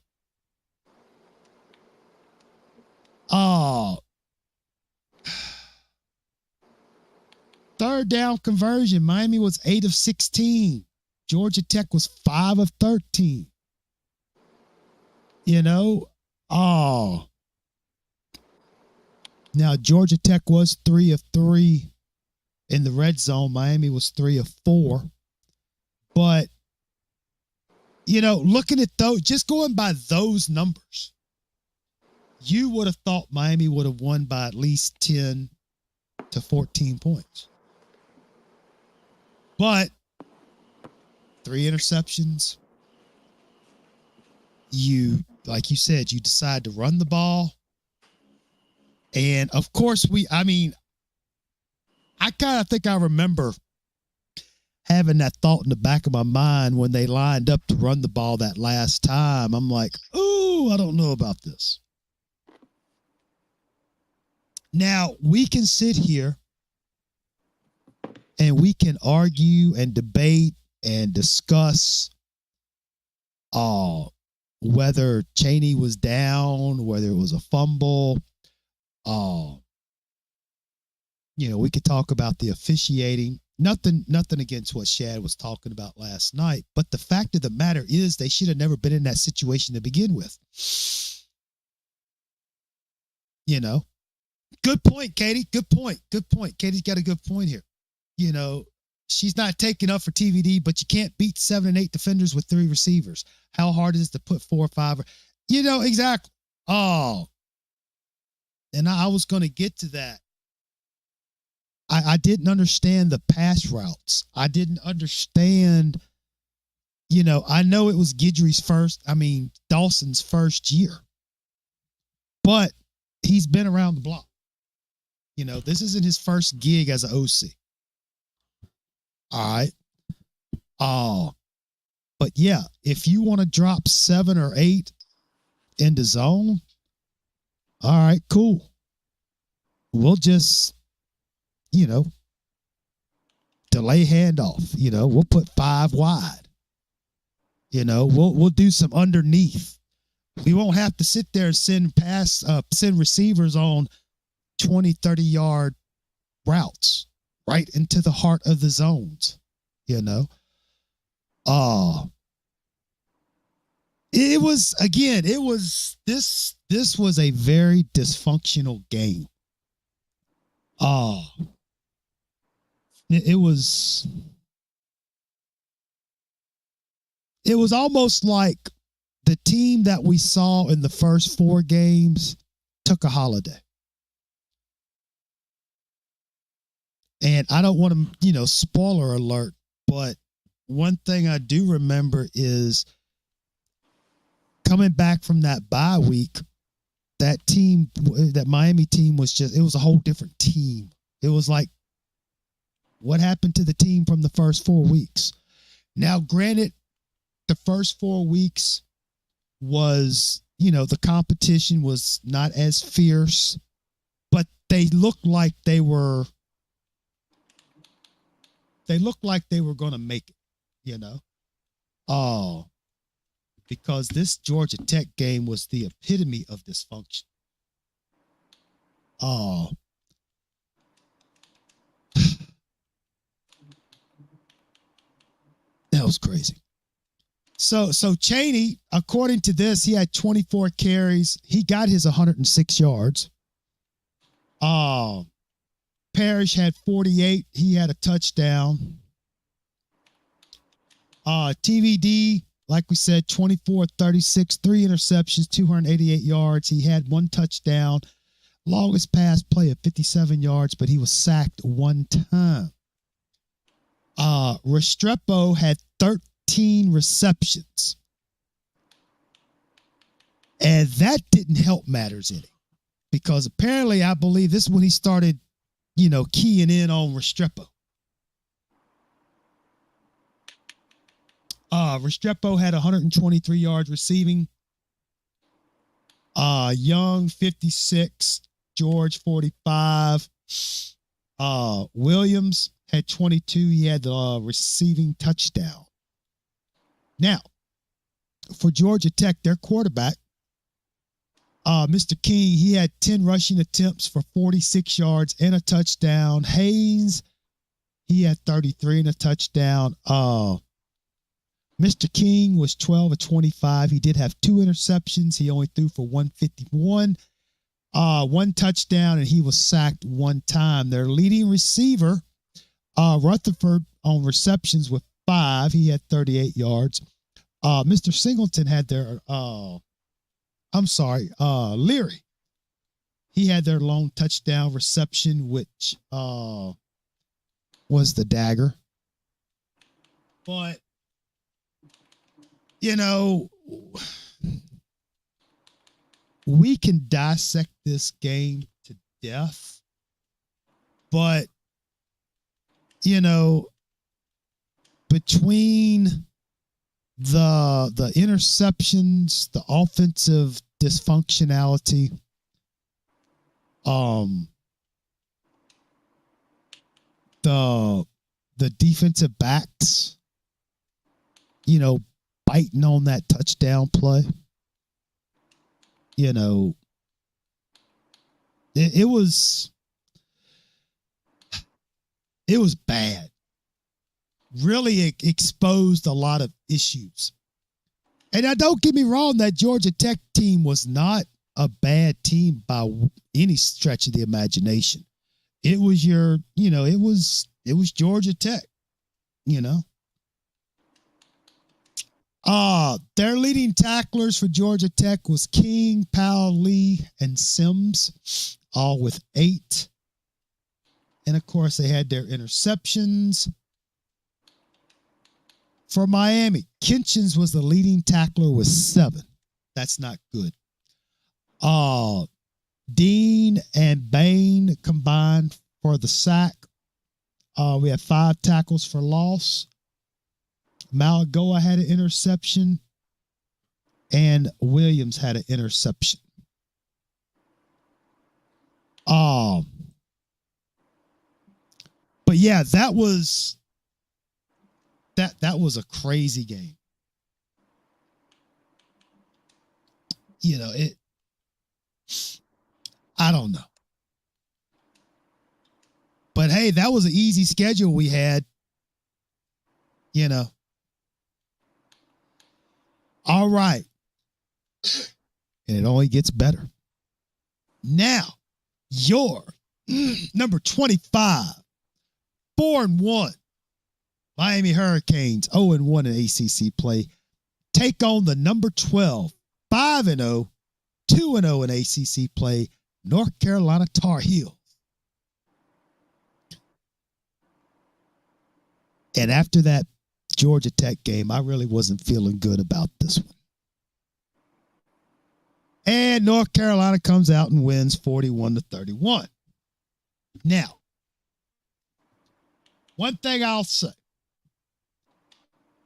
B: Third down conversion, Miami was 8 of 16. Georgia Tech was 5 of 13. You know, now Georgia Tech was 3 of 3 in the red zone. Miami was 3 of 4. But, looking at those, just going by those numbers, you would have thought Miami would have won by at least 10 to 14 points. But 3 interceptions. Like you said, you decide to run the ball. And of course, I kind of think I remember having that thought in the back of my mind when they lined up to run the ball that last time. I'm like, ooh, I don't know about this. Now, we can sit here and we can argue and debate and discuss whether Chaney was down, whether it was a fumble. We could talk about the officiating. Nothing against what Shad was talking about last night. But the fact of the matter is they should have never been in that situation to begin with. Good point, Katie. Good point. Katie's got a good point here. She's not taking up for TVD, but you can't beat 7 and 8 defenders with 3 receivers. How hard is it to put 4 or 5? Exactly. And I was going to get to that. I didn't understand the pass routes. I didn't understand, I know it was Dawson's first year, but he's been around the block. This isn't his first gig as an OC. All right. But yeah, if you want to drop 7 or 8 in the zone, all right, cool. We'll just, delay handoff. We'll put 5 wide. We'll do some underneath. We won't have to sit there and send receivers on 20, 30-yard routes right into the heart of the zones. It was this was a very dysfunctional game. It was almost like the team that we saw in the first 4 games took a holiday. And I don't want to, spoiler alert, but one thing I do remember is coming back from that bye week, that Miami team it was a whole different team. It was like, what happened to the team from the first 4 weeks? Now, granted, the first 4 weeks was, the competition was not as fierce, but they looked like they were going to make it, because this Georgia Tech game was the epitome of dysfunction. That was crazy. So Chaney, according to this, he had 24 carries. He got his 106 yards. Parrish had 48. He had a touchdown. TVD, like we said, 24, 36, 3 interceptions, 288 yards. He had 1 touchdown. Longest pass play of 57 yards, but he was sacked 1 time. Restrepo had 13 receptions. And that didn't help matters any. Because apparently, I believe this is when he started, keying in on Restrepo. Restrepo had 123 yards receiving. Young 56, George 45. Williams had 22. He had the receiving touchdown. Now, for Georgia Tech, their quarterback, Mr. King, he had 10 rushing attempts for 46 yards and a touchdown. Haynes, he had 33 and a touchdown. Mr. King was 12 of 25. He did have 2 interceptions. He only threw for 151, 1 touchdown, and he was sacked 1 time. Their leading receiver, Rutherford, on receptions with 5. He had 38 yards. Mr. Singleton had their, Leary. He had their lone touchdown reception, which was the dagger. But, you know, we can dissect this game to death, but, you know, between the interceptions, the offensive dysfunctionality, the defensive backs, you know, biting on that touchdown play, you know, it was bad. Really exposed a lot of issues. And now, don't get me wrong, that Georgia Tech team was not a bad team by any stretch of the imagination. It was it was Georgia Tech, you know. Their leading tacklers for Georgia Tech was King, Powell, Lee, and Sims, all with 8. And of course, they had their interceptions. For Miami, Kinchins was the leading tackler with 7. That's not good. Dean and Bain combined for the sack. We had 5 tackles for loss. Malagoa had an interception, and Williams had an interception. But yeah, that was a crazy game. You know, I don't know. But hey, that was an easy schedule we had. You know. All right. And it only gets better. Now, your number 25, 4-1. Miami Hurricanes, 0-1 in ACC play, take on the number 12, 5-0, 2-0 in ACC play, North Carolina Tar Heels. And after that Georgia Tech game, I really wasn't feeling good about this one. And North Carolina comes out and wins 41-31. Now, one thing I'll say,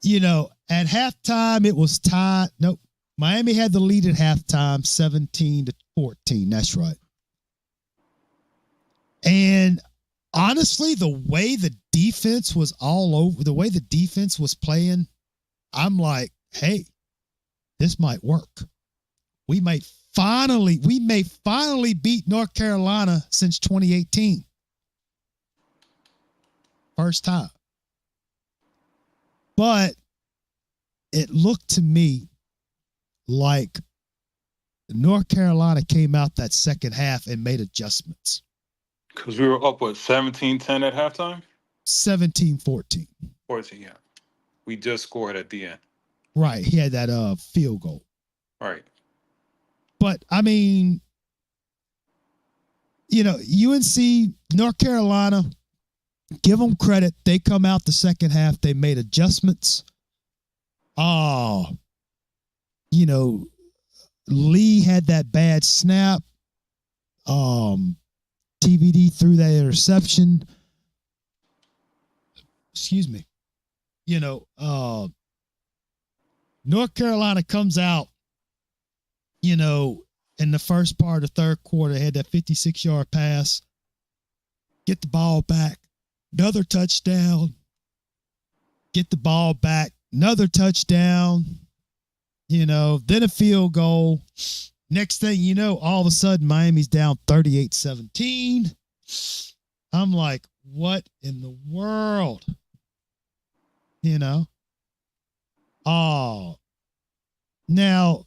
B: you know, at halftime, it was tied. Nope. Miami had the lead at halftime, 17-14. That's right. And honestly, the way the defense was all over, the way the defense was playing, I'm like, hey, this might work. We may finally beat North Carolina since 2018. First time. But it looked to me like North Carolina came out that second half and made adjustments.
D: Because we were up, 17-10 at halftime?
B: 17-14.
D: 14, yeah. We just scored at the end.
B: Right. He had that field goal.
D: Right.
B: But, I mean, you know, UNC, North Carolina, give them credit. They come out the second half. They made adjustments. You know, Lee had that bad snap. TVD threw that interception. Excuse me. You know, North Carolina comes out, you know, in the first part of the third quarter. They had that 56-yard pass. Get the ball back. Another touchdown. Get the ball back. Another touchdown. Then a field goal. Next thing you know, all of a sudden, Miami's down 38-17. I'm like, what in the world? Oh. Now,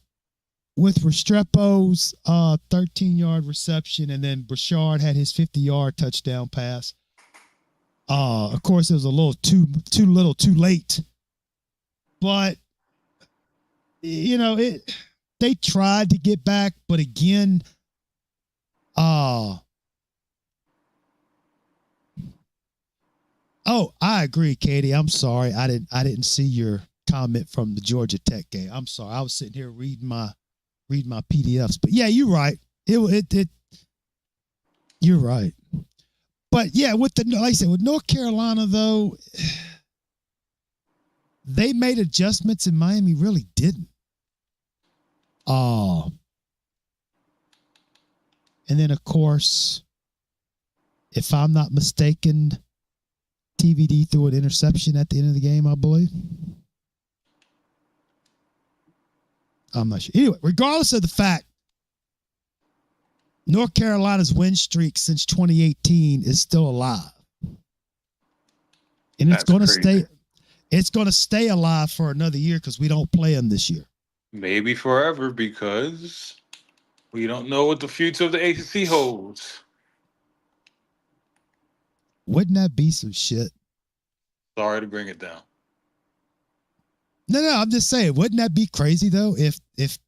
B: with Restrepo's 13-yard reception, and then Brashard had his 50-yard touchdown pass. Of course, it was a little too late. But, they tried to get back, but again, oh, I agree, Katie. I'm sorry. I didn't see your comment from the Georgia Tech game. I'm sorry. I was sitting here reading my PDFs. But yeah, you're right. You're right. But yeah, like I said, with North Carolina though, they made adjustments and Miami really didn't. And then of course, if I'm not mistaken, TVD threw an interception at the end of the game, I believe. I'm not sure. Anyway, regardless of the fact, North Carolina's win streak since 2018 is still alive. And it's going to stay. It's going to stay alive for another year because we don't play them this year.
D: Maybe forever because we don't know what the future of the ACC holds.
B: Wouldn't that be some shit?
D: Sorry to bring it down.
B: No, I'm just saying, wouldn't that be crazy though? If what's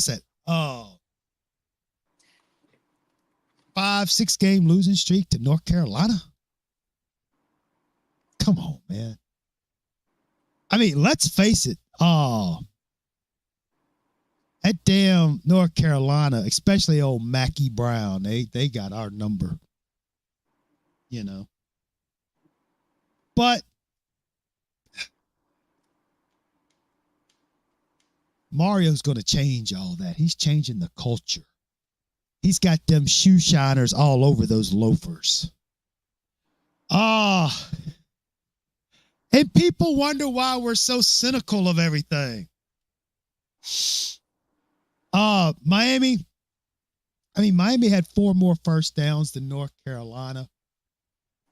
B: that? 5-6 game losing streak to North Carolina. Come on, man. I mean, let's face it. That damn North Carolina, especially old Mackie Brown, they got our number. But Mario's going to change all that. He's changing the culture. He's got them shoe shiners all over those loafers. And people wonder why we're so cynical of everything. Miami had 4 more first downs than North Carolina.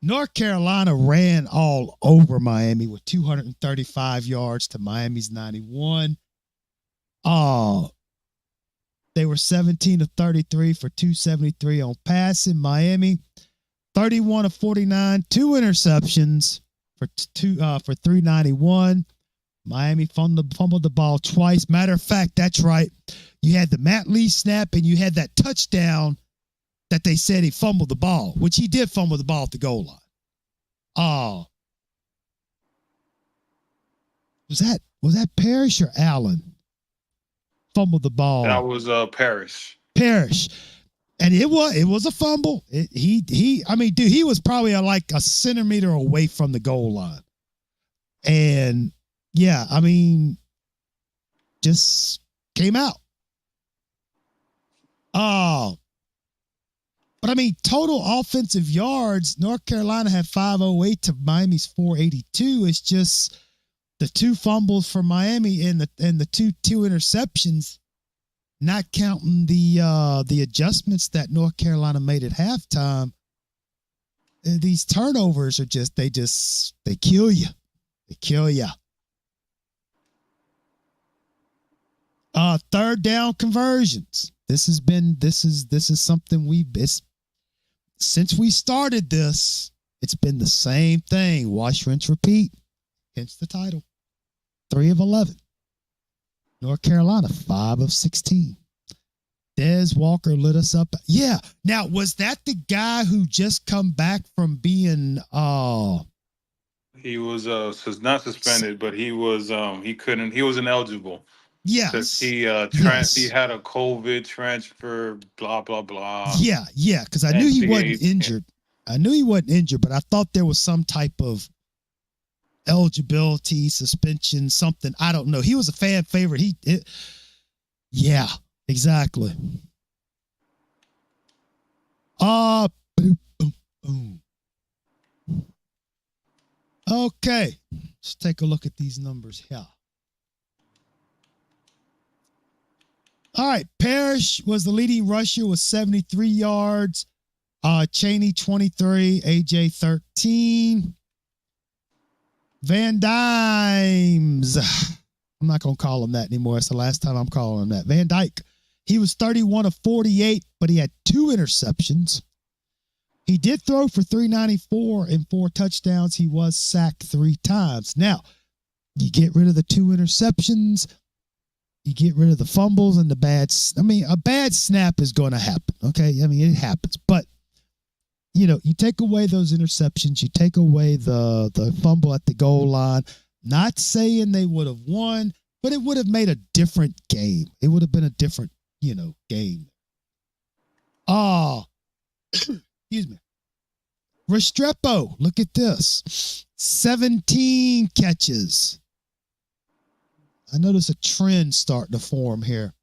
B: North Carolina ran all over Miami with 235 yards to Miami's 91. They were 17 of 33 for 273 on passing. Miami, 31 of 49, 2 interceptions for 391. Miami fumbled the ball twice. Matter of fact, that's right. You had the Matt Lee snap and you had that touchdown that they said he fumbled the ball, which he did fumble the ball at the goal line. Was that Parrish or Allen? Fumbled the ball.
D: That was Parrish.
B: And it was a fumble. He was probably like a centimeter away from the goal line. And yeah, just came out. But total offensive yards, North Carolina had 508 to Miami's 482. It's just the 2 fumbles for Miami and the two interceptions, not counting the adjustments that North Carolina made at halftime. These turnovers are they kill you. They kill you. Third down conversions. This is something since we started this, it's been the same thing. Wash, rinse, repeat. Hence the title. 3 of 11. North Carolina, 5 of 16. Des Walker lit us up. Yeah. Now, was that the guy who just come back from being
D: he was not suspended, but he was he was ineligible.
B: Yes.
D: Because he had a COVID transfer, blah blah blah.
B: Yeah, because I knew he wasn't injured. I knew he wasn't injured, but I thought there was some type of eligibility, suspension, something. I don't know. He was a fan favorite. Yeah, exactly. Boom, boom, boom. Okay, let's take a look at these numbers here. All right, Parrish was the leading rusher with 73 yards. Cheney 23, AJ 13. Van Dimes. I'm not going to call him that anymore. It's the last time I'm calling him that. Van Dyke. He was 31 of 48, but he had 2 interceptions. He did throw for 394 and 4 touchdowns. He was sacked 3 times. Now, you get rid of the 2 interceptions. You get rid of the fumbles and the a bad snap is going to happen. Okay. I mean, it happens, but you take away those interceptions, you take away the fumble at the goal line, not saying they would have won, but it would have made a different game. It would have been a different, game. Excuse me. Restrepo, look at this. 17 catches. I notice a trend starting to form here.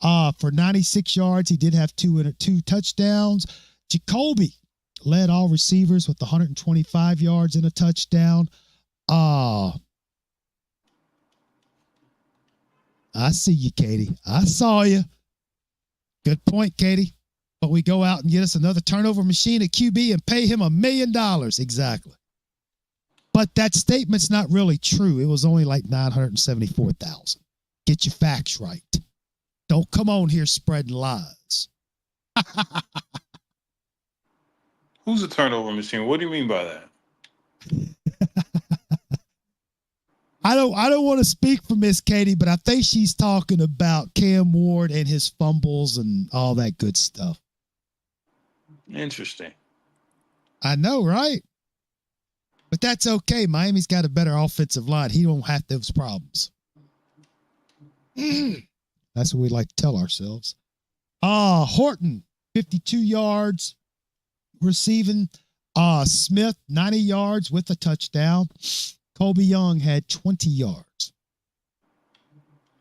B: For 96 yards, he did have 2 touchdowns. Jacoby led all receivers with 125 yards and a touchdown. I see you, Katie. I saw you. Good point, Katie. But we go out and get us another turnover machine at QB and pay him $1 million. Exactly. But that statement's not really true. It was only like 974,000. Get your facts right. Don't come on here spreading lies.
D: Who's a turnover machine? What do you mean by that?
B: I don't want to speak for Miss Katie, but I think she's talking about Cam Ward and his fumbles and all that good stuff.
D: Interesting.
B: I know, right? But that's okay. Miami's got a better offensive line. He don't have those problems. That's what we like to tell ourselves. Horton, 52 yards receiving. Smith, 90 yards with a touchdown. Colby Young had 20 yards.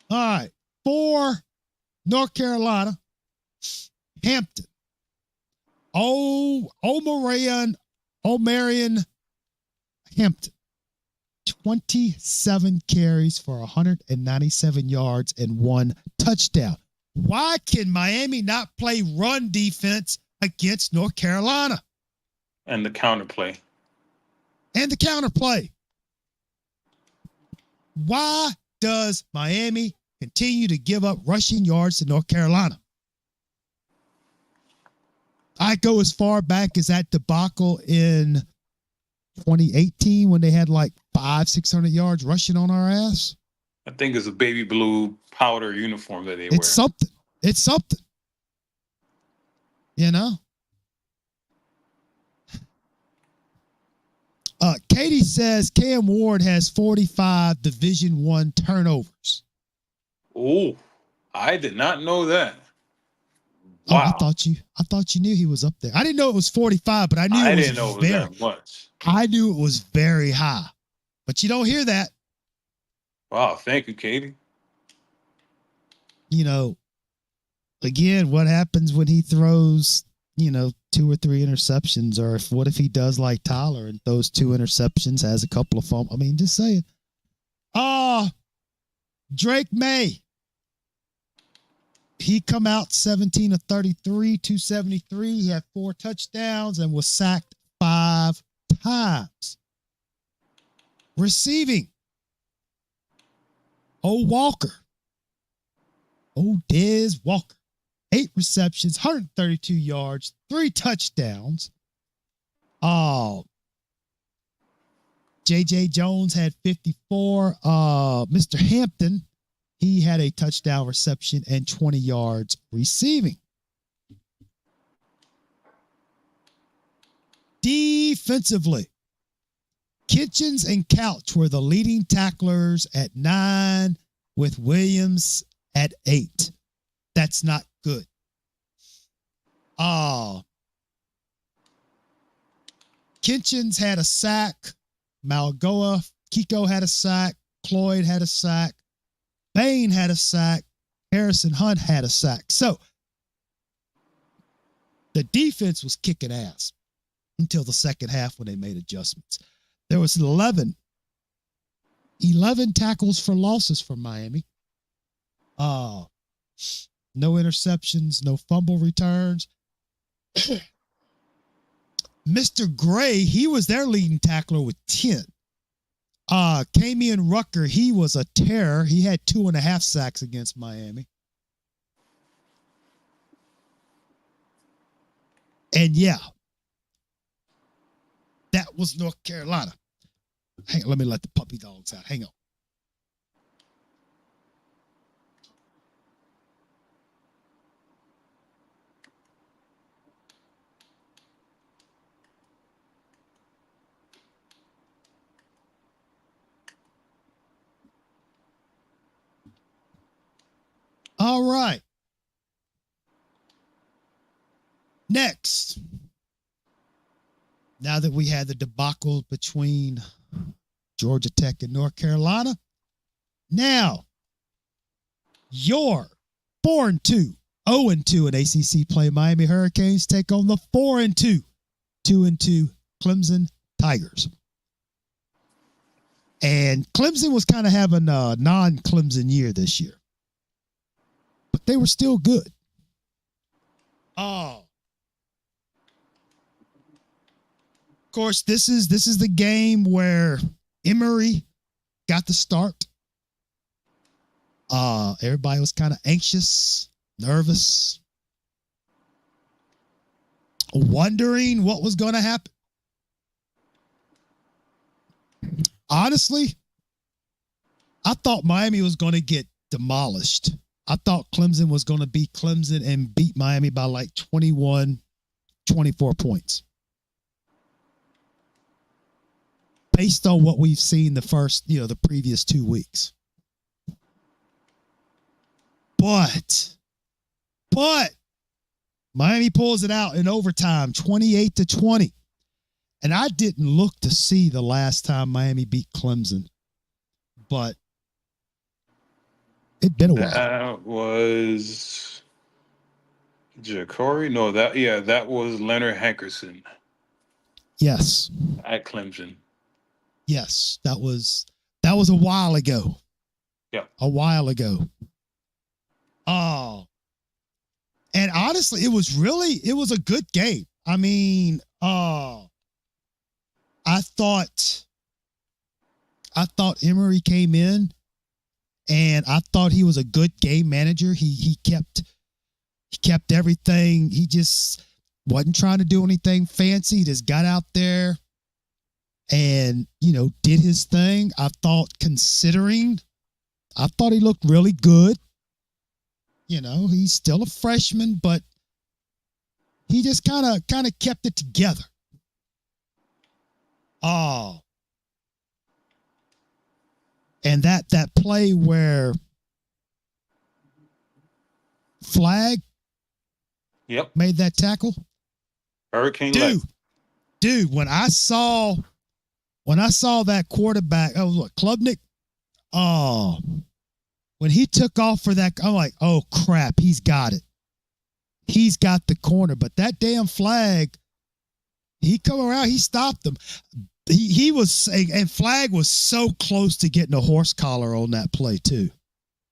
B: All right. For North Carolina, Hampton. O'Marion Hampton. 27 carries for 197 yards and 1 touchdown. Why can Miami not play run defense against North Carolina?
D: And the counterplay.
B: Why does Miami continue to give up rushing yards to North Carolina? I go as far back as that debacle in 2018 when they had like 500-600 yards rushing on our ass.
D: I think it's a baby blue powder uniform that they wear.
B: It's something. Katie says Cam Ward has 45 Division I turnovers.
D: Oh, I did not know that.
B: Wow. Oh, I thought you knew he was up there. I didn't know it was 45, but I knew it was
D: that much.
B: I knew it was very high. But you don't hear that.
D: Wow, thank you, Katie.
B: Again, what happens when he throws, 2 or 3 interceptions, or what if he does like Tyler and throws 2 interceptions, has a couple of fumbles? I mean, just saying. Drake May. He come out 17 of 33, 273. He had 4 touchdowns and was sacked 5 times. Receiving. Dez Walker. 8 receptions, 132 yards, 3 touchdowns. J.J. Jones had 54. Mr. Hampton, he had a touchdown reception and 20 yards receiving. Defensively, Kitchens and Couch were the leading tacklers at 9, with Williams at 8. That's not good. Kitchens had a sack. Malgoa Kiko had a sack. Cloyd had a sack. Bain had a sack. Harrison Hunt had a sack. So the defense was kicking ass until the second half when they made adjustments. There was 11 tackles for losses for Miami. No interceptions, no fumble returns. Mr. Gray, he was their leading tackler with 10. Kamian Rucker, he was a terror. He had 2.5 sacks against Miami. And yeah, that was North Carolina. Hang on, let me let the puppy dogs out. Hang on. All right. Next, now that we had the debacle between Georgia Tech and North Carolina, now your 4-2, 0-2 in ACC play Miami Hurricanes take on the 4-2, 2-2 Clemson Tigers. And Clemson was kind of having a non-Clemson year this year, but they were still good. Oh. Of course, this is the game where Emory got the start. Everybody was kind of anxious, nervous, wondering what was going to happen. Honestly, I thought Miami was going to get demolished. I thought Clemson was going to beat Clemson and beat Miami by like 21, 24 points. Based on what we've seen the previous 2 weeks. But Miami pulls it out in overtime, 28-20. And I didn't look to see the last time Miami beat Clemson, but it'd been a while.
D: That was Ja'Cory? No, that was Leonard Hankerson.
B: Yes.
D: At Clemson.
B: Yes, that was a while ago.
D: Yeah.
B: A while ago. Oh. And honestly, it was a good game. I mean, I thought Emory came in and I thought he was a good game manager. He kept everything. He just wasn't trying to do anything fancy. He just got out there and, did his thing. I thought he looked really good. He's still a freshman, but he just kind of kept it together. Oh. And that play where Flag made that tackle.
D: Hurricane
B: Dude, when I saw that quarterback, Klubnik, when he took off for that, I'm like, oh crap, he's got it. He's got the corner, but that damn Flag, he come around, he stopped him. He was, and Flag was so close to getting a horse collar on that play too.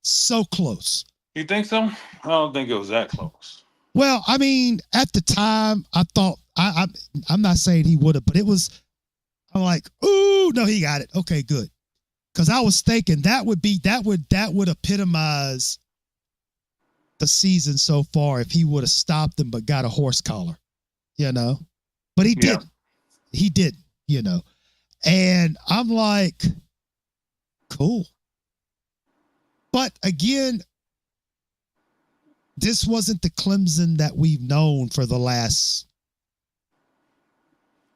B: So close.
D: You think so? I don't think it was that close.
B: Well, I mean, at the time, I thought I'm not saying he would have, but I'm like, ooh, no, he got it. Okay, good. Because I was thinking that would epitomize the season so far if he would have stopped him but got a horse collar, But he didn't. He didn't, And I'm like, cool. But again, this wasn't the Clemson that we've known for the last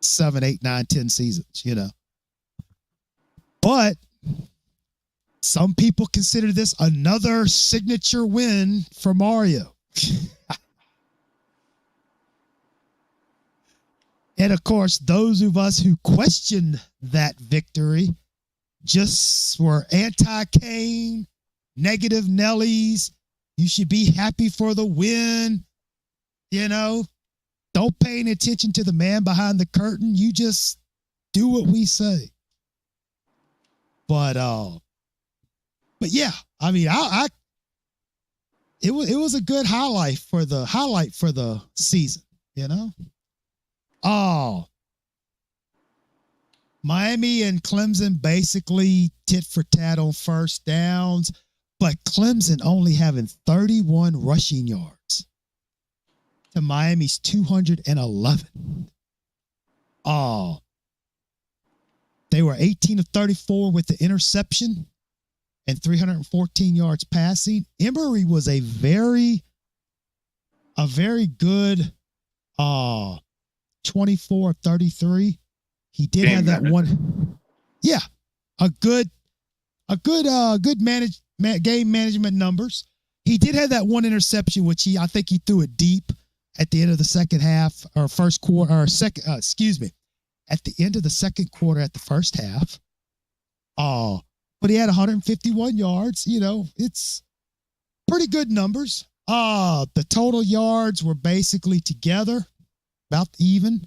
B: 7, 8, 9, 10 seasons, But some people consider this another signature win for Mario. And of course, those of us who question that victory just were anti-Kane, negative Nellies. You should be happy for the win. You know, don't pay any attention to the man behind the curtain. You just do what we say. But yeah, I mean, it was a good highlight for the season, you know. Oh, Miami and Clemson basically tit for tat on first downs, but Clemson only having 31 rushing yards to Miami's 211. Oh, they were 18 of 34 with the interception and 314 yards passing. Emory was a very good 24 of 33. He did have that one. Yeah, a good game management numbers. He did have that one interception, which I think he threw it deep at the end of the second half or first quarter or second. At the end of the second quarter at the first half. But he had 151 yards. You know, it's pretty good numbers. The total yards were basically together, about even.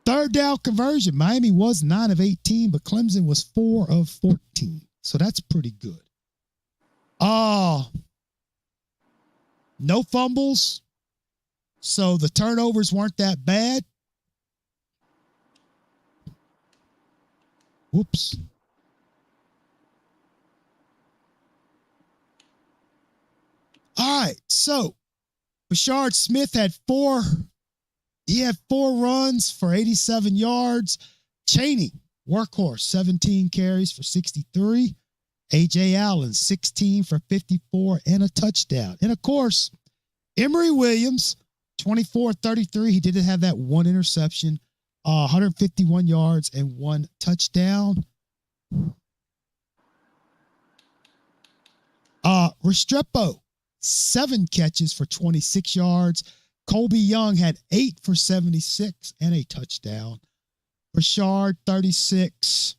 B: Third down conversion. Miami was 9 of 18, but Clemson was 4 of 14. So that's pretty good. No fumbles. So the turnovers weren't that bad. Whoops. All right. So Bashard Smith had 4 runs for 87 yards. Chaney, workhorse, 17 carries for 63. A.J. Allen, 16 for 54 and a touchdown. And, of course, Emory Williams, 24-33. He didn't have that one interception, 151 yards and 1 touchdown. Restrepo, 7 catches for 26 yards. Colby Young had 8 for 76 and a touchdown. Rashard, 36.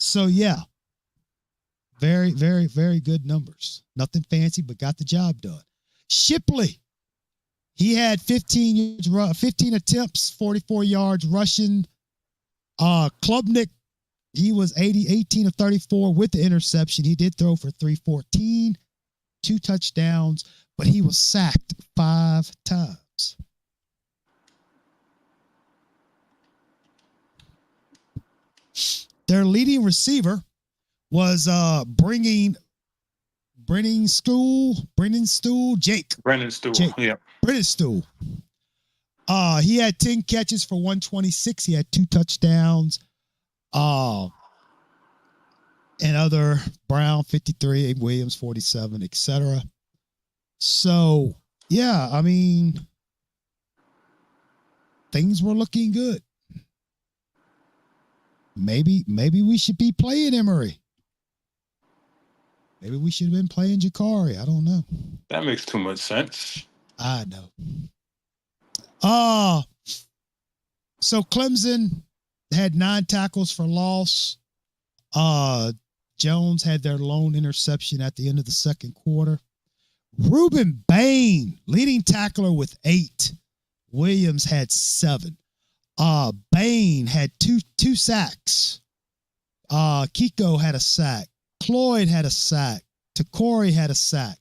B: So, yeah. Very, very, very good numbers. Nothing fancy, but got the job done. Shipley, he had 15 attempts, 44 yards rushing. Klubnik, he was 18 of 34 with the interception. He did throw for 314, 2 touchdowns, but he was sacked 5 times. Their leading receiver was Brennan Stool, Jake.
D: Brennan Stool, yeah.
B: Brennan Stool. He had 10 catches for 126. He had 2 touchdowns. And other Brown 53, Williams 47, etc. So, yeah, I mean, things were looking good. Maybe we should be playing Emory. Maybe we should have been playing Jakari. I don't know.
D: That makes too much sense.
B: I know. So Clemson had 9 tackles for loss. Jones had their lone interception at the end of the second quarter. Reuben Bain, leading tackler with 8. Williams had 7. Bain had two sacks. Kiko had a sack. Cloyd had a sack. Takori had a sack.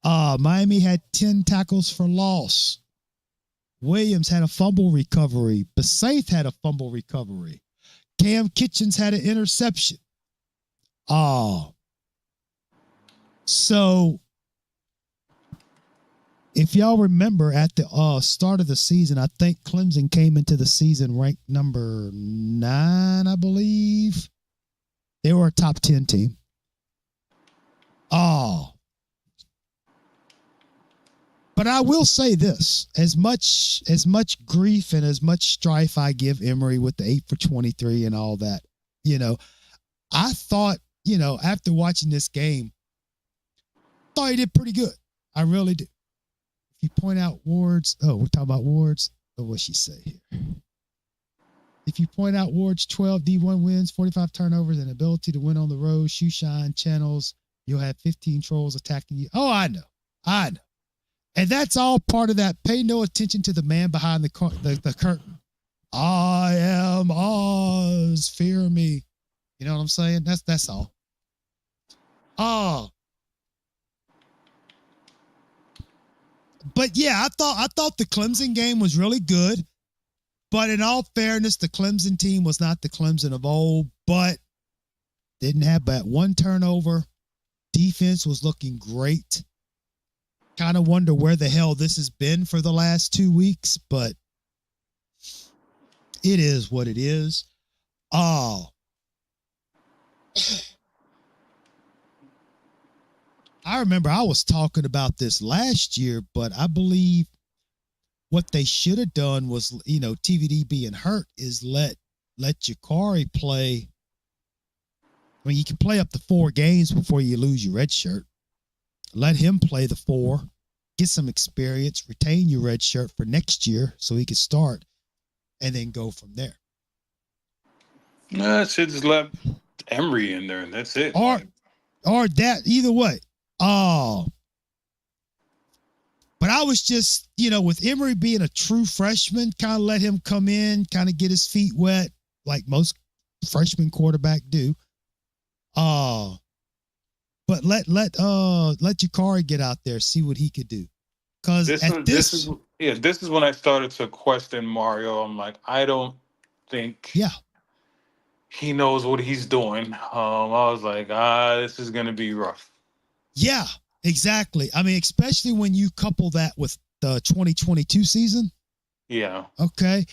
B: Miami had 10 tackles for loss. Williams had a fumble recovery. Besaith had a fumble recovery. Cam Kitchens had an interception. So if y'all remember at the start of the season, I think Clemson came into the season ranked number 9, I believe. They were a top 10 team. But I will say this, as much grief and as much strife I give Emory with the 8 for 23 and all that, I thought, after watching this game, thought he did pretty good. I really did. you point out Ward's, we're talking about Ward's. What's she say here? If you point out Ward's 12 D1 wins, 45 turnovers, and ability to win on the road, shoe shine channels, you'll have 15 trolls attacking you. Oh, I know. And that's all part of that. Pay no attention to the man behind the curtain. I am Oz. Fear me. You know what I'm saying? That's all. Oh. But yeah, I thought the Clemson game was really good. But in all fairness, the Clemson team was not the Clemson of old, but didn't have but one turnover. Defense was looking great. Kind of wonder where the hell this has been for the last 2 weeks, but it is what it is. Oh. I remember I was talking about this last year, but I believe what they should have done was, TVD being hurt is let Jakari play. I mean, you can play up to 4 games before you lose your red shirt. Let him play the 4, get some experience, retain your red shirt for next year so he can start, and then go from there.
D: Should just let Emery in there, and that's it.
B: Or that, either way. Oh. But I was just, with Emery being a true freshman, kind of let him come in, kind of get his feet wet, like most freshman quarterback do. But let Jakari get out there, see what he could do. Because this
D: is when I started to question Mario. I'm like, I don't think he knows what he's doing. I was like, this is gonna be rough.
B: Yeah, exactly. I mean, especially when you couple that with the 2022 season.
D: Yeah.
B: Okay.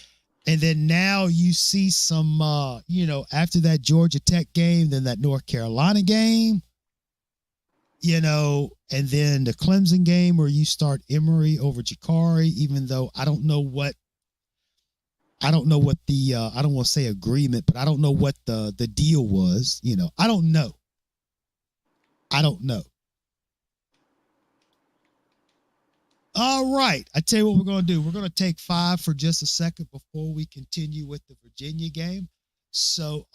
B: And then now you see some, after that Georgia Tech game, then that North Carolina game, and then the Clemson game where you start Emery over Jakari, even though I don't know what the, I don't want to say agreement, but I don't know what the deal was. I don't know. All right. I tell you what we're going to do. We're going to take 5 for just a second before we continue with the Virginia game. So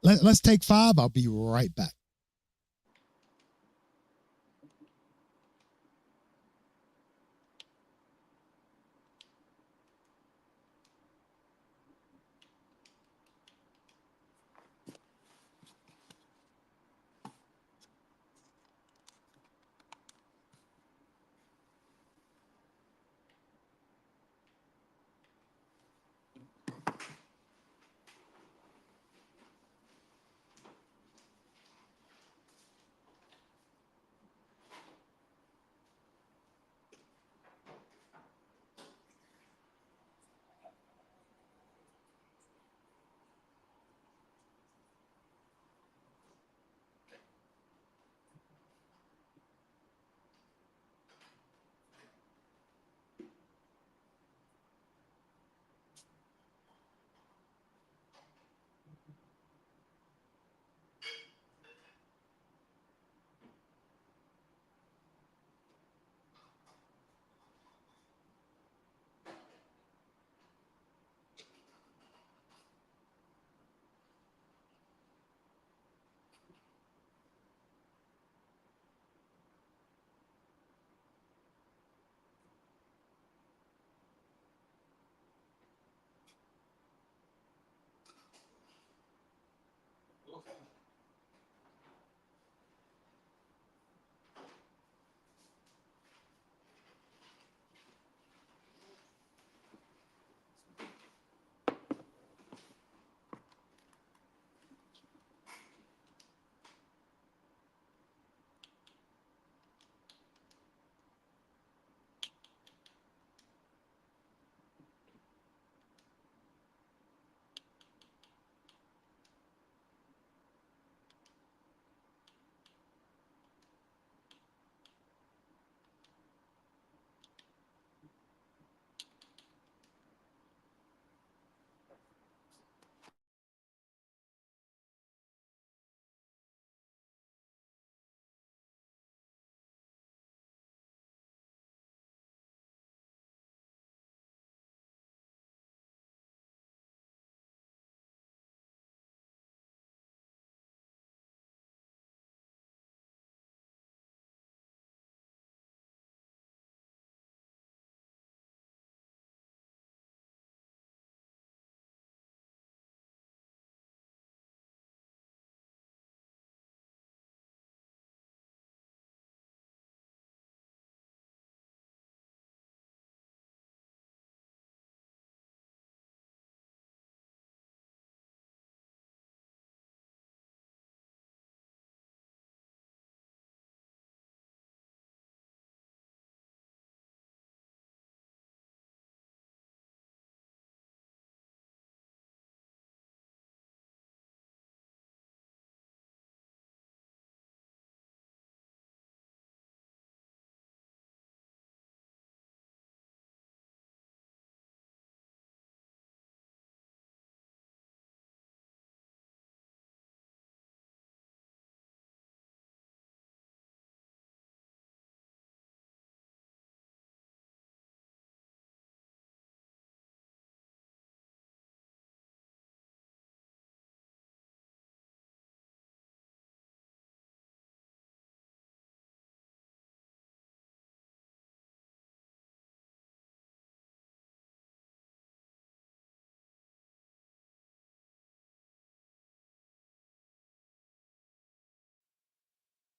B: let's take 5. I'll be right back.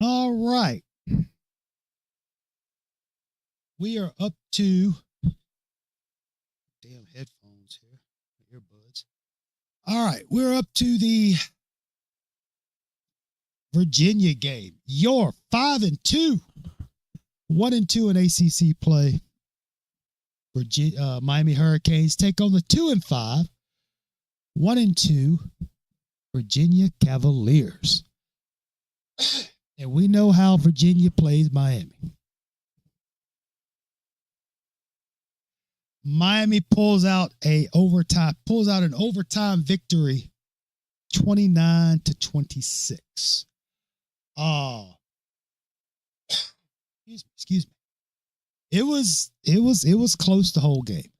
B: All right. We are up to damn headphones here, earbuds. All right, we're up to the Virginia game. Your 5-2, 1-2 in ACC play. Miami Hurricanes take on the 2-5, 1-2 Virginia Cavaliers. And we know how Virginia plays Miami. Miami pulls out an overtime victory, 29-26. Excuse me. It was close the whole game.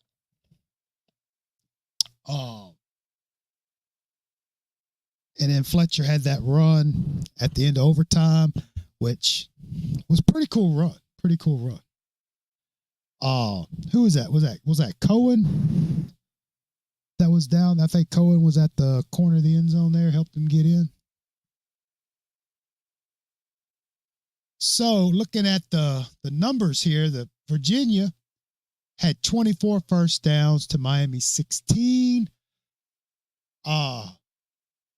B: And then Fletcher had that run at the end of overtime, which was pretty cool run. Who was that? Was that Cohen that was down? I think Cohen was at the corner of the end zone there, helped him get in. So looking at the numbers here, the Virginia had 24 first downs to Miami 16.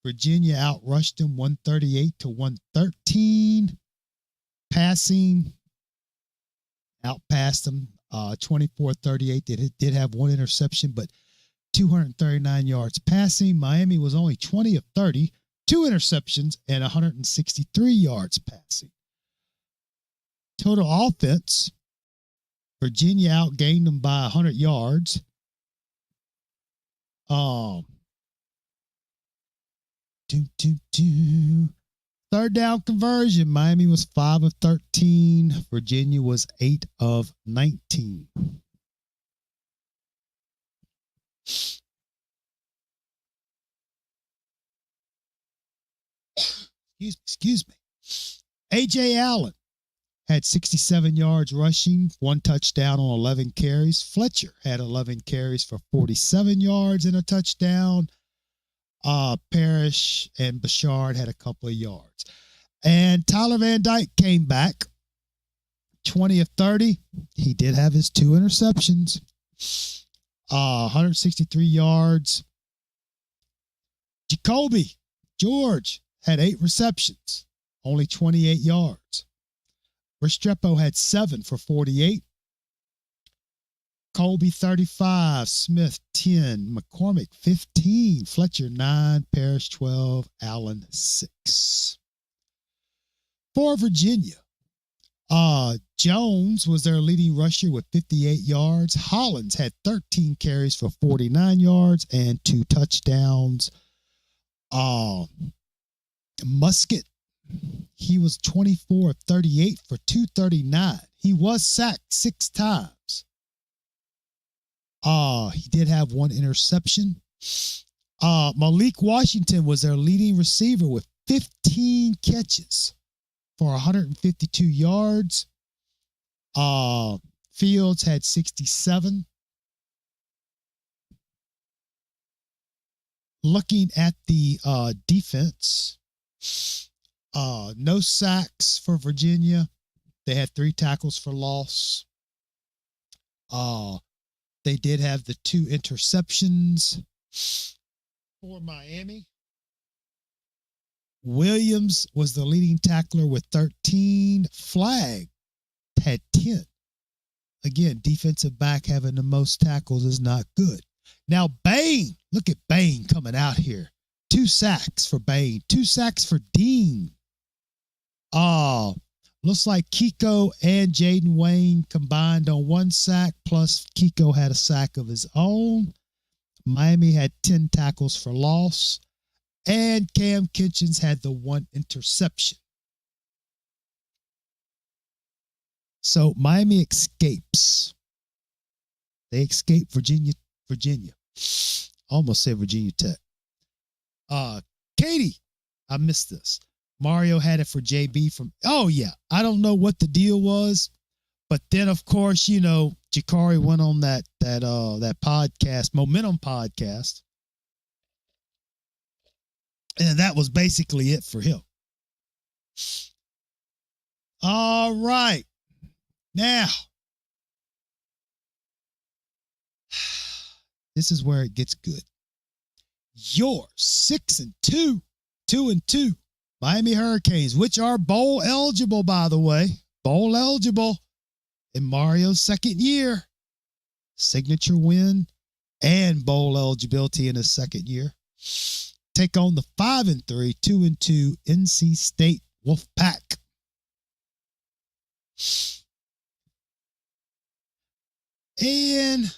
B: Virginia outrushed them 138-113. Passing, outpassed them 24-38. They did have one interception, but 239 yards passing. Miami was only 20 of 30, 2 interceptions, and 163 yards passing. Total offense, Virginia outgained them by 100 yards. Third down conversion, Miami was 5 of 13. Virginia was 8 of 19. Excuse me. A.J. Allen had 67 yards rushing, 1 touchdown on 11 carries. Fletcher had 11 carries for 47 yards and a touchdown. Parrish and Bouchard had a couple of yards. And Tyler Van Dyke came back 20 of 30. He did have his 2 interceptions. 163 yards. Jacoby George had 8 receptions, only 28 yards. Restrepo had 7 for 48. Colby 35, Smith 10, McCormick 15, Fletcher 9, Parrish 12, Allen 6. For Virginia, Jones was their leading rusher with 58 yards. Hollins had 13 carries for 49 yards and 2 touchdowns. Musket, he was 24 of 38 for 239. He was sacked 6 times. He did have 1 interception. Malik Washington was their leading receiver with 15 catches for 152 yards. Fields had 67. Looking at the defense, no sacks for Virginia. They had 3 tackles for loss. They did have the 2 interceptions for Miami. Williams was the leading tackler with 13. Flagg had 10. Again, defensive back having the most tackles is not good. Now, Bain, look at Bain coming out here. 2 sacks for Bain, 2 sacks for Dean. Looks like Kiko and Jaden Wayne combined on 1 sack, plus Kiko had a sack of his own. Miami had 10 tackles for loss, and Cam Kitchens had the 1 interception. So Miami escapes. They escape Virginia. Almost said Virginia Tech. Katie, I missed this. Mario had it for JB from, I don't know what the deal was, but then of course, Jakari went on that podcast, Momentum podcast, and that was basically it for him. All right. Now, this is where it gets good. Your 6-2, 2-2 Miami Hurricanes, which are bowl eligible, by the way, bowl eligible in Mario's second year, signature win and bowl eligibility in his second year. Take on the 5-3, 2-2 NC State Wolfpack. And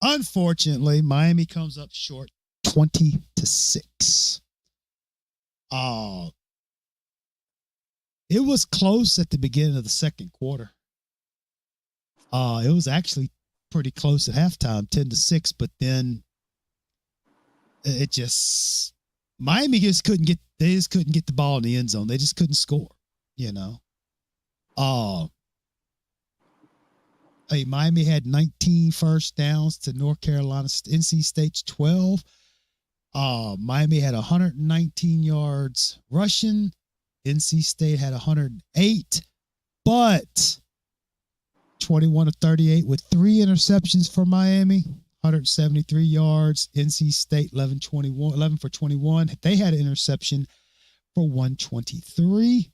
B: unfortunately, Miami comes up short 20-6. It was close at the beginning of the second quarter. It was actually pretty close at halftime, 10-6, but then it just Miami just couldn't get the ball in the end zone. They just couldn't score, you know. Miami had 19 first downs to North Carolina, NC State's 12. Miami had 119 yards rushing. NC State had 108, but 21-38 with 3 interceptions for Miami, 173 yards. NC State 11 for 21. They had an interception for 123.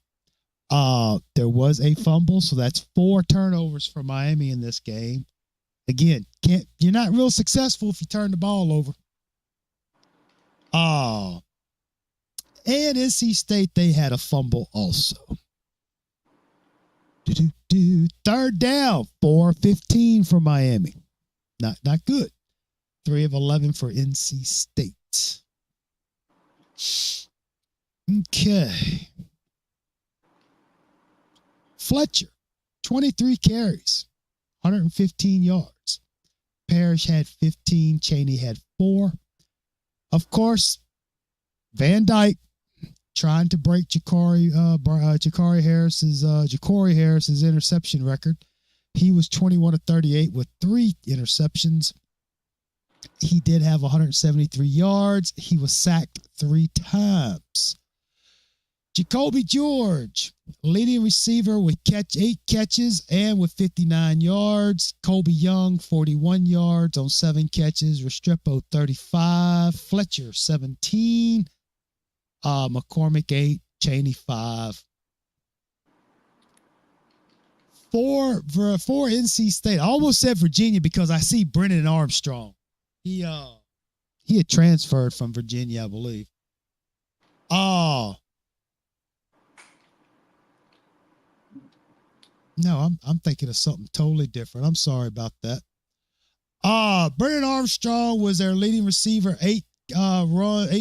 B: There was a fumble, so that's 4 turnovers for Miami in this game. Again, you're not real successful if you turn the ball over. And NC State, they had a fumble also. Third down, 4-15 for Miami. Not good. 3 of 11 for NC State. Okay. Fletcher, 23 carries, 115 yards. Parrish had 15. Chaney had 4. Of course, Van Dyke trying to break Ja'Cory Harris's interception record. He was 21-38 with 3 interceptions. He did have 173 yards. He was sacked 3 times. Jacoby George, leading receiver with 8 catches and with 59 yards. Colby Young, 41 yards on 7 catches. Restrepo, 35. Fletcher, 17. McCormick, 8. Chaney, 5. For NC State, I almost said Virginia because I see Brennan Armstrong. He had transferred from Virginia, I believe. No, I'm thinking of something totally different. I'm sorry about that. Brennan Armstrong was their leading receiver, 8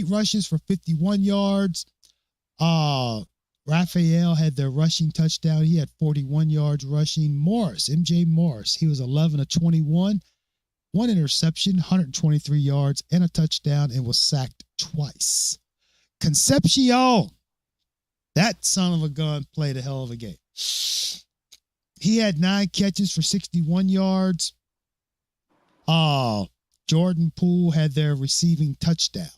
B: rushes for 51 yards. Raphael had their rushing touchdown. He had 41 yards rushing. MJ Morris, he was 11 of 21, 1 interception, 123 yards, and a touchdown, and was sacked twice. Concepcion, that son of a gun, played a hell of a game. He had 9 catches for 61 yards. Jordan Poole had their receiving touchdown.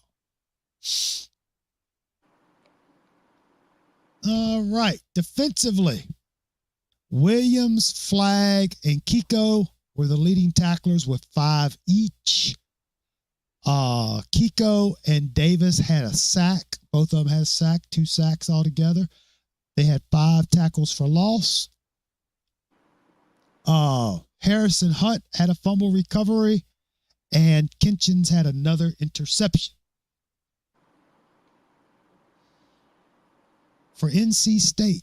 B: All right. Defensively, Williams, Flagg, and Kiko were the leading tacklers with 5 each. Kiko and Davis had a sack. Both of them had a sack, 2 sacks altogether. They had 5 tackles for loss. Harrison Hunt had a fumble recovery, and Kinchins had another interception. For NC State,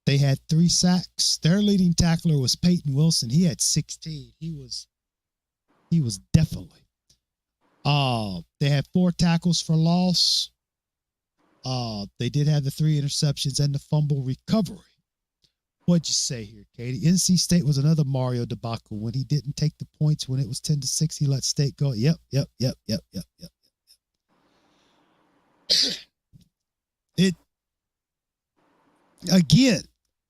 B: they had 3 sacks. Their leading tackler was Peyton Wilson. He had 16. He was definitely. They had 4 tackles for loss. They did have the 3 interceptions and the fumble recovery. What'd you say here, Katie? NC State was another Mario debacle when he didn't take the points when it was 10-6. He let State go. Yep. It again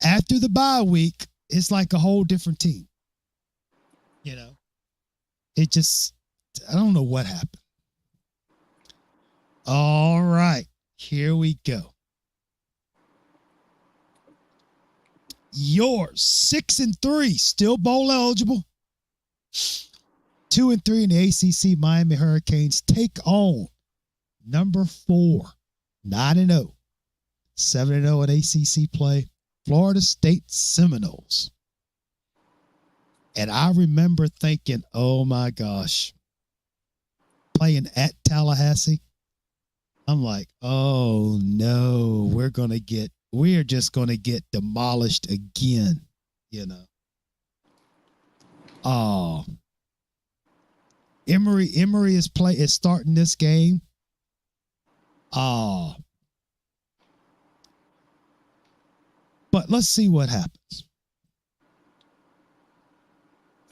B: after the bye week, it's like a whole different team. You know, I don't know what happened. All right, here we go. Yours 6-3, still bowl eligible. 2-3 in the ACC. Miami Hurricanes take on number 4, 9-0, 7-0 in ACC play, Florida State Seminoles. And I remember thinking, oh my gosh, playing at Tallahassee, I'm like, oh no, we're just going to get demolished again, you know. Oh, Emory is starting this game. Oh, but let's see what happens.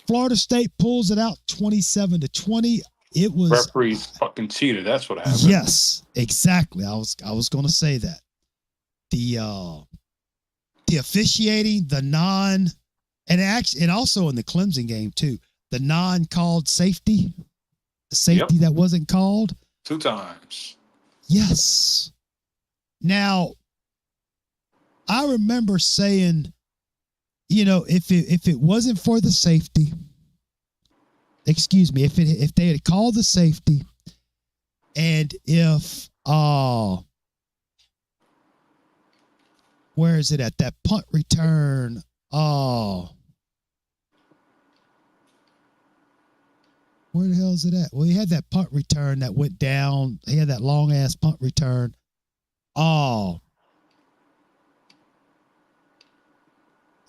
B: Florida State pulls it out 27-20. It was
D: referees fucking cheated. That's what happened.
B: Yes, exactly. I was going to say that. The officiating, and also in the Clemson game too, the non-called safety, the safety that wasn't called
D: 2 times.
B: Yes. Now, I remember saying, you know, if it wasn't for the safety, excuse me, if they had called the safety, and if where is it at? That punt return. Where the hell is it at? Well, he had that punt return that went down. He had that long ass punt return.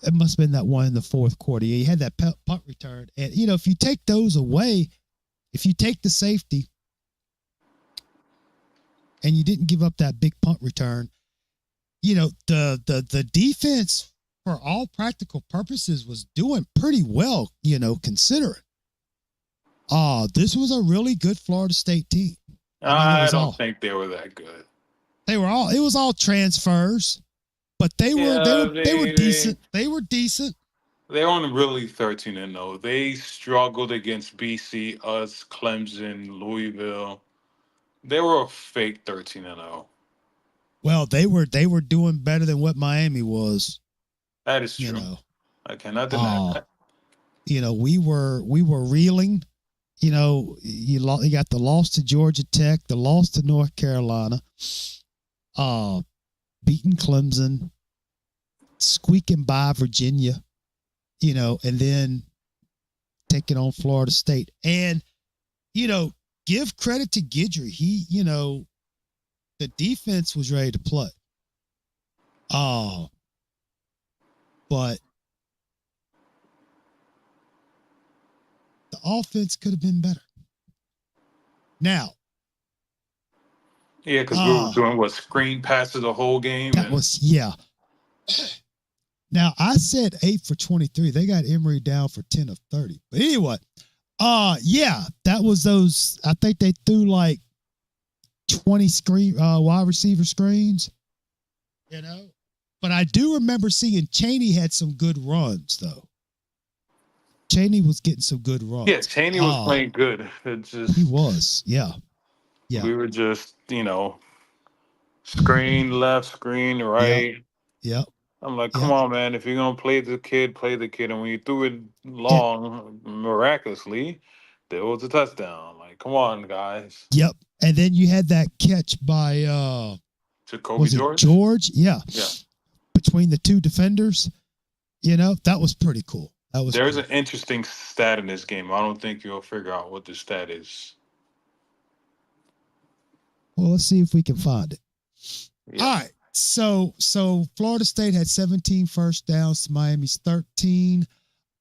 B: It must have been that one in the fourth quarter. He had that punt return. And, you know, if you take those away, if you take the safety and you didn't give up that big punt return, you know, the defense, for all practical purposes, was doing pretty well, you know, considering. This was a really good Florida State team.
D: I don't think they were that good.
B: It was all transfers, but they were decent. They were decent.
D: They weren't really 13-0. They struggled against BC, us, Clemson, Louisville. They were a fake 13-0.
B: Well, they were doing better than what Miami was.
D: That is true.
B: You know,
D: I cannot deny that.
B: You know, we were reeling. You know, you got the loss to Georgia Tech, the loss to North Carolina, beating Clemson, squeaking by Virginia, you know, and then taking on Florida State. And, you know, give credit to Guidry. He, you know, the defense was ready to play. But the offense could have been better. Now.
D: Yeah, because we were doing screen passes the whole game.
B: Yeah. Now, I said 8 for 23. They got Emory down for 10 of 30. But anyway, yeah, that was those. I think they threw like 20 wide receiver screens, you know. But I do remember seeing Chaney had some good runs, though. Chaney was getting some good runs.
D: Yeah, Chaney was playing good.
B: He was, yeah.
D: We were just, you know, screen left, screen right.
B: Yep.
D: I'm like, come on, man. If you're going to play the kid. And when you threw it long, miraculously, there was a touchdown. Like, come on, guys.
B: Yep. And then you had that catch by
D: Jacoby George?
B: George? Yeah.
D: Yeah.
B: Between the two defenders. You know, that was pretty cool.
D: There's an interesting stat in this game. I don't think you'll figure out what the stat is.
B: Well, let's see if we can find it.
D: Yeah.
B: All right. So Florida State had 17 first downs to Miami's 13.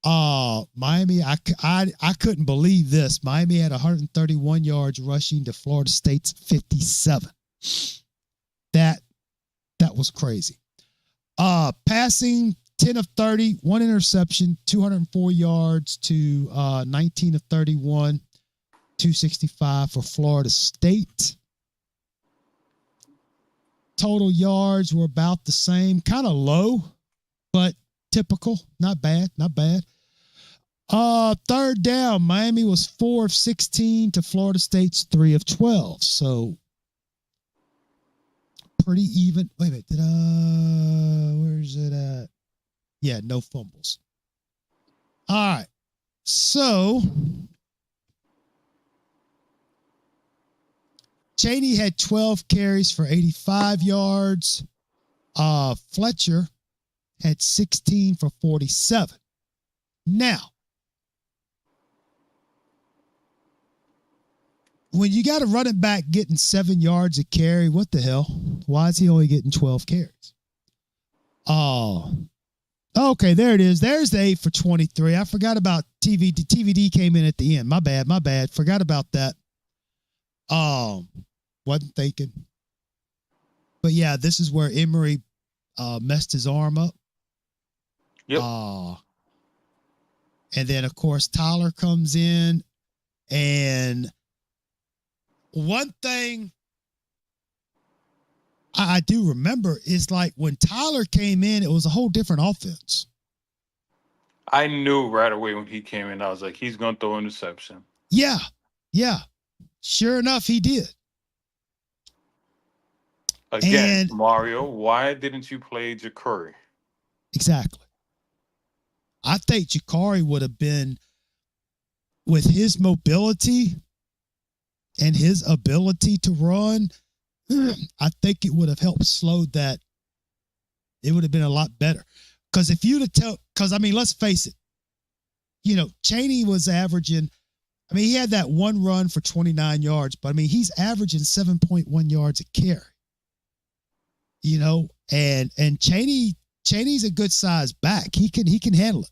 B: Miami, I couldn't believe this. Miami had 131 yards rushing to Florida State's 57. That was crazy. Passing 10 of 30, one interception, 204 yards to 19 of 31, 265 for Florida State. Total yards were about the same, kind of low, but typical. Not bad. Third down, Miami was 4 of 16 to Florida State's 3 of 12. So pretty even. Wait a minute. Where's it at? Yeah, no fumbles. All right. So Cheney had 12 carries for 85 yards. Fletcher had 16 for 47. Now, when you got a running back getting 7 yards a carry, what the hell? Why is he only getting 12 carries? Oh, okay, there it is. There's the 8 for 23. I forgot about TVD. TVD came in at the end. My bad. Forgot about that. Wasn't thinking. But yeah, this is where Emery messed his arm up.
D: Yep.
B: And then, of course, Tyler comes in. And one thing I do remember is like when Tyler came in, it was a whole different offense.
D: I knew right away when he came in, I was like, he's going to throw an interception.
B: Yeah. Sure enough, he did.
D: Again, Mario, why didn't you play Mercury?
B: Exactly. I think Mercury would have been, with his mobility and his ability to run, I think it would have helped slow that. It would have been a lot better. Because if you'd have because I mean, let's face it, Cheney was averaging, I mean, he had that one run for 29 yards, but I mean, he's averaging 7.1 yards a carry. And Cheney's a good size back. He can handle it.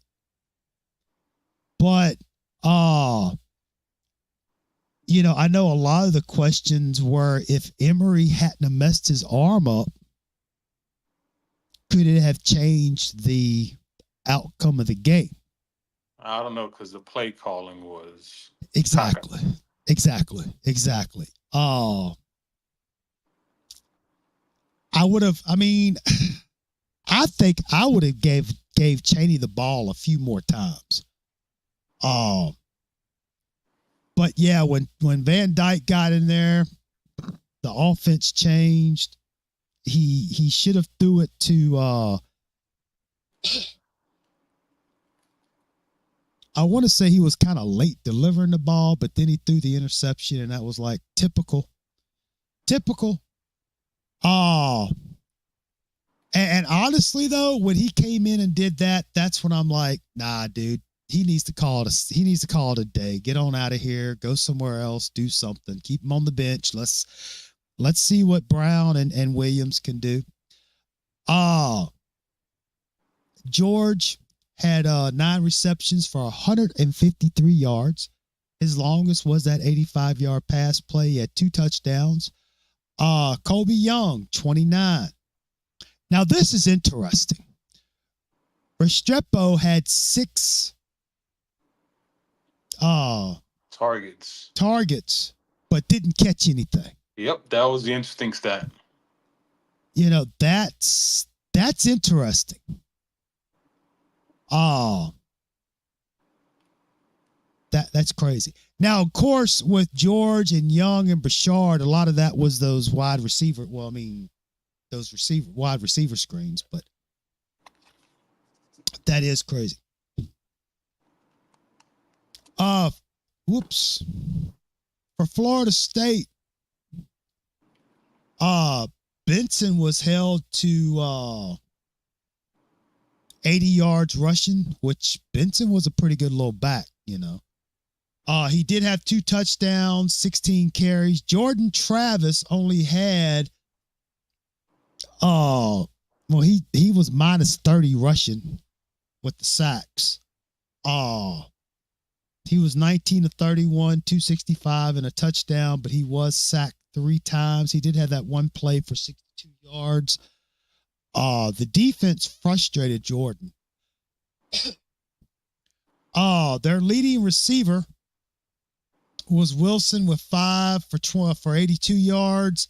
B: But I know a lot of the questions were if Emery hadn't have messed his arm up, could it have changed the outcome of the game?
D: I don't know, because the play calling was
B: exactly. I would have. I mean, I think I would have gave Cheney the ball a few more times. But yeah, when Van Dyke got in there, the offense changed. He should have threw it to. I want to say he was kind of late delivering the ball, but then he threw the interception, and that was like typical. And honestly though, when he came in and did that, that's when I'm like, nah, dude, he needs to call it a day. Get on out of here, go somewhere else, do something. Keep him on the bench. Let's see what Brown and Williams can do. George had 9 receptions for 153 yards. His longest was that 85-yard pass play. He had 2 touchdowns. Kobe Young, 29. Now, this is interesting. Restrepo had 6 targets, but didn't catch anything.
D: Yep, that was the interesting stat.
B: That's interesting. That's crazy. Now, of course, with George and Young and Bouchard, a lot of that was those wide receiver. Well, I mean, those wide receiver screens, but that is crazy. Whoops. For Florida State, Benson was held to 80 yards rushing, which Benson was a pretty good little back, He did have 2 touchdowns, 16 carries. Jordan Travis only had, he was minus 30 rushing with the sacks. He was 19 to 31, 265 and a touchdown, but he was sacked 3 times. He did have that one play for 62 yards. The defense frustrated Jordan. Their leading receiver was Wilson with 5 for 82 yards.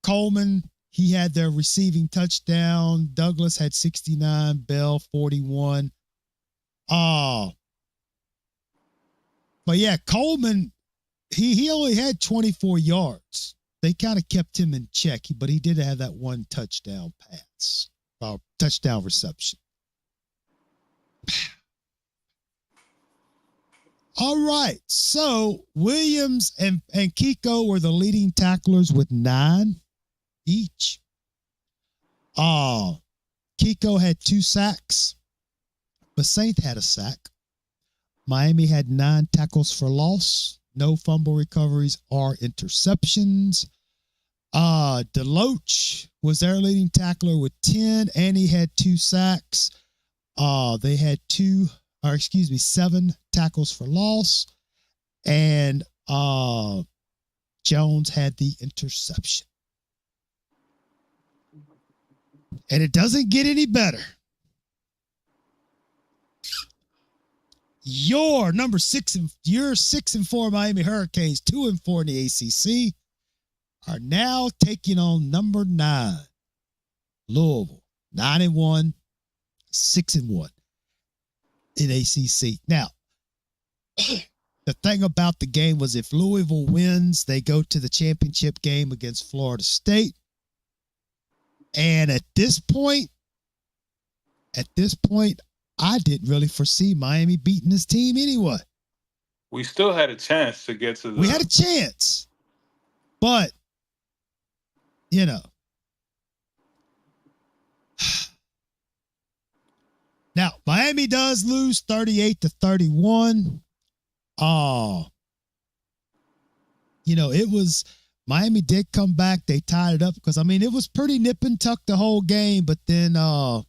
B: Coleman, he had their receiving touchdown. Douglas had 69, Bell 41. But yeah, Coleman, he only had 24 yards. They kind of kept him in check, but he did have that one touchdown pass. touchdown reception. All right. So Williams and Kiko were the leading tacklers with 9 each. Kiko had 2 sacks. Bassnectar had a sack. Miami had 9 tackles for loss, no fumble recoveries or interceptions. Deloach was their leading tackler with 10, and he had 2 sacks. They had 7 tackles for loss, and Jones had the interception. And it doesn't get any better. Your 6-4 Miami Hurricanes, 2-4 in the ACC, are now taking on number 9 Louisville, 9-1, 6-1 in ACC. Now, the thing about the game was if Louisville wins, they go to the championship game against Florida State. And at this point, I didn't really foresee Miami beating this team anyway.
D: We still had a chance to get to the...
B: We had a chance. But, you know. Now, Miami does lose 38-31. It was... Miami did come back. They tied it up because, it was pretty nip and tuck the whole game. But then that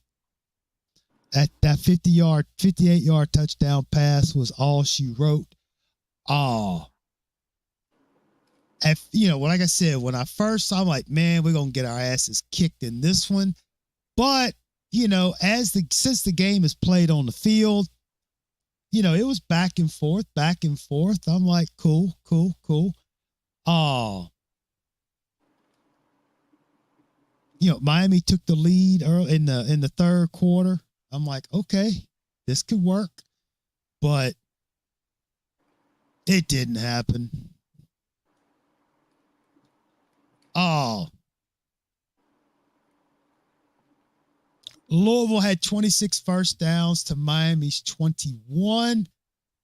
B: 58-yard touchdown pass was all she wrote. Like I said, when I'm like, man, we're going to get our asses kicked in this one. But, since the game is played on the field, it was back and forth. I'm like, cool. Miami took the lead early in the third quarter. I'm like, okay, this could work, but it didn't happen. Louisville had 26 first downs to Miami's 21.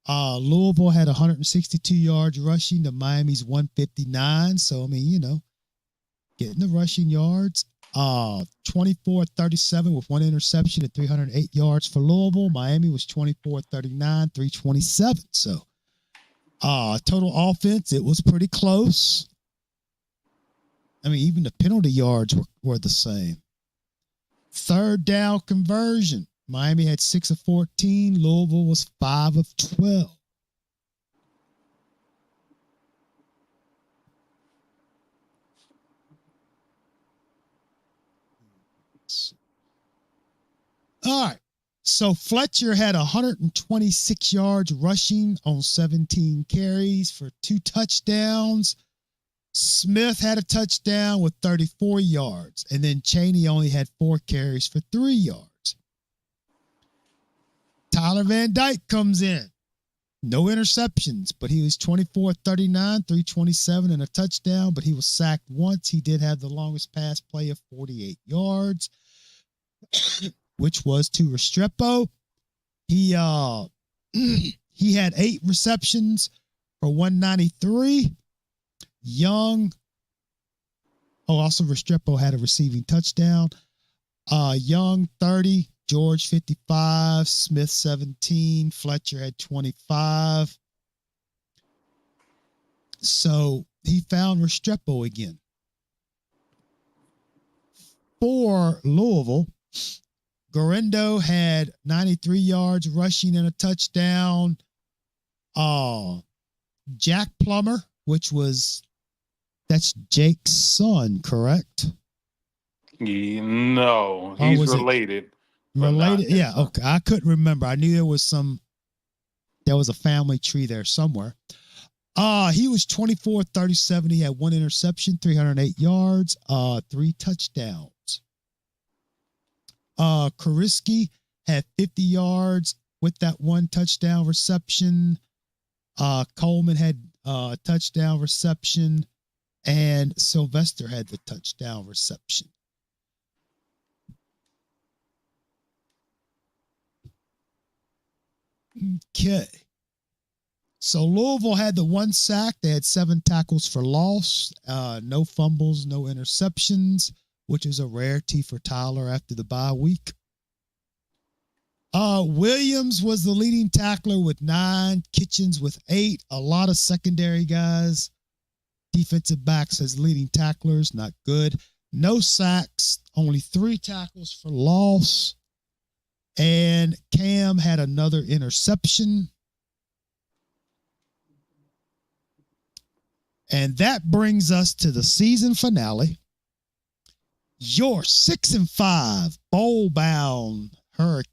B: Louisville had 162 yards rushing to Miami's 159. So, getting the rushing yards. 24-37 with 1 interception and 308 yards for Louisville. Miami was 24-39, 327. So, total offense, it was pretty close. Even the penalty yards were the same. Third down conversion. Miami had 6 of 14. Louisville was 5 of 12. All right. So Fletcher had 126 yards rushing on 17 carries for 2 touchdowns. Smith had a touchdown with 34 yards. And then Chaney only had 4 carries for 3 yards. Tyler Van Dyke comes in. No interceptions, but he was 24-39, 327 and a touchdown, but he was sacked once. He did have the longest pass play of 48 yards, which was to Restrepo. He had 8 receptions for 193. Also Restrepo had a receiving touchdown. Young 30, George 55, Smith 17, Fletcher had 25. So he found Restrepo again. For Louisville, Garendo had 93 yards rushing and a touchdown. Jack Plummer, that's Jake's son, correct?
D: No, he's related.
B: Related? Yeah, okay. I couldn't remember. I knew there was a family tree there somewhere. He was 24-37. He had 1 interception, 308 yards, 3 touchdowns. Kariski had 50 yards with that 1 touchdown reception. Coleman had a touchdown reception, and Sylvester had the touchdown reception. Okay. So Louisville had the 1 sack. They had 7 tackles for loss, no fumbles, no interceptions, which is a rarity for Tyler after the bye week. Williams was the leading tackler with 9, Kitchens with 8, a lot of secondary guys. Defensive backs as leading tacklers, not good. No sacks, only 3 tackles for loss. And Cam had another interception. And that brings us to the season finale. Your 6-5 bowl-bound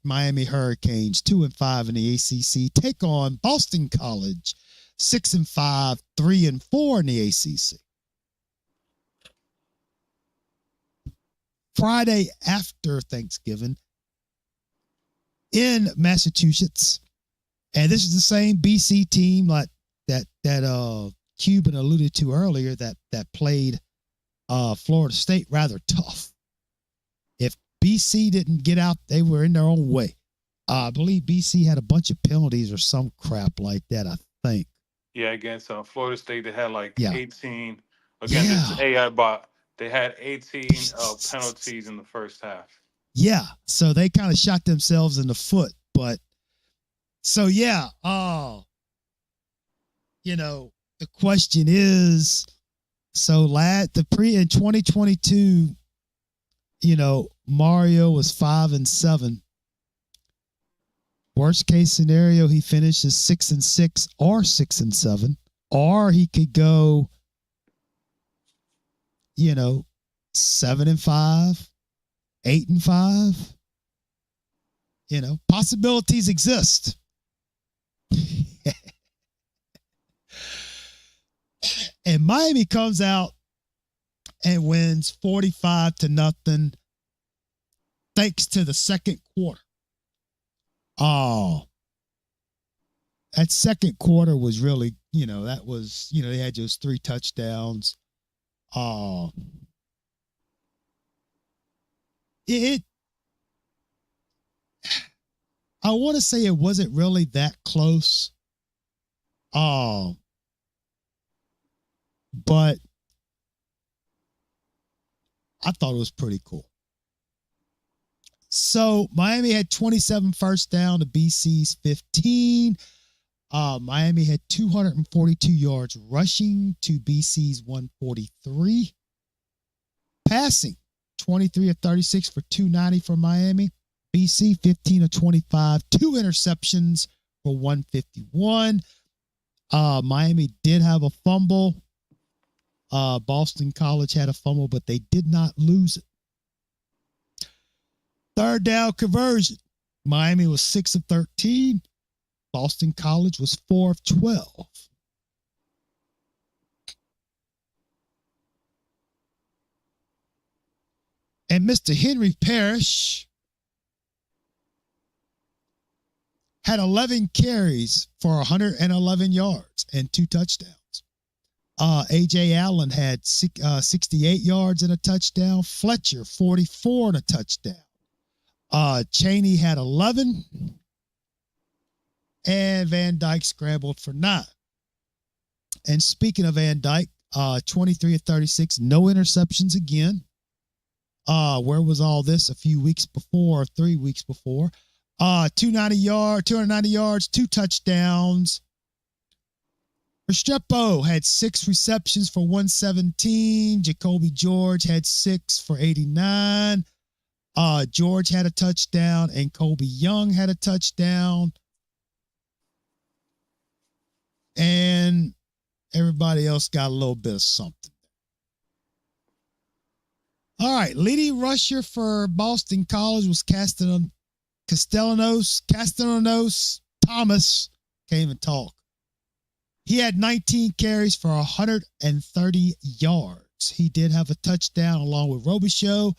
B: Miami Hurricanes, 2-5 in the ACC, take on Boston College, 6-5, 3-4 in the ACC. Friday after Thanksgiving in Massachusetts, and this is the same BC team like that Cuban alluded to earlier that played Florida State rather tough. If BC didn't get out, they were in their own way. I believe BC had a bunch of penalties or some crap like that, I think.
D: Yeah, against Florida State, they had like
B: Yeah.
D: 18. Again, this AI bot, they had 18 penalties in the first half.
B: Yeah, so they kind of shot themselves in the foot. But so yeah, the question is, so in 2022, Mario was 5-7. Worst case scenario, he finishes 6-6 or 6-7, or he could go, 7-5, 8-5. Possibilities exist. And Miami comes out and wins 45-0 thanks to the second quarter. Oh, that second quarter was really, that was, they had those 3 touchdowns. I want to say it wasn't really that close. But I thought it was pretty cool. So Miami had 27 first down to BC's 15. Miami had 242 yards rushing to BC's 143. Passing, 23 of 36 for 290 for Miami. BC, 15 of 25, 2 interceptions for 151. Miami did have a fumble. Boston College had a fumble, but they did not lose it. Third down conversion. Miami was 6 of 13. Boston College was 4 of 12. And Mr. Henry Parrish had 11 carries for 111 yards and 2 touchdowns. A.J. Allen had 68 yards and a touchdown. Fletcher, 44 and a touchdown. Chaney had 11. And Van Dyke scrambled for 9. And speaking of Van Dyke, 23 of 36, no interceptions again. Where was all this a few weeks before, 3 weeks before? 290 yards, 2 touchdowns. Restrepo had 6 receptions for 117. Jacoby George had 6 for 89. George had a touchdown, and Colby Young had a touchdown. And everybody else got a little bit of something. All right, leading rusher for Boston College was Castellanos Thomas. Can't even talk. He had 19 carries for 130 yards. He did have a touchdown along with Robichaux,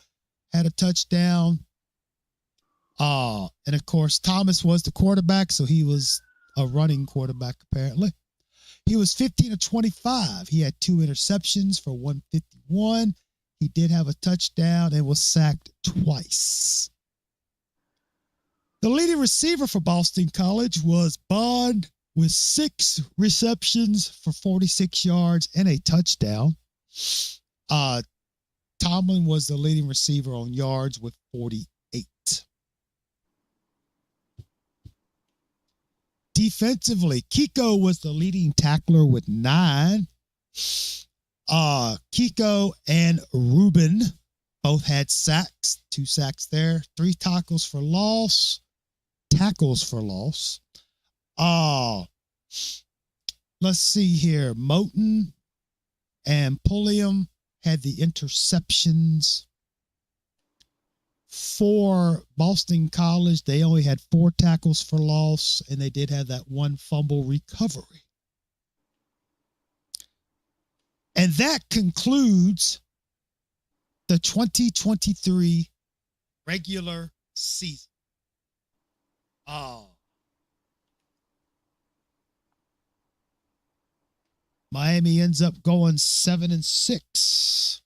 B: had a touchdown. And of course, Thomas was the quarterback, so he was a running quarterback apparently. He was 15 of 25. He had 2 interceptions for 151. He did have a touchdown and was sacked twice. The leading receiver for Boston College was Bond with 6 receptions for 46 yards and a touchdown. Tomlin was the leading receiver on yards with 48. Defensively, Kiko was the leading tackler with 9. Kiko and Ruben both had sacks, 2 sacks there, 3 tackles for loss. Let's see here. Moten and Pulliam had the interceptions. For Boston College, they only had 4 tackles for loss, and they did have that 1 fumble recovery. And that concludes the 2023 regular season. Miami ends up going 7-6.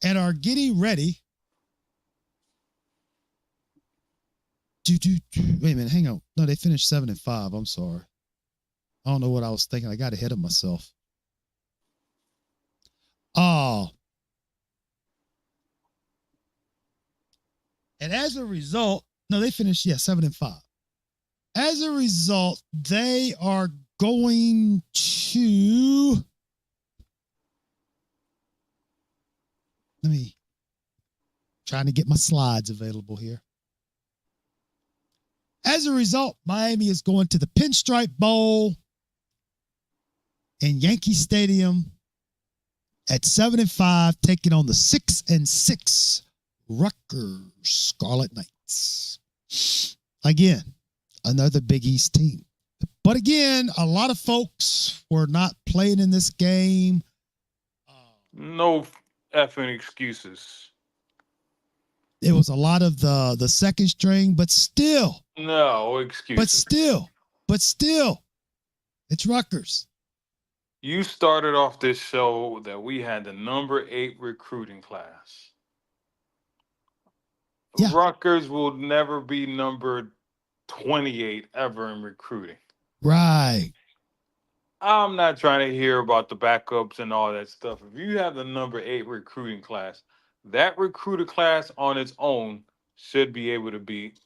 B: And are getting ready. Wait a minute, hang on. No, they finished 7-5. I'm sorry. I don't know what I was thinking. I got ahead of myself. And as a result, no, they finished, 7-5. As a result, they are going to, trying to get my slides available here. As a result, Miami is going to the Pinstripe Bowl in Yankee Stadium at 7-5, taking on the 6-6 Rutgers Scarlet Knights. Again, another Big East team. But again, a lot of folks were not playing in this game.
D: No effing excuses.
B: It was a lot of the second string, but still.
D: No excuses.
B: But still, it's Rutgers.
D: You started off this show that we had the number 8 recruiting class.
B: Yeah.
D: Rutgers will never be number 28 ever in recruiting.
B: Right.
D: I'm not trying to hear about the backups and all that stuff. If you have the number 8 recruiting class, that recruiter class on its own should be able to beat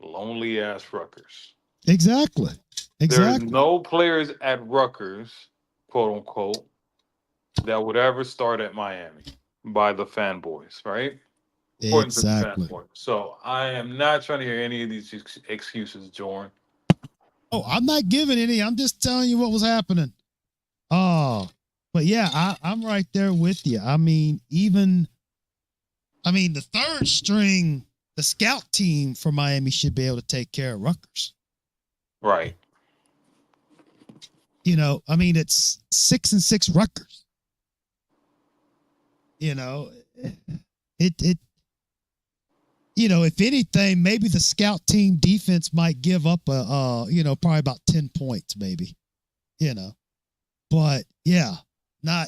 D: lonely ass Rutgers.
B: Exactly.
D: There's no players at Rutgers, quote unquote, that would ever start at Miami by the fanboys, right?
B: Exactly.
D: So I am not trying to hear any of these excuses, Jordan.
B: Oh, I'm not giving any. I'm just telling you what was happening. Oh, but yeah, I'm right there with you. The third string, the scout team for Miami should be able to take care of Rutgers.
D: Right.
B: It's 6-6 Rutgers. If anything, maybe the scout team defense might give up probably about 10 points, maybe, but yeah, no,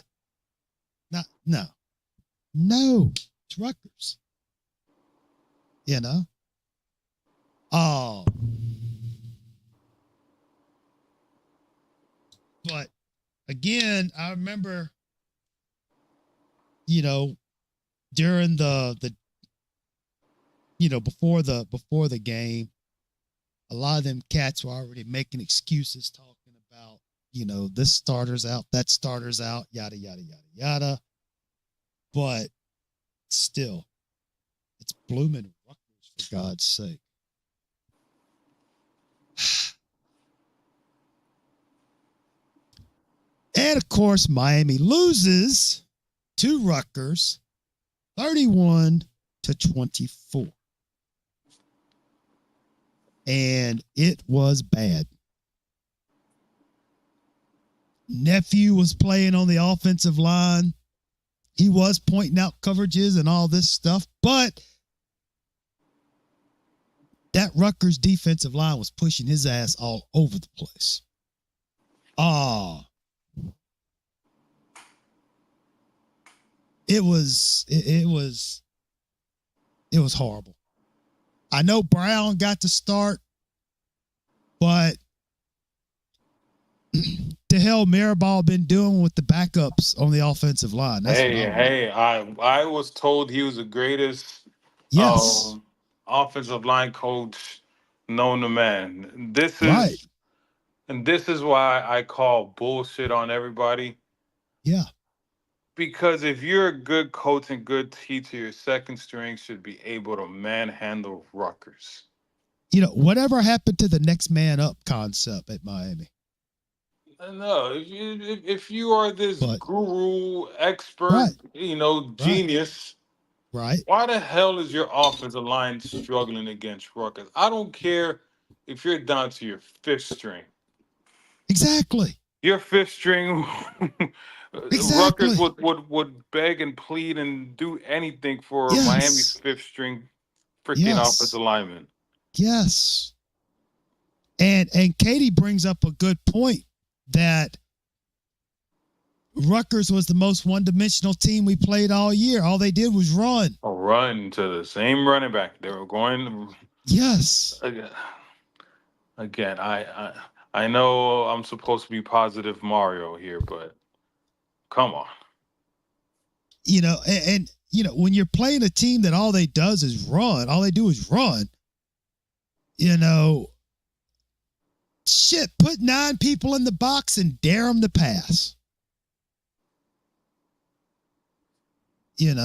B: it's Rutgers, but again, I remember, during the before the game, a lot of them cats were already making excuses, talking about, this starter's out, that starter's out, yada, yada, yada, yada. But still, it's blooming Rutgers, for God's sake. And of course, Miami loses to Rutgers 31-24. And it was bad. Nephew was playing on the offensive line. He was pointing out coverages and all this stuff, but that Rutgers defensive line was pushing his ass all over the place. it was horrible. I know Brown got to start, but the hell Mirabal been doing with the backups on the offensive line? That's
D: I was told he was the greatest
B: yes,
D: offensive line coach known to man.
B: right,
D: This is why I call bullshit on everybody.
B: yeah.
D: Because if you're a good coach and good teacher, your second string should be able to manhandle Rutgers.
B: Whatever happened to the next man up concept at Miami?
D: No, if you are this guru expert,
B: right,
D: genius,
B: right,
D: why the hell is your offensive line struggling against Rutgers? I don't care if you're down to your fifth string.
B: exactly.
D: Your fifth string,
B: Exactly.
D: Rutgers would beg and plead and do anything for
B: Yes.
D: Miami's fifth string freaking offensive lineman.
B: Yes. And Katie brings up a good point that Rutgers was the most one-dimensional team we played all year. All they did was run.
D: A run to the same running back. They were going.
B: Yes.
D: Again, I know I'm supposed to be positive Mario here, but come on.
B: And when you're playing a team that all they do is run, shit, put 9 people in the box and dare them to pass. Yeah,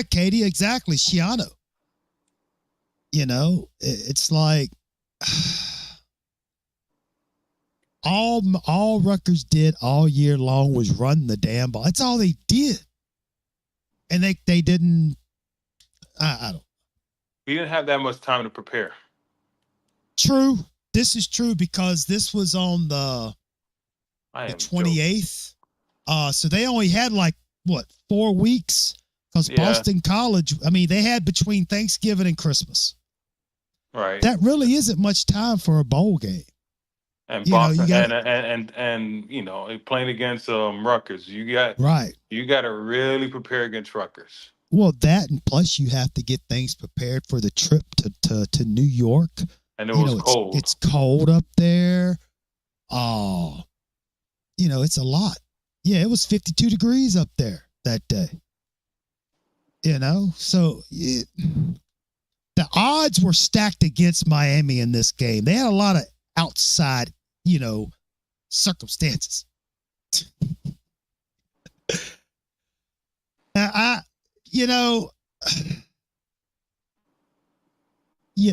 B: Katie, exactly. Shiano. It's like all Rutgers did all year long was run the damn ball. That's all they did. And they didn't, I don't.
D: We didn't have that much time to prepare.
B: True. This is true because this was on the 28th. So they only had 4 weeks because Boston College, they had between Thanksgiving and Christmas.
D: Right.
B: That really isn't much time for a bowl game.
D: And Boston and playing against Rutgers, you got to really prepare against Rutgers.
B: Well, that and plus you have to get things prepared for the trip to New York.
D: And it was cold.
B: It's cold up there. It's a lot. Yeah, it was 52 degrees up there that day. So the odds were stacked against Miami in this game. They had a lot of outside, circumstances. Now,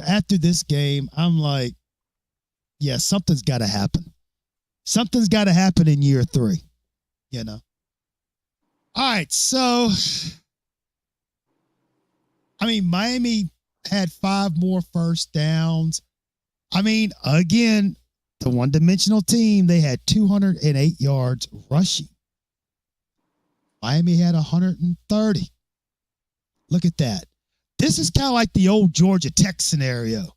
B: after this game, I'm like, something's got to happen. Something's got to happen in year 3, All right, so, Miami had 5 more first downs. Again, the one-dimensional team, they had 208 yards rushing. Miami had 130. Look at that. This is kind of like the old Georgia Tech scenario.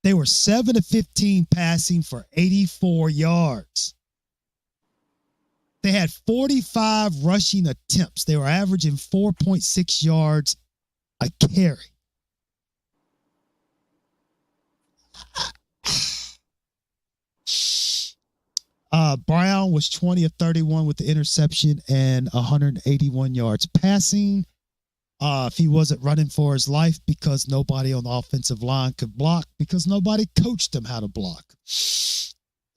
B: They were 7 of 15 passing for 84 yards. They had 45 rushing attempts. They were averaging 4.6 yards a carry. Brown was 20 of 31 with the interception and 181 yards passing. If he wasn't running for his life because nobody on the offensive line could block because nobody coached him how to block.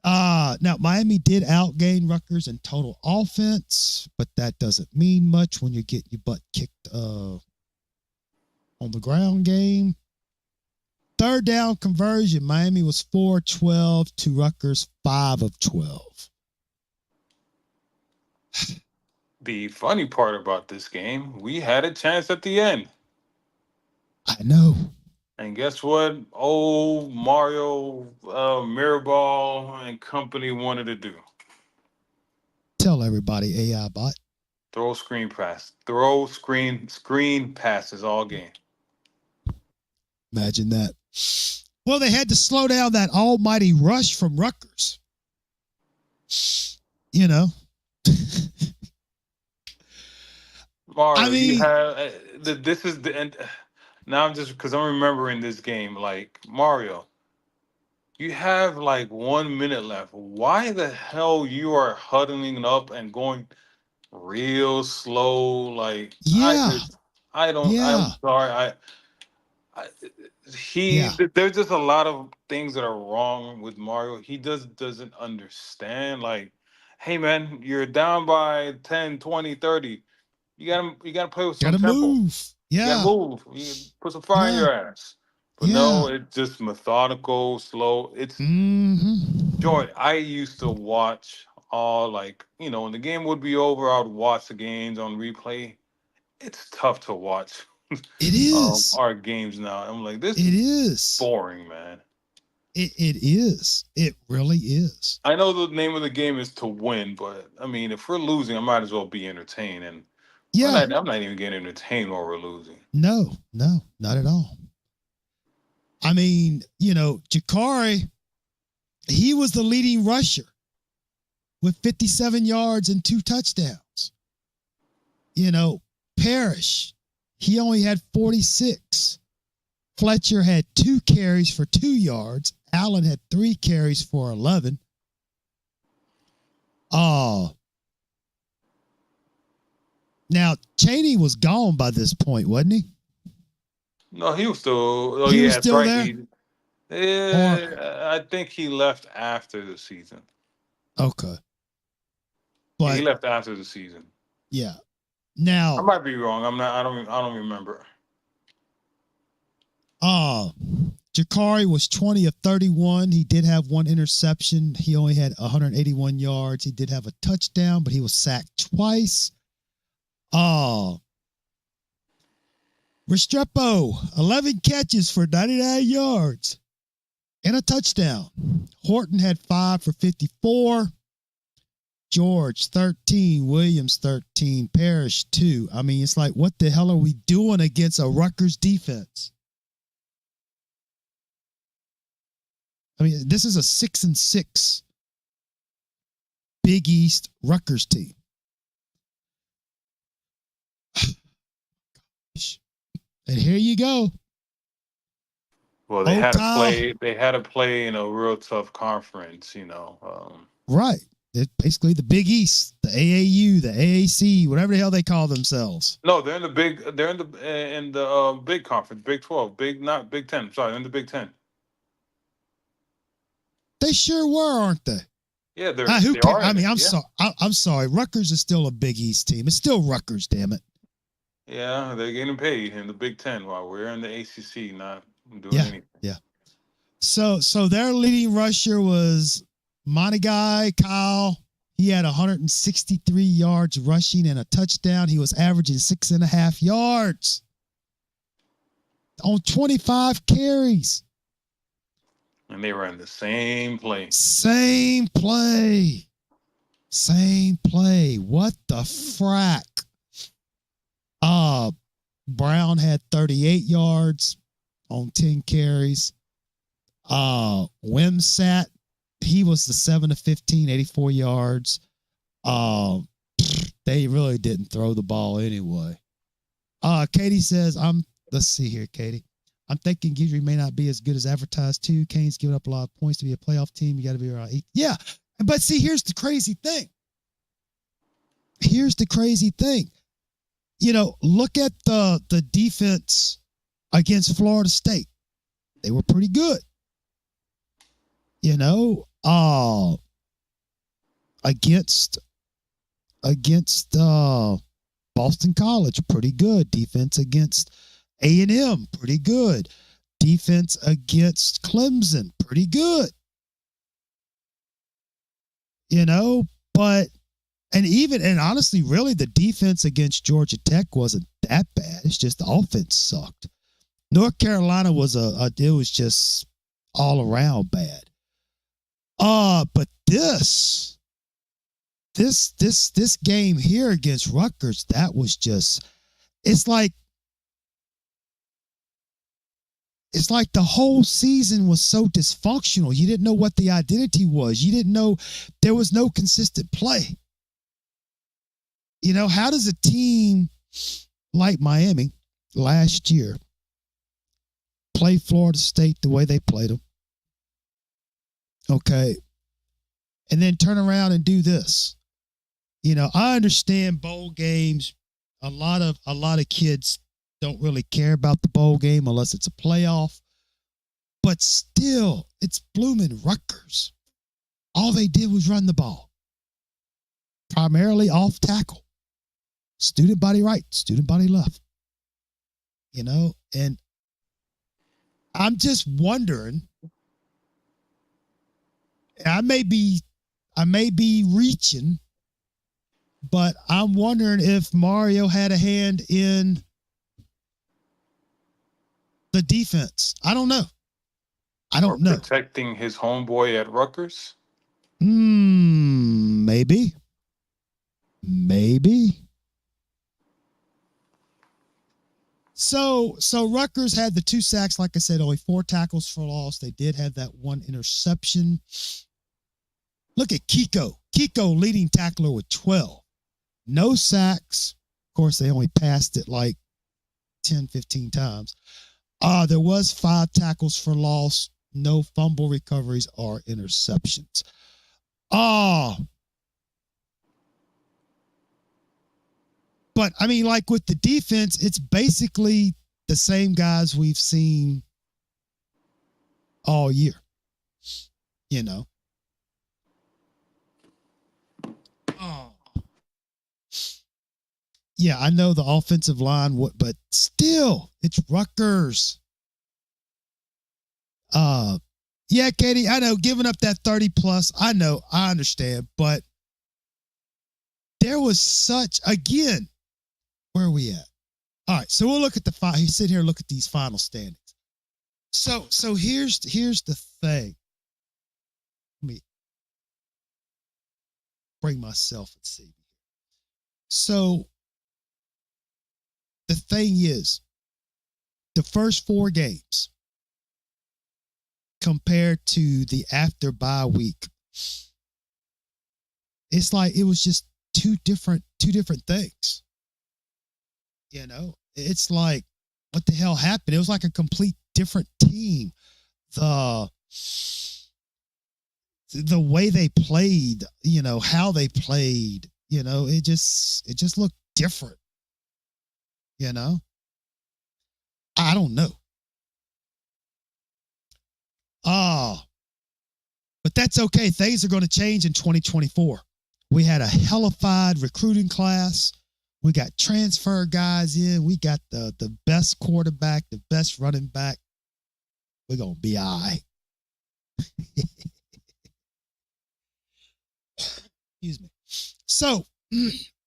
B: Now, Miami did outgain Rutgers in total offense, but that doesn't mean much when you get your butt kicked on the ground game. Third down conversion, Miami was 4-12 to Rutgers 5 of 12.
D: The funny part about this game, we had a chance at the end.
B: I know.
D: And guess what? Old Mario Mirabal and company wanted to do.
B: Tell everybody, AI bot.
D: Throw screen passes all game.
B: Imagine that. Well, they had to slow down that almighty rush from Rutgers. I
D: Mario, you
B: mean,
D: have this is the and now I'm just because I'm remembering this game. Like Mario, you have like 1 minute left. Why the hell you are huddling up and going real slow? Like
B: yeah,
D: I don't.
B: yeah,
D: I'm sorry. I
B: yeah.
D: there's just a lot of things that are wrong with Mario. He just doesn't understand. Like, hey man, you're down by 10, 20, 30. You gotta play with some
B: Gotta
D: tempo.
B: move.
D: You gotta
B: Yeah,
D: move. You put some fire in
B: yeah,
D: your ass. But
B: yeah.
D: no, it's just methodical, slow. It's
B: Mm-hmm.
D: joy. I used to watch all like, when the game would be over, I would watch the games on replay. It's tough to watch
B: It is.
D: our games now. I'm like, this
B: It
D: is
B: is.
D: boring, man.
B: It is. It really is.
D: I know the name of the game is to win, but I mean, if we're losing, I might as well be entertained. And
B: Yeah.
D: I'm not even getting entertained while we're losing.
B: No, no, not at all. I mean, Jakari, he was the leading rusher with 57 yards and 2 touchdowns. Parrish, he only had 46. Fletcher had 2 carries for 2 yards. Allen had 3 carries for 11. Now, Cheney was gone by this point, wasn't he?
D: No, he was still. Oh,
B: He was
D: yeah, that's
B: still
D: right.
B: there?
D: I think he left after the season.
B: Okay.
D: Yeah, he
B: But,
D: left after the season.
B: yeah.
D: I
B: Now,
D: might be wrong. I'm not. I don't remember.
B: Jakari was 20 of 31. He did have 1 interception. He only had 181 yards. He did have a touchdown, but he was sacked twice. Restrepo, 11 catches for 99 yards and a touchdown. Horton had 5 for 54. George, 13. Williams, 13. Parrish, 2. I mean, it's like, what the hell are we doing against a Rutgers defense? I mean, this is a 6-6 Big East Rutgers team. And here you go.
D: Well, they had to play. They had to play in a real tough conference.
B: Right. It's basically the Big East, the AAU, the AAC, whatever the hell they call themselves.
D: No, they're in the big. They're in the big conference, Big 12, not Big 10. Sorry, in the Big 10.
B: They sure were, aren't they?
D: Yeah,
B: who
D: they
B: cares?
D: are.
B: I mean, I'm sorry. Rutgers is still a Big East team. It's still Rutgers, damn it.
D: Yeah, they're getting paid in the Big 10 while we're in the ACC, not doing anything.
B: Yeah. So their leading rusher was Montague Kyle. He had 163 yards rushing and a touchdown. He was averaging 6.5 yards on 25 carries.
D: And they ran the same play.
B: Same play. What the frack? Brown had 38 yards on 10 carries. Wimsat, he was the 7 of 15, 84 yards. They really didn't throw the ball anyway. Katie says, let's see here, Katie. I'm thinking Guidry may not be as good as advertised too. Kane's giving up a lot of points to be a playoff team. You got to be around 8. Yeah. But see, here's the crazy thing. Look at the defense against Florida State. They were pretty good. Against Boston College, pretty good. Defense against A&M, pretty good. Defense against Clemson, pretty good. But and honestly, really, the defense against Georgia Tech wasn't that bad. It's just the offense sucked. North Carolina was it was just all around bad. But this game here against Rutgers, that was just, it's like the whole season was so dysfunctional. You didn't know what the identity was. You didn't know there was no consistent play. How does a team like Miami last year, play Florida State the way they played them. Okay. And then turn around and do this. You know, I understand bowl games. A lot of kids don't really care about the bowl game unless it's a playoff. But still, it's blooming Rutgers. All they did was run the ball. Primarily off tackle. Student body right, student body left. You know, and I'm just wondering, I may be reaching, but I'm wondering if Mario had a hand in the defense. I don't know.
D: Or protecting his homeboy at Rutgers?
B: Maybe. So Rutgers had the 2 sacks, like I said, only 4 tackles for loss. They did have that 1 interception. Look at Kiko. Kiko leading tackler with 12. No sacks. Of course, they only passed it like 10, 15 times. There was 5 tackles for loss. No fumble recoveries or interceptions. But, I mean, like with the defense, it's basically the same guys we've seen all year. You know? Yeah, I know the offensive line, but still, it's Rutgers. Yeah, Katie, I know, giving up that 30 plus, I know, I understand, but there was such, again, where are we at? All right, so we'll look at sit here and look at these final standings. So here's the thing. Let me bring myself and see. So the thing is, the first 4 games compared to the after bye week, it's like it was just two different things. You know, it's like, what the hell happened? It was like a complete different team. The way they played, you know, how they played, you know, it just looked different. You know, I don't know. But that's okay. Things are going to change in 2024. We had a hellified recruiting class. We got transfer guys in. We got the best quarterback, the best running back. We're going to be all right. Excuse me. So,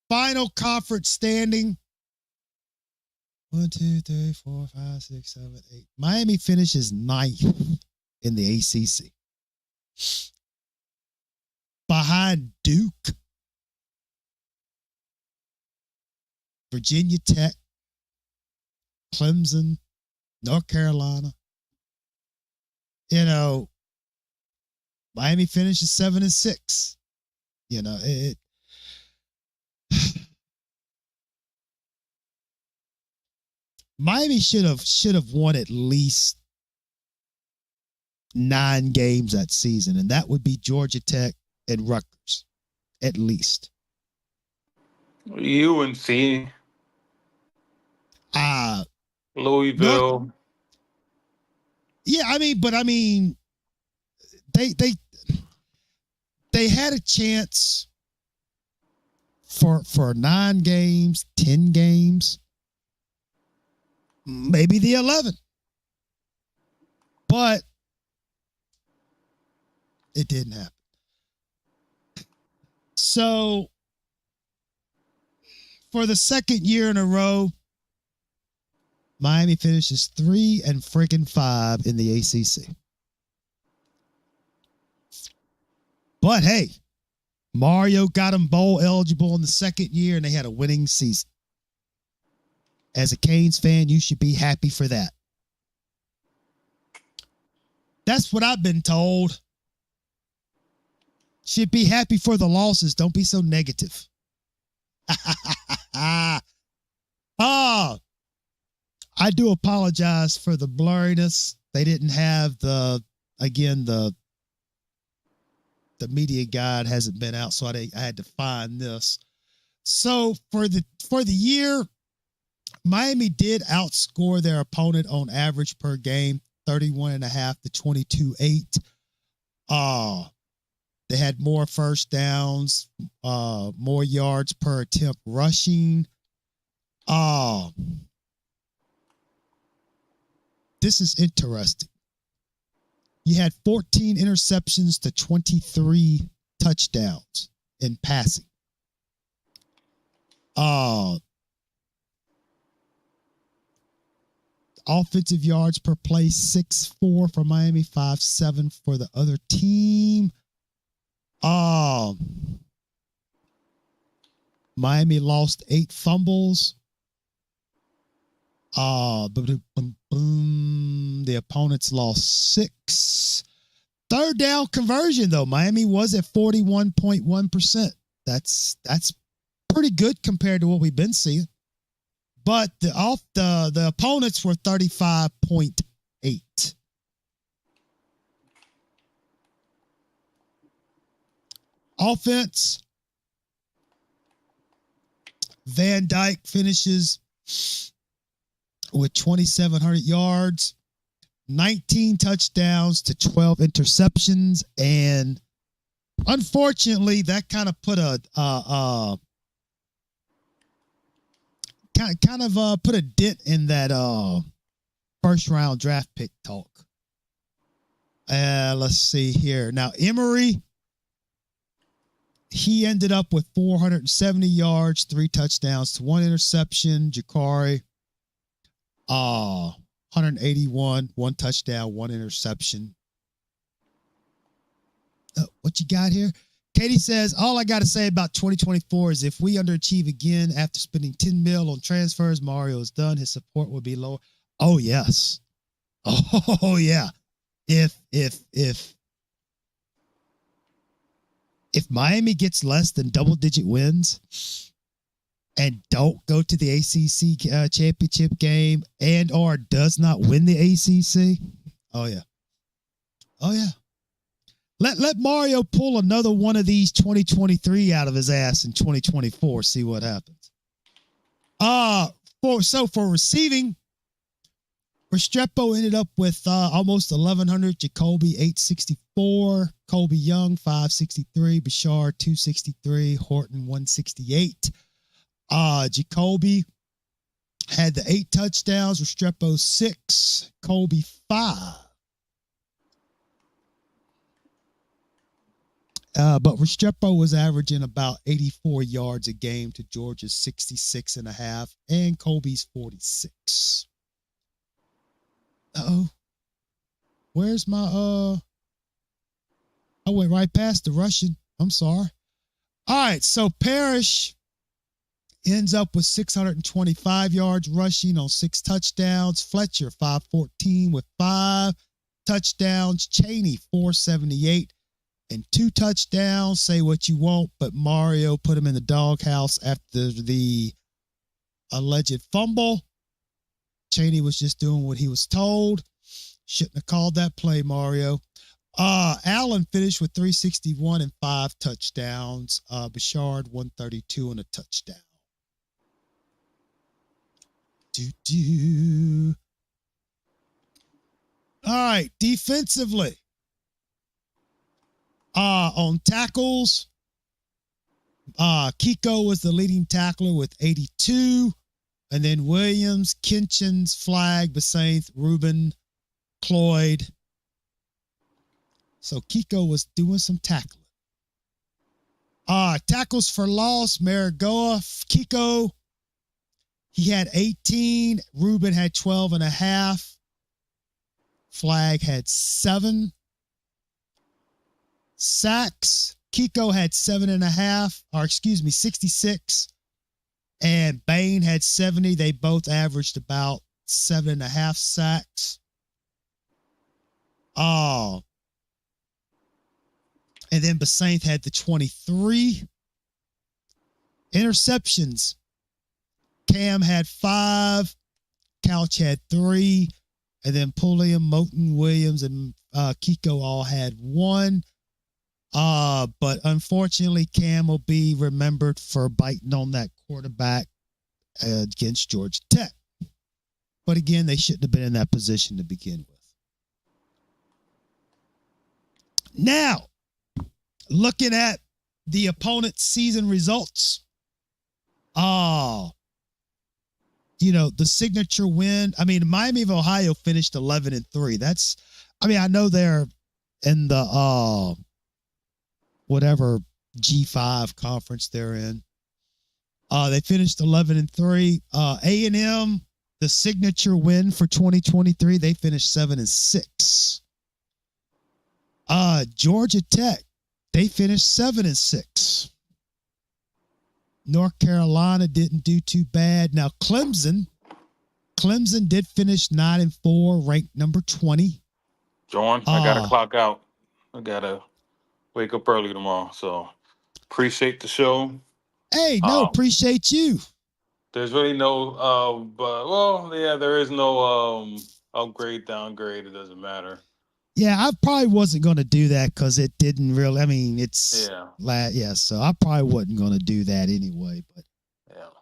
B: final conference standing. 1, 2, 3, 4, 5, 6, 7, 8. Miami finishes 9th in the ACC. Behind Duke, Virginia Tech, Clemson, North Carolina. You know, Miami finishes 7-6. You know, Miami should have won at least 9 games that season, and that would be Georgia Tech and Rutgers, at least.
D: UNC. Louisville.
B: Yeah, I mean, they had a chance for 9 games, 10 games, maybe the 11. But it didn't happen. So for the second year in a row, Miami finishes 3-5 in the ACC. But hey, Mario got them bowl eligible in the second year, and they had a winning season. As a Canes fan, you should be happy for that. That's what I've been told. Should be happy for the losses. Don't be so negative. I do apologize for the blurriness. They didn't have the media guide hasn't been out, so I had to find this. So for the year, Miami did outscore their opponent on average per game, 31.5 to 22.8. They had more first downs, more yards per attempt rushing. This is interesting. You had 14 interceptions to 23 touchdowns in passing. Offensive yards per play, 6.4 for Miami, 5.7 for the other team. Miami lost 8 fumbles. The opponents lost 6. Third down conversion, though, Miami was at 41.1%. That's pretty good compared to what we've been seeing. But the opponents were 35.8. Offense, Van Dyke finishes with 2,700 yards, 19 touchdowns to 12 interceptions, and unfortunately, that kind of put a put a dent in that first round draft pick talk. Let's see here. Now, Emory, he ended up with 470 yards, 3 touchdowns to 1 interception. Jakari, 181, 1 touchdown, 1 interception. What you got here? Katie says, all I got to say about 2024 is if we underachieve again after spending $10 million on transfers, Mario is done. His support will be lower. Oh, yes. Oh, yeah. If Miami gets less than double-digit wins and don't go to the ACC championship game and or does not win the ACC, oh, yeah. Oh, yeah. Let Mario pull another one of these 2023 out of his ass in 2024. See what happens. For receiving, Restrepo ended up with almost 1,100. Jacoby 864. Colby Young 563. Bashard 263. Horton 168. Jacoby had the 8 touchdowns. Restrepo 6. Colby 5. But Restrepo was averaging about 84 yards a game to Georgia's 66.5 and Colby's 46. Uh-oh. Where's my, I went right past the Russian. I'm sorry. All right. So Parrish ends up with 625 yards rushing on 6 touchdowns. Fletcher, 514 with 5 touchdowns. Cheney, 478. And 2 touchdowns. Say what you want, but Mario put him in the doghouse after the alleged fumble. Cheney was just doing what he was told. Shouldn't have called that play, Mario. Allen finished with 361 and 5 touchdowns. Bashard 132 and a touchdown. All right, defensively. On tackles, Kiko was the leading tackler with 82. And then Williams, Kinchins, Flag, Basainth, Rubin, Cloyd. So Kiko was doing some tackling. Tackles for loss, Marigoa, Kiko. He had 18. Rubin had 12.5. Flag had 7. Sacks, Kiko had 66. And Bain had 70. They both averaged about 7.5 sacks. And then Basainth had the 23. Interceptions. Cam had 5, Couch had 3, and then Pulliam, Moten, Williams, and Kiko all had 1. But unfortunately, Cam will be remembered for biting on that quarterback against Georgia Tech. But again, they shouldn't have been in that position to begin with. Now, looking at the opponent's season results, the signature win. I mean, Miami of Ohio finished 11-3. That's, I mean, I know they're in the whatever G5 conference they're in. They finished 11-3. A&M, the signature win for 2023, they finished 7-6. Georgia Tech, they finished 7-6. North Carolina didn't do too bad. Now Clemson did finish 9-4, ranked number 20.
D: Jordan, I gotta clock out. I gotta wake up early tomorrow. So appreciate the show.
B: Hey, no, appreciate you.
D: There's really no there is no upgrade, downgrade. It doesn't matter.
B: Yeah, I probably wasn't going to do that because it didn't really, I mean, it's, so I probably wasn't going to do that anyway. But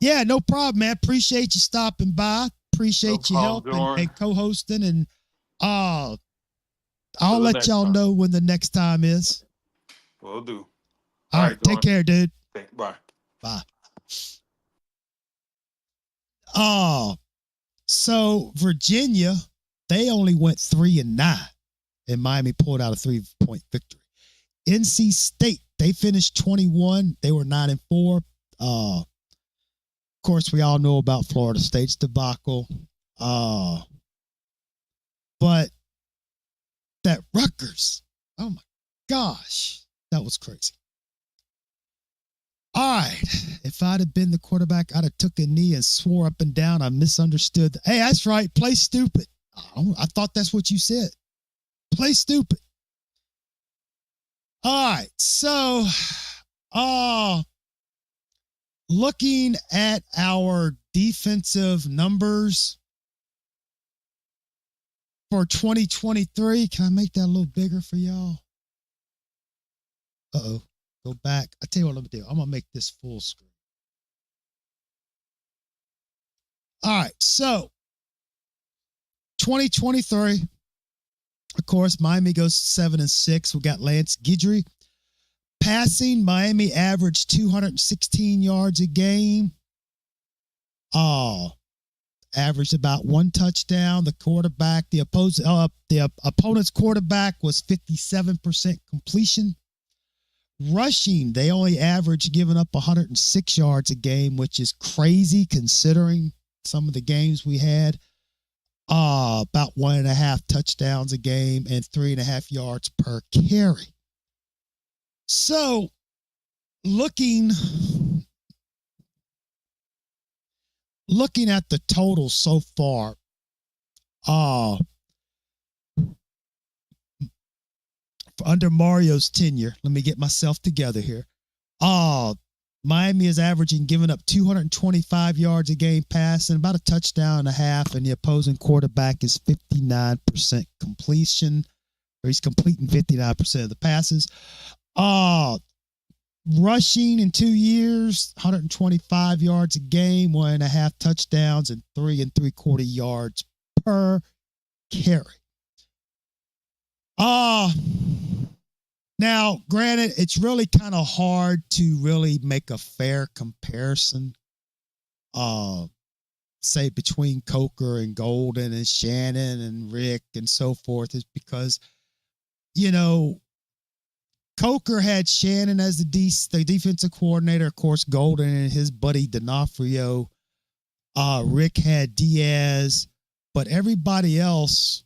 B: yeah, no problem, man. Appreciate you stopping by. Appreciate your help and co-hosting. And I'll let y'all know when the next time is.
D: Will do.
B: All right, take care, dude.
D: Okay, bye.
B: Bye. So Virginia, they only went 3-9. And Miami pulled out a 3-point victory. NC State, they finished 21. They were 9-4. Of course, we all know about Florida State's debacle. But that Rutgers, oh my gosh, that was crazy. All right, if I'd have been the quarterback, I'd have took a knee and swore up and down I misunderstood. Hey, that's right, play stupid. I thought that's what you said. Play stupid. All right, so looking at our defensive numbers for 2023, can I make that a little bigger for y'all? Uh-oh, go back. I tell you what I'm going to do. I'm going to make this full screen. All right, so 2023. Of course, Miami goes 7-6. We got Lance Guidry. Passing, Miami averaged 216 yards a game. Averaged about 1 touchdown. The quarterback, the opponent's quarterback was 57% completion. Rushing, they only averaged giving up 106 yards a game, which is crazy considering some of the games we had. About 1.5 touchdowns a game and 3.5 yards per carry. So, looking at the total so far, under Mario's tenure, let me get myself together here. Miami is averaging giving up 225 yards a game passing, about a touchdown and a half, and the opposing quarterback is 59% completion, or he's completing 59% of the passes. Rushing in 2 years, 125 yards a game, 1.5 touchdowns, and 3 3/4 yards per carry. Now, granted, it's really kind of hard to really make a fair comparison, say between Coker and Golden and Shannon and Rick and so forth, is because, Coker had Shannon as the defensive coordinator, of course, Golden and his buddy D'Onofrio. Rick had Diaz, but everybody else,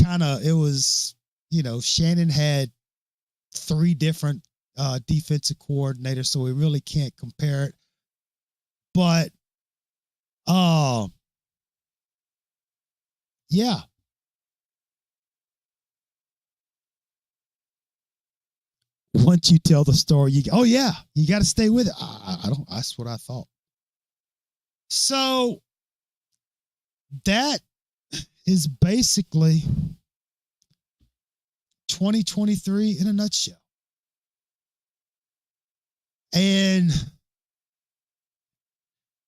B: kind of, it was, Shannon had 3 different defensive coordinators, so we really can't compare it. But, yeah. once you tell the story, oh yeah, you got to stay with it. I don't. That's what I thought. So that is basically 2023 in a nutshell. And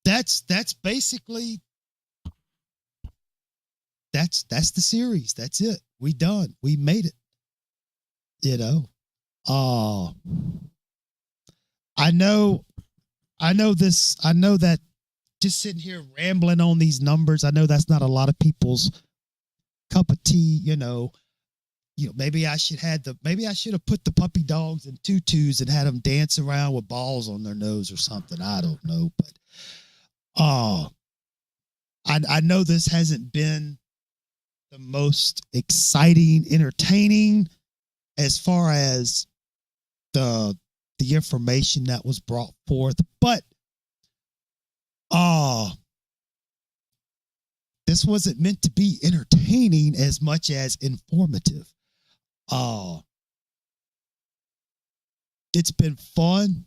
B: that's basically that's the series. That's it. We done. We made it. You know. I know that just sitting here rambling on these numbers, I know that's not a lot of people's cup of tea, maybe I should have put the puppy dogs in tutus and had them dance around with balls on their nose or something. I don't know, but I know this hasn't been the most exciting, entertaining as far as the information that was brought forth, but this wasn't meant to be entertaining as much as informative. It's been fun.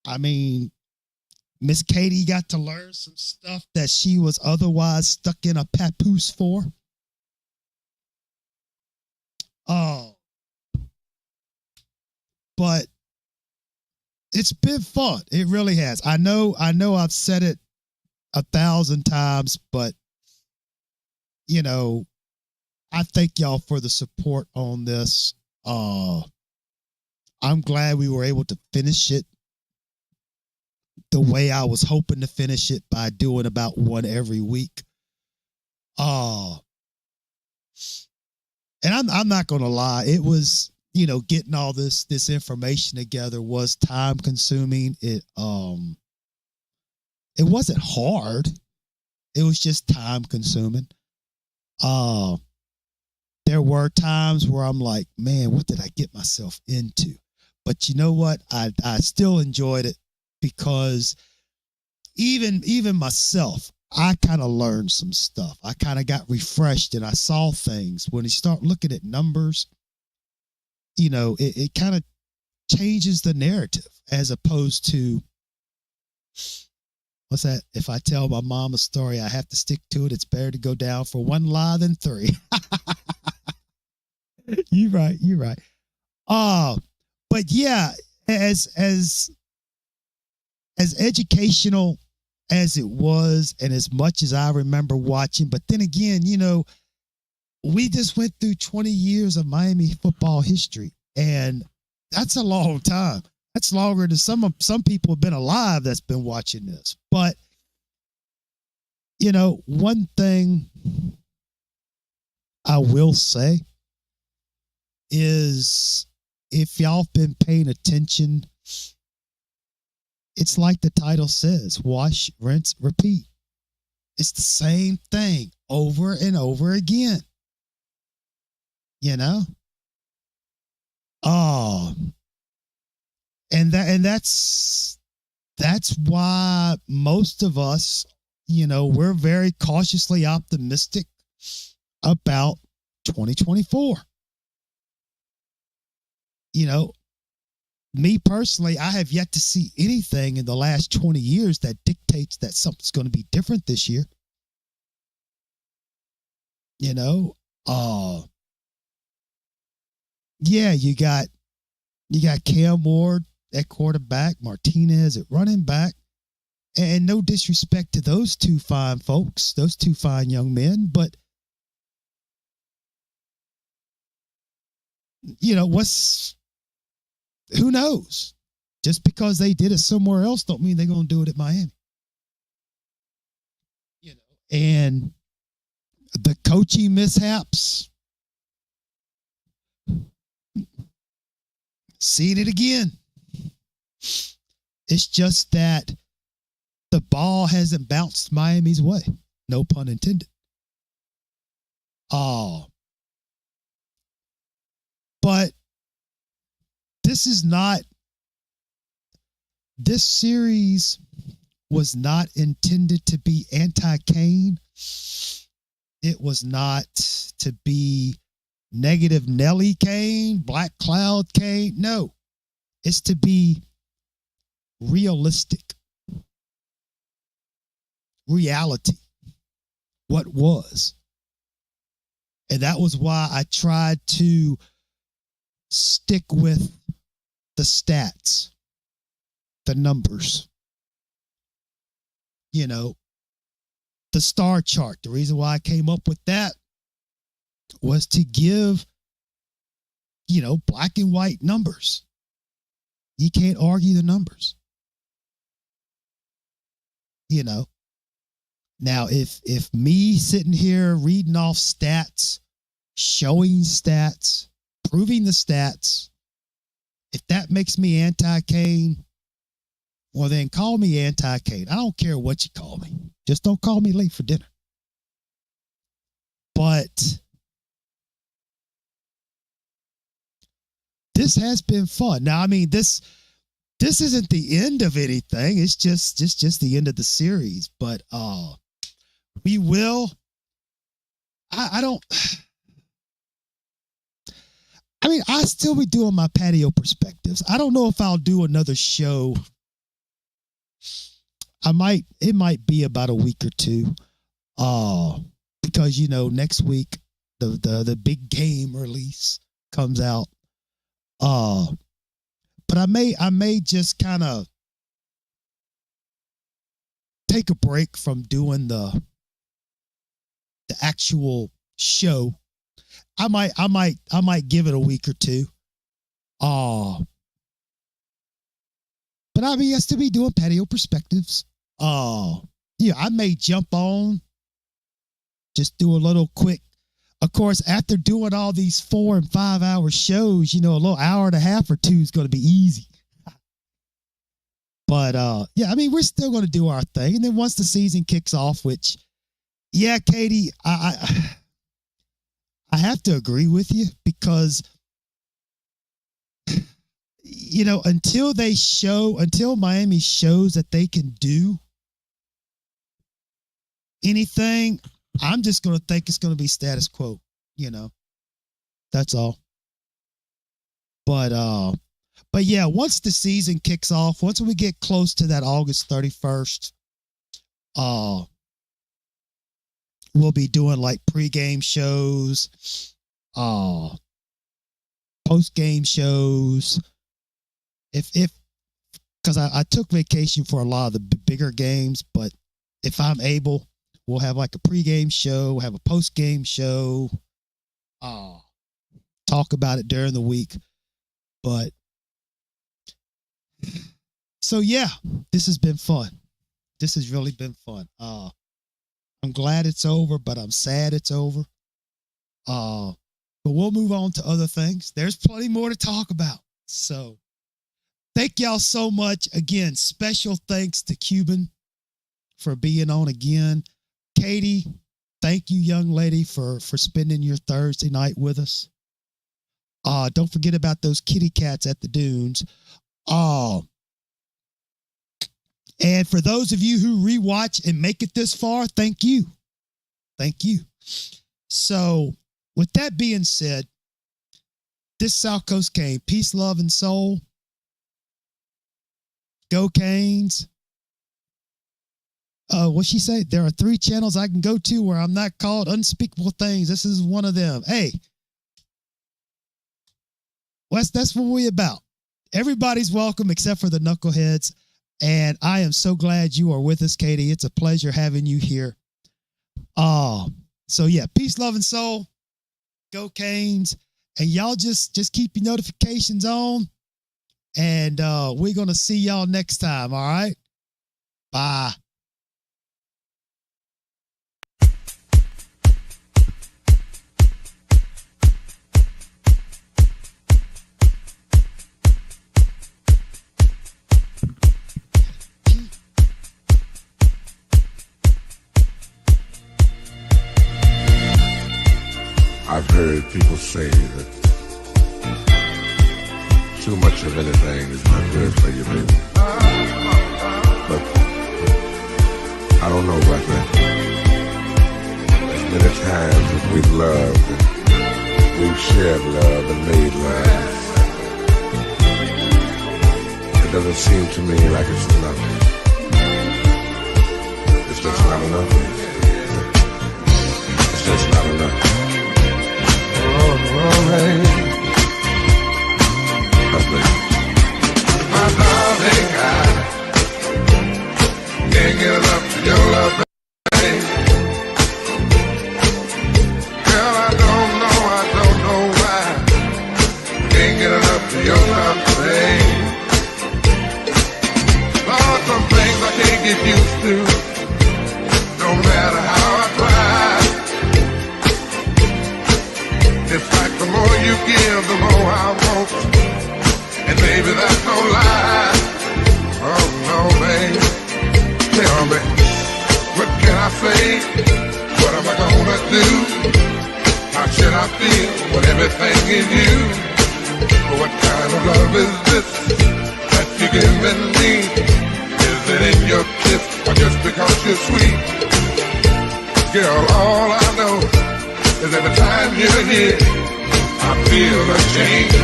B: I mean, Miss Katie got to learn some stuff that she was otherwise stuck in a papoose for. But it's been fun. It really has. I know I've said it 1,000 times, but I thank y'all for the support on this. I'm glad we were able to finish it the way I was hoping to finish it, by doing about one every week. And I'm not going to lie. It was, getting all this information together was time consuming. It wasn't hard. It was just time consuming. There were times where I'm like, man, what did I get myself into? But you know what? I still enjoyed it, because even myself, I kind of learned some stuff. I kind of got refreshed, and I saw things. When you start looking at numbers, it kind of changes the narrative, as opposed to, what's that? If I tell my mom a story, I have to stick to it. It's better to go down for one lie than three. You're right. But yeah, as educational as it was, and as much as I remember watching, but then again, we just went through 20 years of Miami football history, and that's a long time. That's longer than some people have been alive that's been watching this. But one thing I will say is, if y'all have been paying attention, it's like the title says: wash, rinse, repeat. It's the same thing over and over again. And that's why most of us, we're very cautiously optimistic about 2024. Me personally, I have yet to see anything in the last 20 years that dictates that something's going to be different this year. Yeah, you got Cam Ward at quarterback, Martinez at running back, and no disrespect to those two fine folks, those two fine young men, but who knows? Just because they did it somewhere else don't mean they're going to do it at Miami. And the coaching mishaps, seen it again. It's just that the ball hasn't bounced Miami's way. No pun intended. But this series was not intended to be anti-Kane. It was not to be negative Nelly Kane, Black Cloud Kane. No, It's to be realistic. Reality. What was. And that was why I tried to stick with the stats, the numbers, you know, the star chart. The reason why I came up with that was to give, you know, black and white numbers. You can't argue the numbers. You know, now if me sitting here reading off stats, showing stats, proving the stats, if that makes me anti-Kane, well then call me anti-Kane. I don't care what you call me. Just don't call me late for dinner. But this has been fun. Now, I mean, this isn't the end of anything. It's just the end of the series. But we will. I still be doing my patio perspectives. I don't know if I'll do another show. It might be about a week or two. Because, you know, next week the big game release comes out. But I may just kind of take a break from doing the actual show. I might give it a week or two. But I mean, I still be doing patio perspectives. Yeah, I may jump on, just do a little quick. Of course, after doing all these 4 and 5 hour shows, you know, a little hour and a half or two is going to be easy. But yeah, I mean, we're still going to do our thing. And then once the season kicks off, which, yeah, Katie, I have to agree with you because, you know, until Miami shows that they can do anything, I'm just going to think it's going to be status quo, you know. That's all. But yeah, once the season kicks off, once we get close to that August 31st, we'll be doing like pregame shows, postgame shows. Because I took vacation for a lot of the bigger games, but if I'm able, we'll have like a pregame show, we'll have a postgame show, talk about it during the week. But so yeah, this has been fun. This has really been fun. I'm glad it's over, but I'm sad it's over. But we'll move on to other things. There's plenty more to talk about. So thank y'all so much. Again, special thanks to Cuban for being on again. Katie, thank you, young lady, for spending your Thursday night with us. Don't forget about those kitty cats at the dunes. And for those of you who rewatch and make it this far, thank you. Thank you. So with that being said, this South Coast Cane, peace, love, and soul. Go Canes. What she say? There are 3 channels I can go to where I'm not called unspeakable things. This is one of them. Hey, that's what we about. Everybody's welcome except for the knuckleheads. And I am so glad you are with us, Katie. It's a pleasure having you here. So yeah, peace, love, and soul. Go Canes. And y'all just keep your notifications on. And we're going to see y'all next time. All right. Bye.
F: I've heard people say that too much of anything is not good for you, baby. But I don't know about that. As many times as we've loved and we've shared love and made love, doesn't seem to me like it's enough. It's just not enough. It's just not enough. Oh, baby. My darling, I can't get enough of your love, baby. Girl, I don't know why. Can't get enough of your love, baby. Lord, some things I can't get used to, no matter how I try. It's like the more you give, the more I want. And baby, that's no lie. Oh no, baby. Tell me, what can I say? What am I gonna do? How should I feel when everything is you? What kind of love is this that you're giving me? Is it in your kiss or just because you're sweet? Girl, all I know is every time you're here, I feel a change.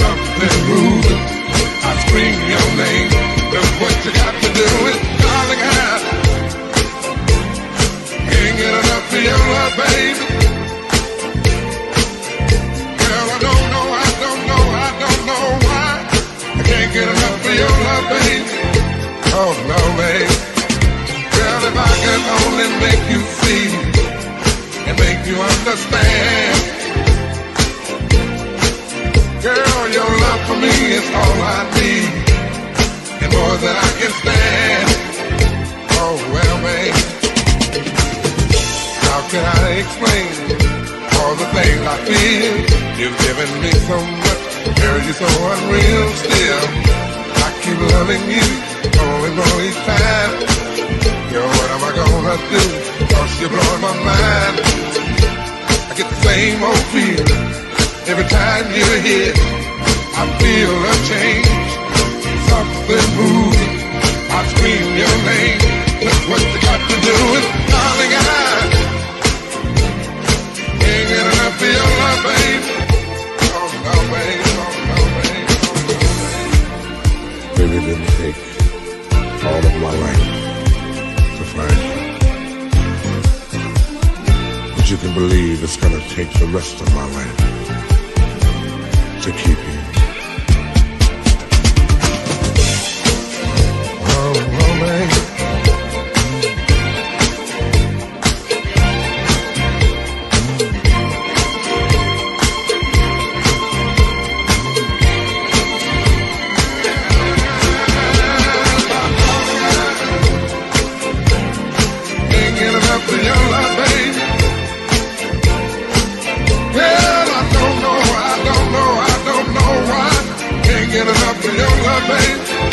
F: Something moving, I scream your name. Look what you got to do is, darling, I can't get enough of your love, baby. Girl, I don't know why I can't get enough of your love, baby. Oh no, baby. Girl, if I could only make you see and make you understand. Girl, your love for me is all I need, and more than I can stand. Oh, well, babe, how can I explain all the things I feel? You've given me so much, girl, you're so unreal still. I keep loving you more and more each time. Girl, what am I gonna do? 'Cause you're blowing my mind. I get the same old feeling every time you're here. I feel a change, something moving. I scream your name. That's what you got to do. And darling, I can't get enough of your love, baby. Oh no, baby, oh no, baby, oh no, baby. Baby, it didn't take all of my life to find you. But you can believe it's gonna take the rest of my life to keep you. Oh, man. Can't get enough of your love, baby. Well, I don't know why. Can't get enough of your love, baby.